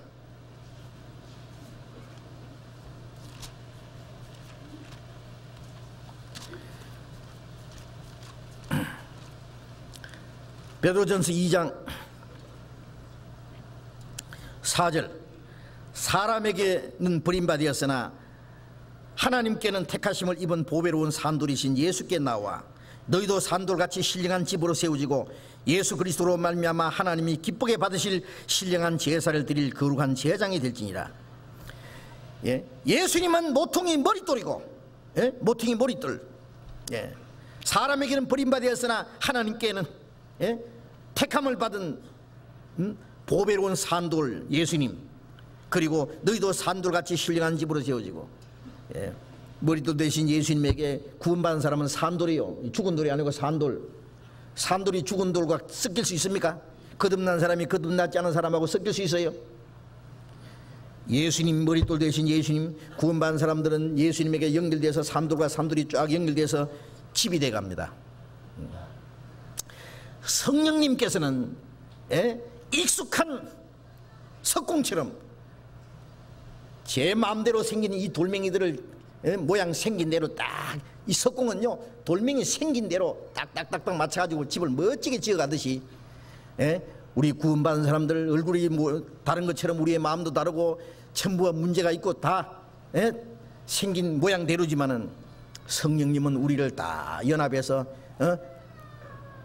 베드로전서 2장 4절 사람에게는 버림받았으나 하나님께는 택하심을 입은 보배로운 산돌이신 예수께 나와 너희도 산돌같이 신령한 집으로 세워지고 예수 그리스도로 말미암아 하나님이 기쁘게 받으실 신령한 제사를 드릴 거룩한 제장이 될지니라. 예수님은 모퉁이 머릿돌이고, 모퉁이 머릿돌. 사람에게는 버림받았으나 하나님께는 택함을 받은 보배로운 산돌 예수님, 그리고 너희도 산돌같이 신령한 집으로 세워지고, 머리돌 대신 예수님에게 구원받은 사람은 산돌이요, 죽은 돌이 아니고 산돌. 산돌이 죽은 돌과 섞일 수 있습니까? 거듭난 사람이 거듭나지 않은 사람하고 섞일 수 있어요? 예수님 머리돌 대신 예수님, 구원받은 사람들은 예수님에게 연결돼서 산돌과 산돌이 쫙 연결돼서 집이 돼갑니다. 성령님께서는 익숙한 석궁처럼 제 마음대로 생긴 이 돌멩이들을 모양 생긴 대로 딱, 이 석궁은요 돌멩이 생긴 대로 딱딱딱딱 맞춰가지고 집을 멋지게 지어가듯이 우리 구원받은 사람들 얼굴이 뭐 다른 것처럼 우리의 마음도 다르고 전부가 문제가 있고 다 생긴 모양대로지만은 성령님은 우리를 다 연합해서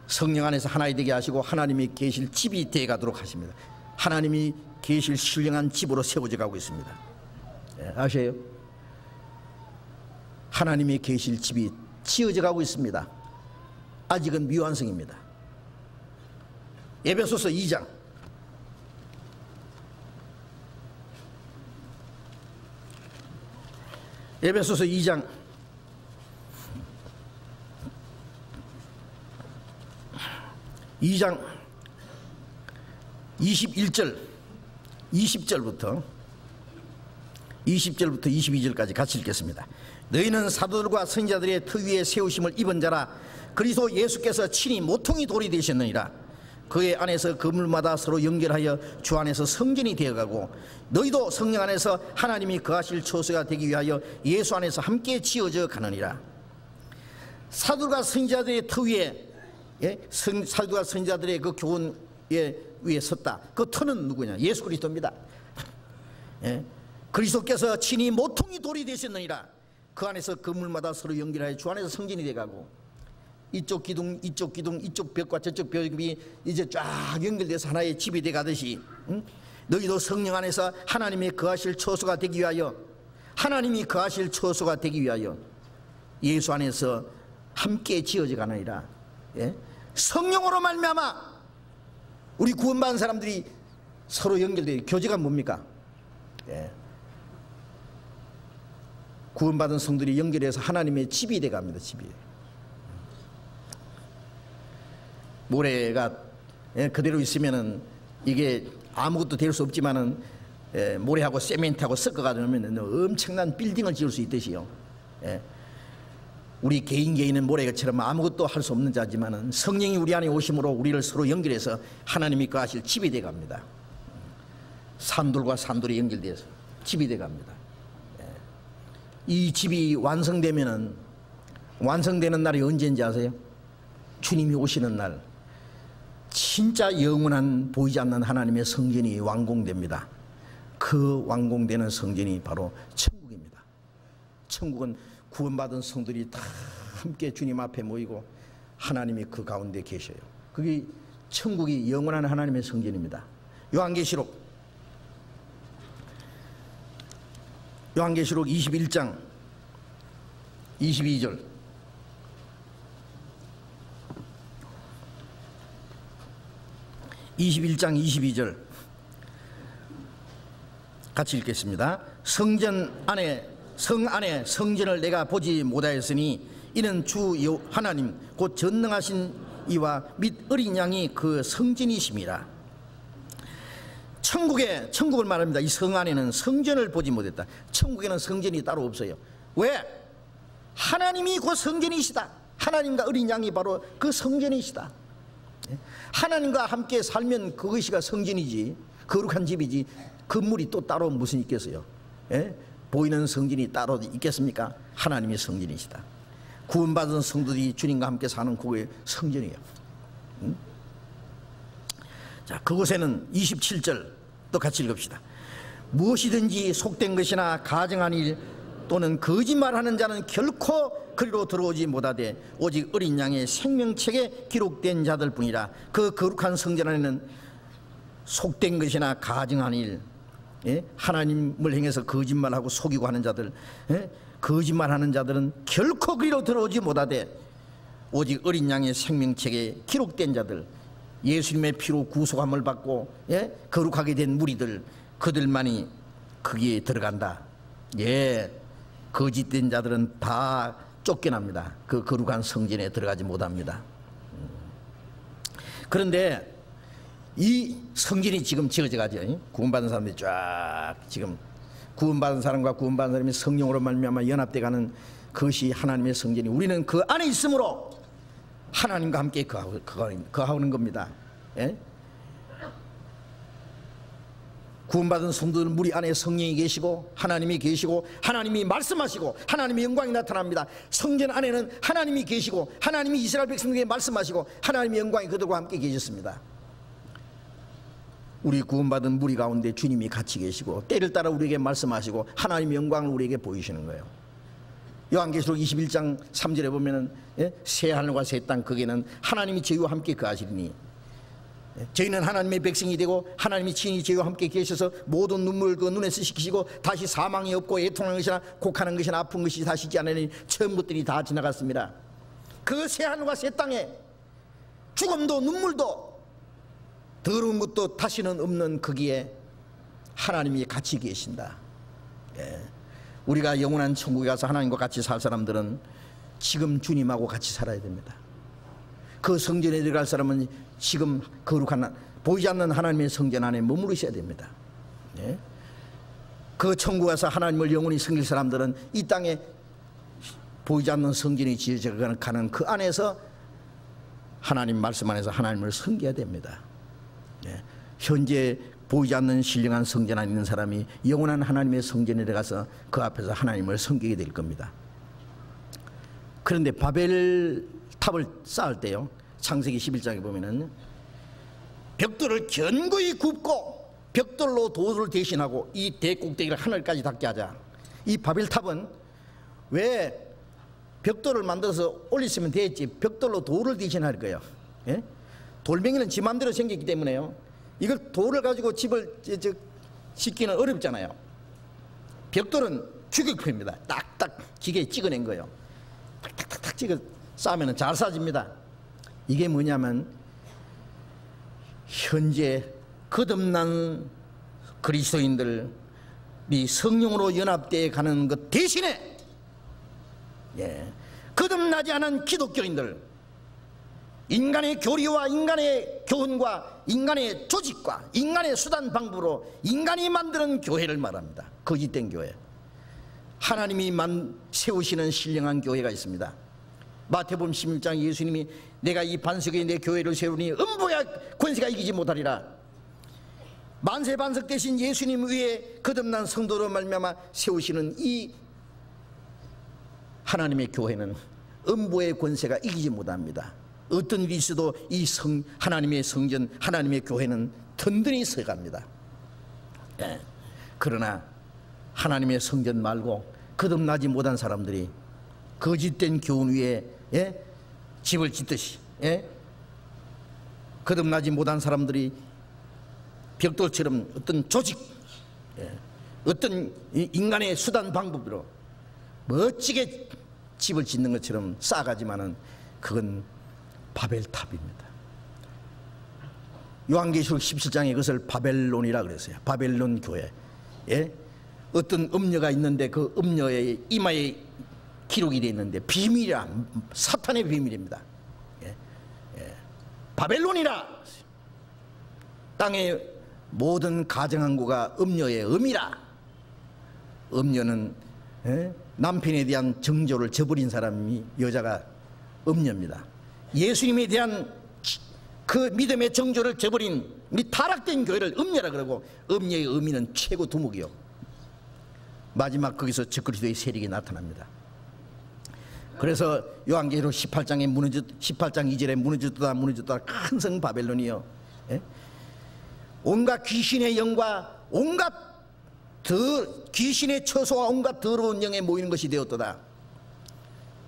성령 안에서 하나이 되게 하시고 하나님이 계실 집이 되어 가도록 하십니다. 하나님이 계실 신령한 집으로 세워져 가고 있습니다. 아세요? 하나님이 계실 집이 지어져 가고 있습니다. 아직은 미완성입니다. 에베소서 2장 에베소서 2장 21절 20절부터 22절까지 같이 읽겠습니다. 너희는 사도들과 선지자들의 터 위에 세우심을 입은 자라. 그리스도 예수께서 친히 모퉁이 돌이 되셨느니라. 그의 안에서 건물마다 서로 연결하여 주 안에서 성전이 되어가고 너희도 성령 안에서 하나님이 거하실 처소가 되기 위하여 예수 안에서 함께 지어져 가느니라. 사도들과 선지자들의 터 위에 사도들과 선지자들의 그 교훈 위에 섰다. 그 터는 누구냐? 예수 그리스도입니다. 그리스도께서 친히 모퉁이 돌이 되셨느니라. 그 안에서 건물마다 서로 연결하여 주 안에서 성전이 되어가고 이쪽 기둥 이쪽 기둥 이쪽 벽과 저쪽 벽이 이제 쫙 연결돼서 하나의 집이 되가듯이 너희도 성령 안에서 하나님이 거하실 처소가 되기 위하여 하나님이 거하실 처소가 되기 위하여 예수 안에서 함께 지어져 가느니라. 성령으로 말미암아 우리 구원받은 사람들이 서로 연결돼요. 교제가 뭡니까? 구원받은 성들이 연결해서 하나님의 집이 돼갑니다. 집이. 모래가 그대로 있으면은 이게 아무것도 될 수 없지만은 모래하고 세멘트하고 섞어가지고 하면 엄청난 빌딩을 지을 수 있듯이요. 우리 개인은 모래처럼 아무것도 할 수 없는 자지만은 성령이 우리 안에 오심으로 우리를 서로 연결해서 하나님이 거하실 집이 돼갑니다. 산돌과 산돌이 연결돼서 집이 돼갑니다. 이 집이 완성되면은 완성되는 날이 언제인지 아세요? 주님이 오시는 날, 진짜 영원한 보이지 않는 하나님의 성전이 완공됩니다. 그 완공되는 성전이 바로 천국입니다. 천국은 구원받은 성들이 다 함께 주님 앞에 모이고 하나님이 그 가운데 계셔요. 그게 천국이 영원한 하나님의 성전입니다. 요한계시록 21장 22절 같이 읽겠습니다. 성 안에 성전을 내가 보지 못하였으니 이는 주 하나님 곧 전능하신 이와 및 어린 양이 그 성전이심이라. 천국을 말합니다. 이 성 안에는 성전을 보지 못했다. 천국에는 성전이 따로 없어요. 왜? 하나님이 그 성전이시다. 하나님과 어린 양이 바로 그 성전이시다. 하나님과 함께 살면 그것이가 성전이지, 거룩한 집이지, 건물이 또 따로 무슨 있겠어요? 보이는 성전이 따로 있겠습니까? 하나님의 성전이시다. 구원받은 성도들이 주님과 함께 사는 그의 성전이에요. 자, 그곳에는 27절 또 같이 읽읍시다. 무엇이든지 속된 것이나 가증한 일 또는 거짓말하는 자는 결코 그리로 들어오지 못하되 오직 어린 양의 생명책에 기록된 자들 뿐이라. 그 거룩한 성전 안에는 속된 것이나 가증한 일, 하나님을 행해서 거짓말하고 속이고 하는 자들, 거짓말하는 자들은 결코 그리로 들어오지 못하되 오직 어린 양의 생명책에 기록된 자들, 예수님의 피로 구속함을 받고 거룩하게 된 무리들, 그들만이 거기에 들어간다. 거짓된 자들은 다 쫓겨납니다. 그 거룩한 성전에 들어가지 못합니다. 그런데 이 성전이 지금 지어져 가죠. 구원받은 사람들이 쫙 지금 구원받은 사람과 구원받은 사람이 성령으로 말미암아 연합돼 가는 그것이 하나님의 성전이, 우리는 그 안에 있으므로 하나님과 함께 거하는 겁니다. 예? 구원받은 성도들은 우리 안에 성령이 계시고 하나님이 계시고 하나님이 말씀하시고 하나님의 영광이 나타납니다. 성전 안에는 하나님이 계시고 하나님이 이스라엘 백성에게 말씀하시고 하나님의 영광이 그들과 함께 계셨습니다. 우리 구원받은 무리 가운데 주님이 같이 계시고 때를 따라 우리에게 말씀하시고 하나님의 영광을 우리에게 보이시는 거예요. 요한계시록 21장 3절에 보면은 새 하늘과 새 땅 거기는 하나님이 저희와 함께 거하시리니, 저희는 하나님의 백성이 되고 하나님이 친히 저희와 함께 계셔서 모든 눈물을 그 눈에서 씻기시고 다시 사망이 없고 애통하는 것이나 곡하는 것이나 아픈 것이 다시 있지 않으니 처음 것들이 다 지나갔습니다. 그 새 하늘과 새 땅에 죽음도 눈물도 더러운 것도 다시는 없는 거기에 하나님이 같이 계신다. 예. 우리가 영원한 천국에 가서 하나님과 같이 살 사람들은 지금 주님하고 같이 살아야 됩니다. 그 성전에 들어갈 사람은 지금 거룩한 보이지 않는 하나님의 성전 안에 머무르 있어야 됩니다. 예? 그 천국에 가서 하나님을 영원히 섬길 사람들은 이 땅에 보이지 않는 성전이 지어져 가는 그 안에서 하나님 말씀 안에서 하나님을 섬겨야 됩니다. 예? 현재 보이지 않는 신령한 성전 안에 있는 사람이 영원한 하나님의 성전에 들어가서 그 앞에서 하나님을 섬기게 될 겁니다. 그런데 바벨 탑을 쌓을 때요, 창세기 11장에 보면은 벽돌을 견고히 굽고 벽돌로 돌을 대신하고 이 대꼭대기를 하늘까지 닿게 하자. 이 바벨 탑은 왜 벽돌을 만들어서 올렸으면 되겠지 벽돌로 돌을 대신할 거예요. 예? 돌멩이는 지 마음대로 생겼기 때문에요, 이걸 돌을 가지고 집을 짓기는 어렵잖아요. 벽돌은 규격표입니다. 딱딱 기계에 찍어낸 거예요. 탁탁탁탁 찍어 쌓으면 잘 쌓집니다. 이게 뭐냐면 현재 거듭난 그리스도인들이 성령으로 연합되어 가는 것 대신에, 예, 거듭나지 않은 기독교인들, 인간의 교리와 인간의 교훈과 인간의 조직과 인간의 수단 방법으로 인간이 만드는 교회를 말합니다. 거짓된 교회. 하나님이 세우시는 신령한 교회가 있습니다. 마태복음 16장 예수님이 내가 이 반석에 내 교회를 세우니 음부의 권세가 이기지 못하리라. 만세 반석 대신 예수님 위에 거듭난 성도로 말미암아 세우시는 이 하나님의 교회는 음부의 권세가 이기지 못합니다. 어떤 일이 있어도 이 하나님의 성전, 하나님의 교회는 든든히 서갑니다. 예. 그러나 하나님의 성전 말고 거듭나지 못한 사람들이 거짓된 교훈 위에, 예? 집을 짓듯이, 예? 거듭나지 못한 사람들이 벽돌처럼 어떤 조직, 예? 어떤 인간의 수단 방법으로 멋지게 집을 짓는 것처럼 쌓아가지만은 그건 바벨탑입니다. 요한계시록 17장에 그것을 바벨론이라 그랬어요. 바벨론 교회. 예? 어떤 음녀가 있는데 그 음녀의 이마에 기록이 되어 있는데 비밀이라, 사탄의 비밀입니다. 예? 예. 바벨론이라. 땅의 모든 가정항구가 음녀의 음이라. 음녀는, 예? 남편에 대한 정조를 저버린 사람이 여자가 음녀입니다. 예수님에 대한 그 믿음의 정조를 저버린 우리 타락된 교회를 음녀라 그러고, 음녀의 의미는 최고 두목이요. 마지막 거기서 적그리스도의 세력이 나타납니다. 그래서 요한계시록 18장 2절에 무너졌다 큰 성 바벨론이요, 예? 온갖 귀신의 영과 온갖 귀신의 처소와 온갖 더러운 영에 모이는 것이 되었도다.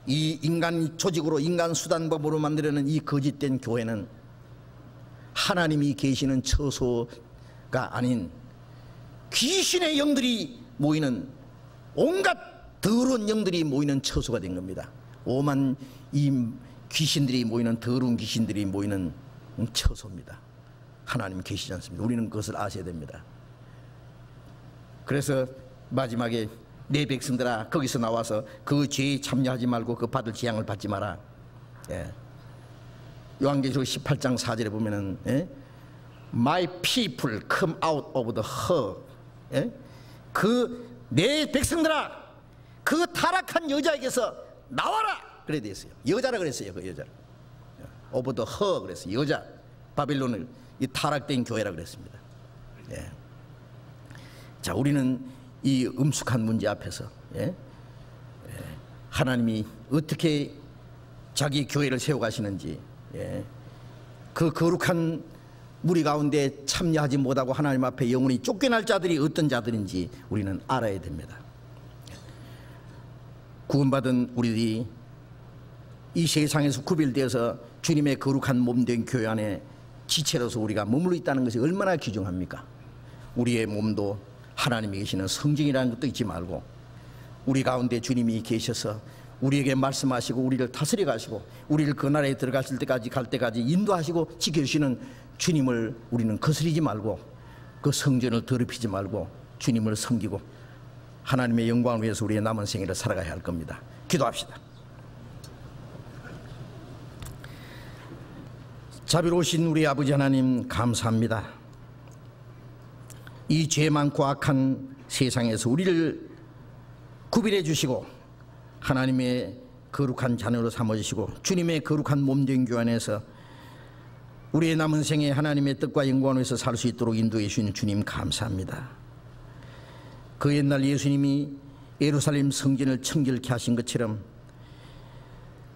이 인간 조직으로 인간 수단법으로 만들어낸 이 거짓된 교회는 하나님이 계시는 처소가 아닌 귀신의 영들이 모이는, 온갖 더러운 영들이 모이는 처소가 된 겁니다. 오만 이 귀신들이 모이는, 더러운 귀신들이 모이는 처소입니다. 하나님 계시지 않습니다. 우리는 그것을 아셔야 됩니다. 그래서 마지막에 내 백성들아 거기서 나와서 그 죄에 참여하지 말고 그 받을 재앙을 받지 마라. 예. 요한계시록 18장 4절에 보면은 예? My people come out of the herd. 예? 그 내 백성들아 그 타락한 여자에게서 나와라 그래 돼 있어요. 여자라 그랬어요. 그 여자 of the herd 그랬어요. 여자 바빌론을 이 타락된 교회라 그랬습니다. 예. 자, 우리는 이 음숙한 문제 앞에서 예? 하나님이 어떻게 자기 교회를 세워가시는지 예? 그 거룩한 무리 가운데 참여하지 못하고 하나님 앞에 영원히 쫓겨날 자들이 어떤 자들인지 우리는 알아야 됩니다. 구원받은 우리들이 이 세상에서 구별되어서 주님의 거룩한 몸된 교회 안에 지체로서 우리가 머물러 있다는 것이 얼마나 귀중합니까? 우리의 몸도 하나님이 계시는 성전이라는 것도 잊지 말고 우리 가운데 주님이 계셔서 우리에게 말씀하시고 우리를 다스려 가시고 우리를 그 나라에 들어가실 때까지 갈 때까지 인도하시고 지켜주시는 주님을 우리는 거스리지 말고 그 성전을 더럽히지 말고 주님을 섬기고 하나님의 영광을 위해서 우리의 남은 생애를 살아가야 할 겁니다. 기도합시다. 자비로우신 우리 아버지 하나님 감사합니다. 이 죄 많고 악한 세상에서 우리를 구별해 주시고 하나님의 거룩한 자녀로 삼아주시고 주님의 거룩한 몸된 교회 안에서 우리의 남은 생에 하나님의 뜻과 영광을 위해서 살 수 있도록 인도해 주시는 주님 감사합니다. 그 옛날 예수님이 예루살렘 성전을 청결케 하신 것처럼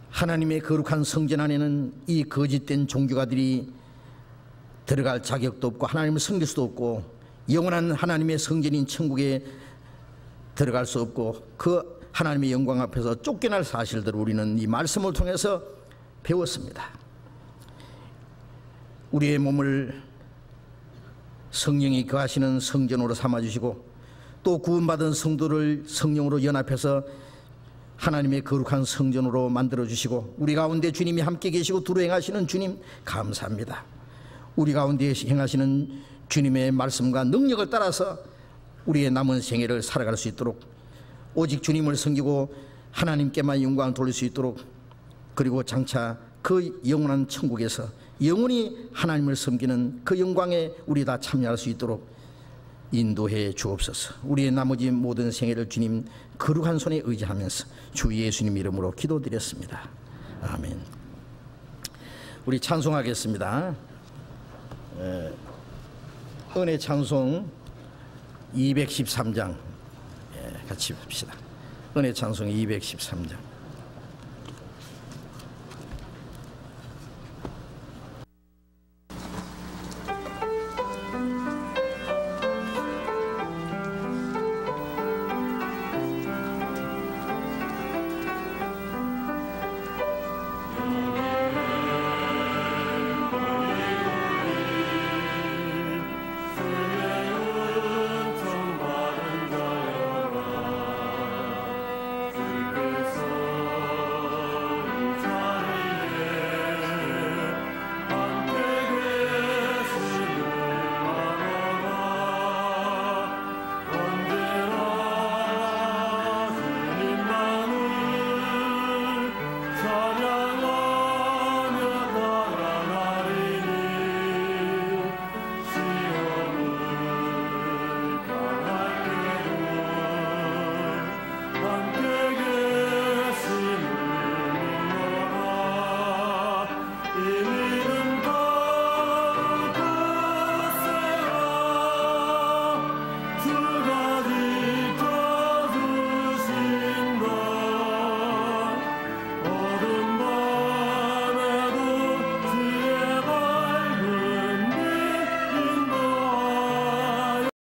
하나님의 거룩한 성전 안에는 이 거짓된 종교가들이 들어갈 자격도 없고 하나님을 섬길 수도 없고 영원한 하나님의 성전인 천국에 들어갈 수 없고 그 하나님의 영광 앞에서 쫓겨날 사실들을 우리는 이 말씀을 통해서 배웠습니다. 우리의 몸을 성령이 거하시는 성전으로 삼아주시고 또 구원받은 성도를 성령으로 연합해서 하나님의 거룩한 성전으로 만들어주시고 우리 가운데 주님이 함께 계시고 두루 행하시는 주님 감사합니다. 우리 가운데 행하시는 주님의 말씀과 능력을 따라서 우리의 남은 생애를 살아갈 수 있도록 오직 주님을 섬기고 하나님께만 영광을 돌릴 수 있도록 그리고 장차 그 영원한 천국에서 영원히 하나님을 섬기는 그 영광에 우리 다 참여할 수 있도록 인도해 주옵소서. 우리의 나머지 모든 생애를 주님 거룩한 손에 의지하면서 주 예수님 이름으로 기도드렸습니다. 아멘. 우리 찬송하겠습니다. 은혜 찬송 213장 같이 봅시다. 은혜 찬송 213장.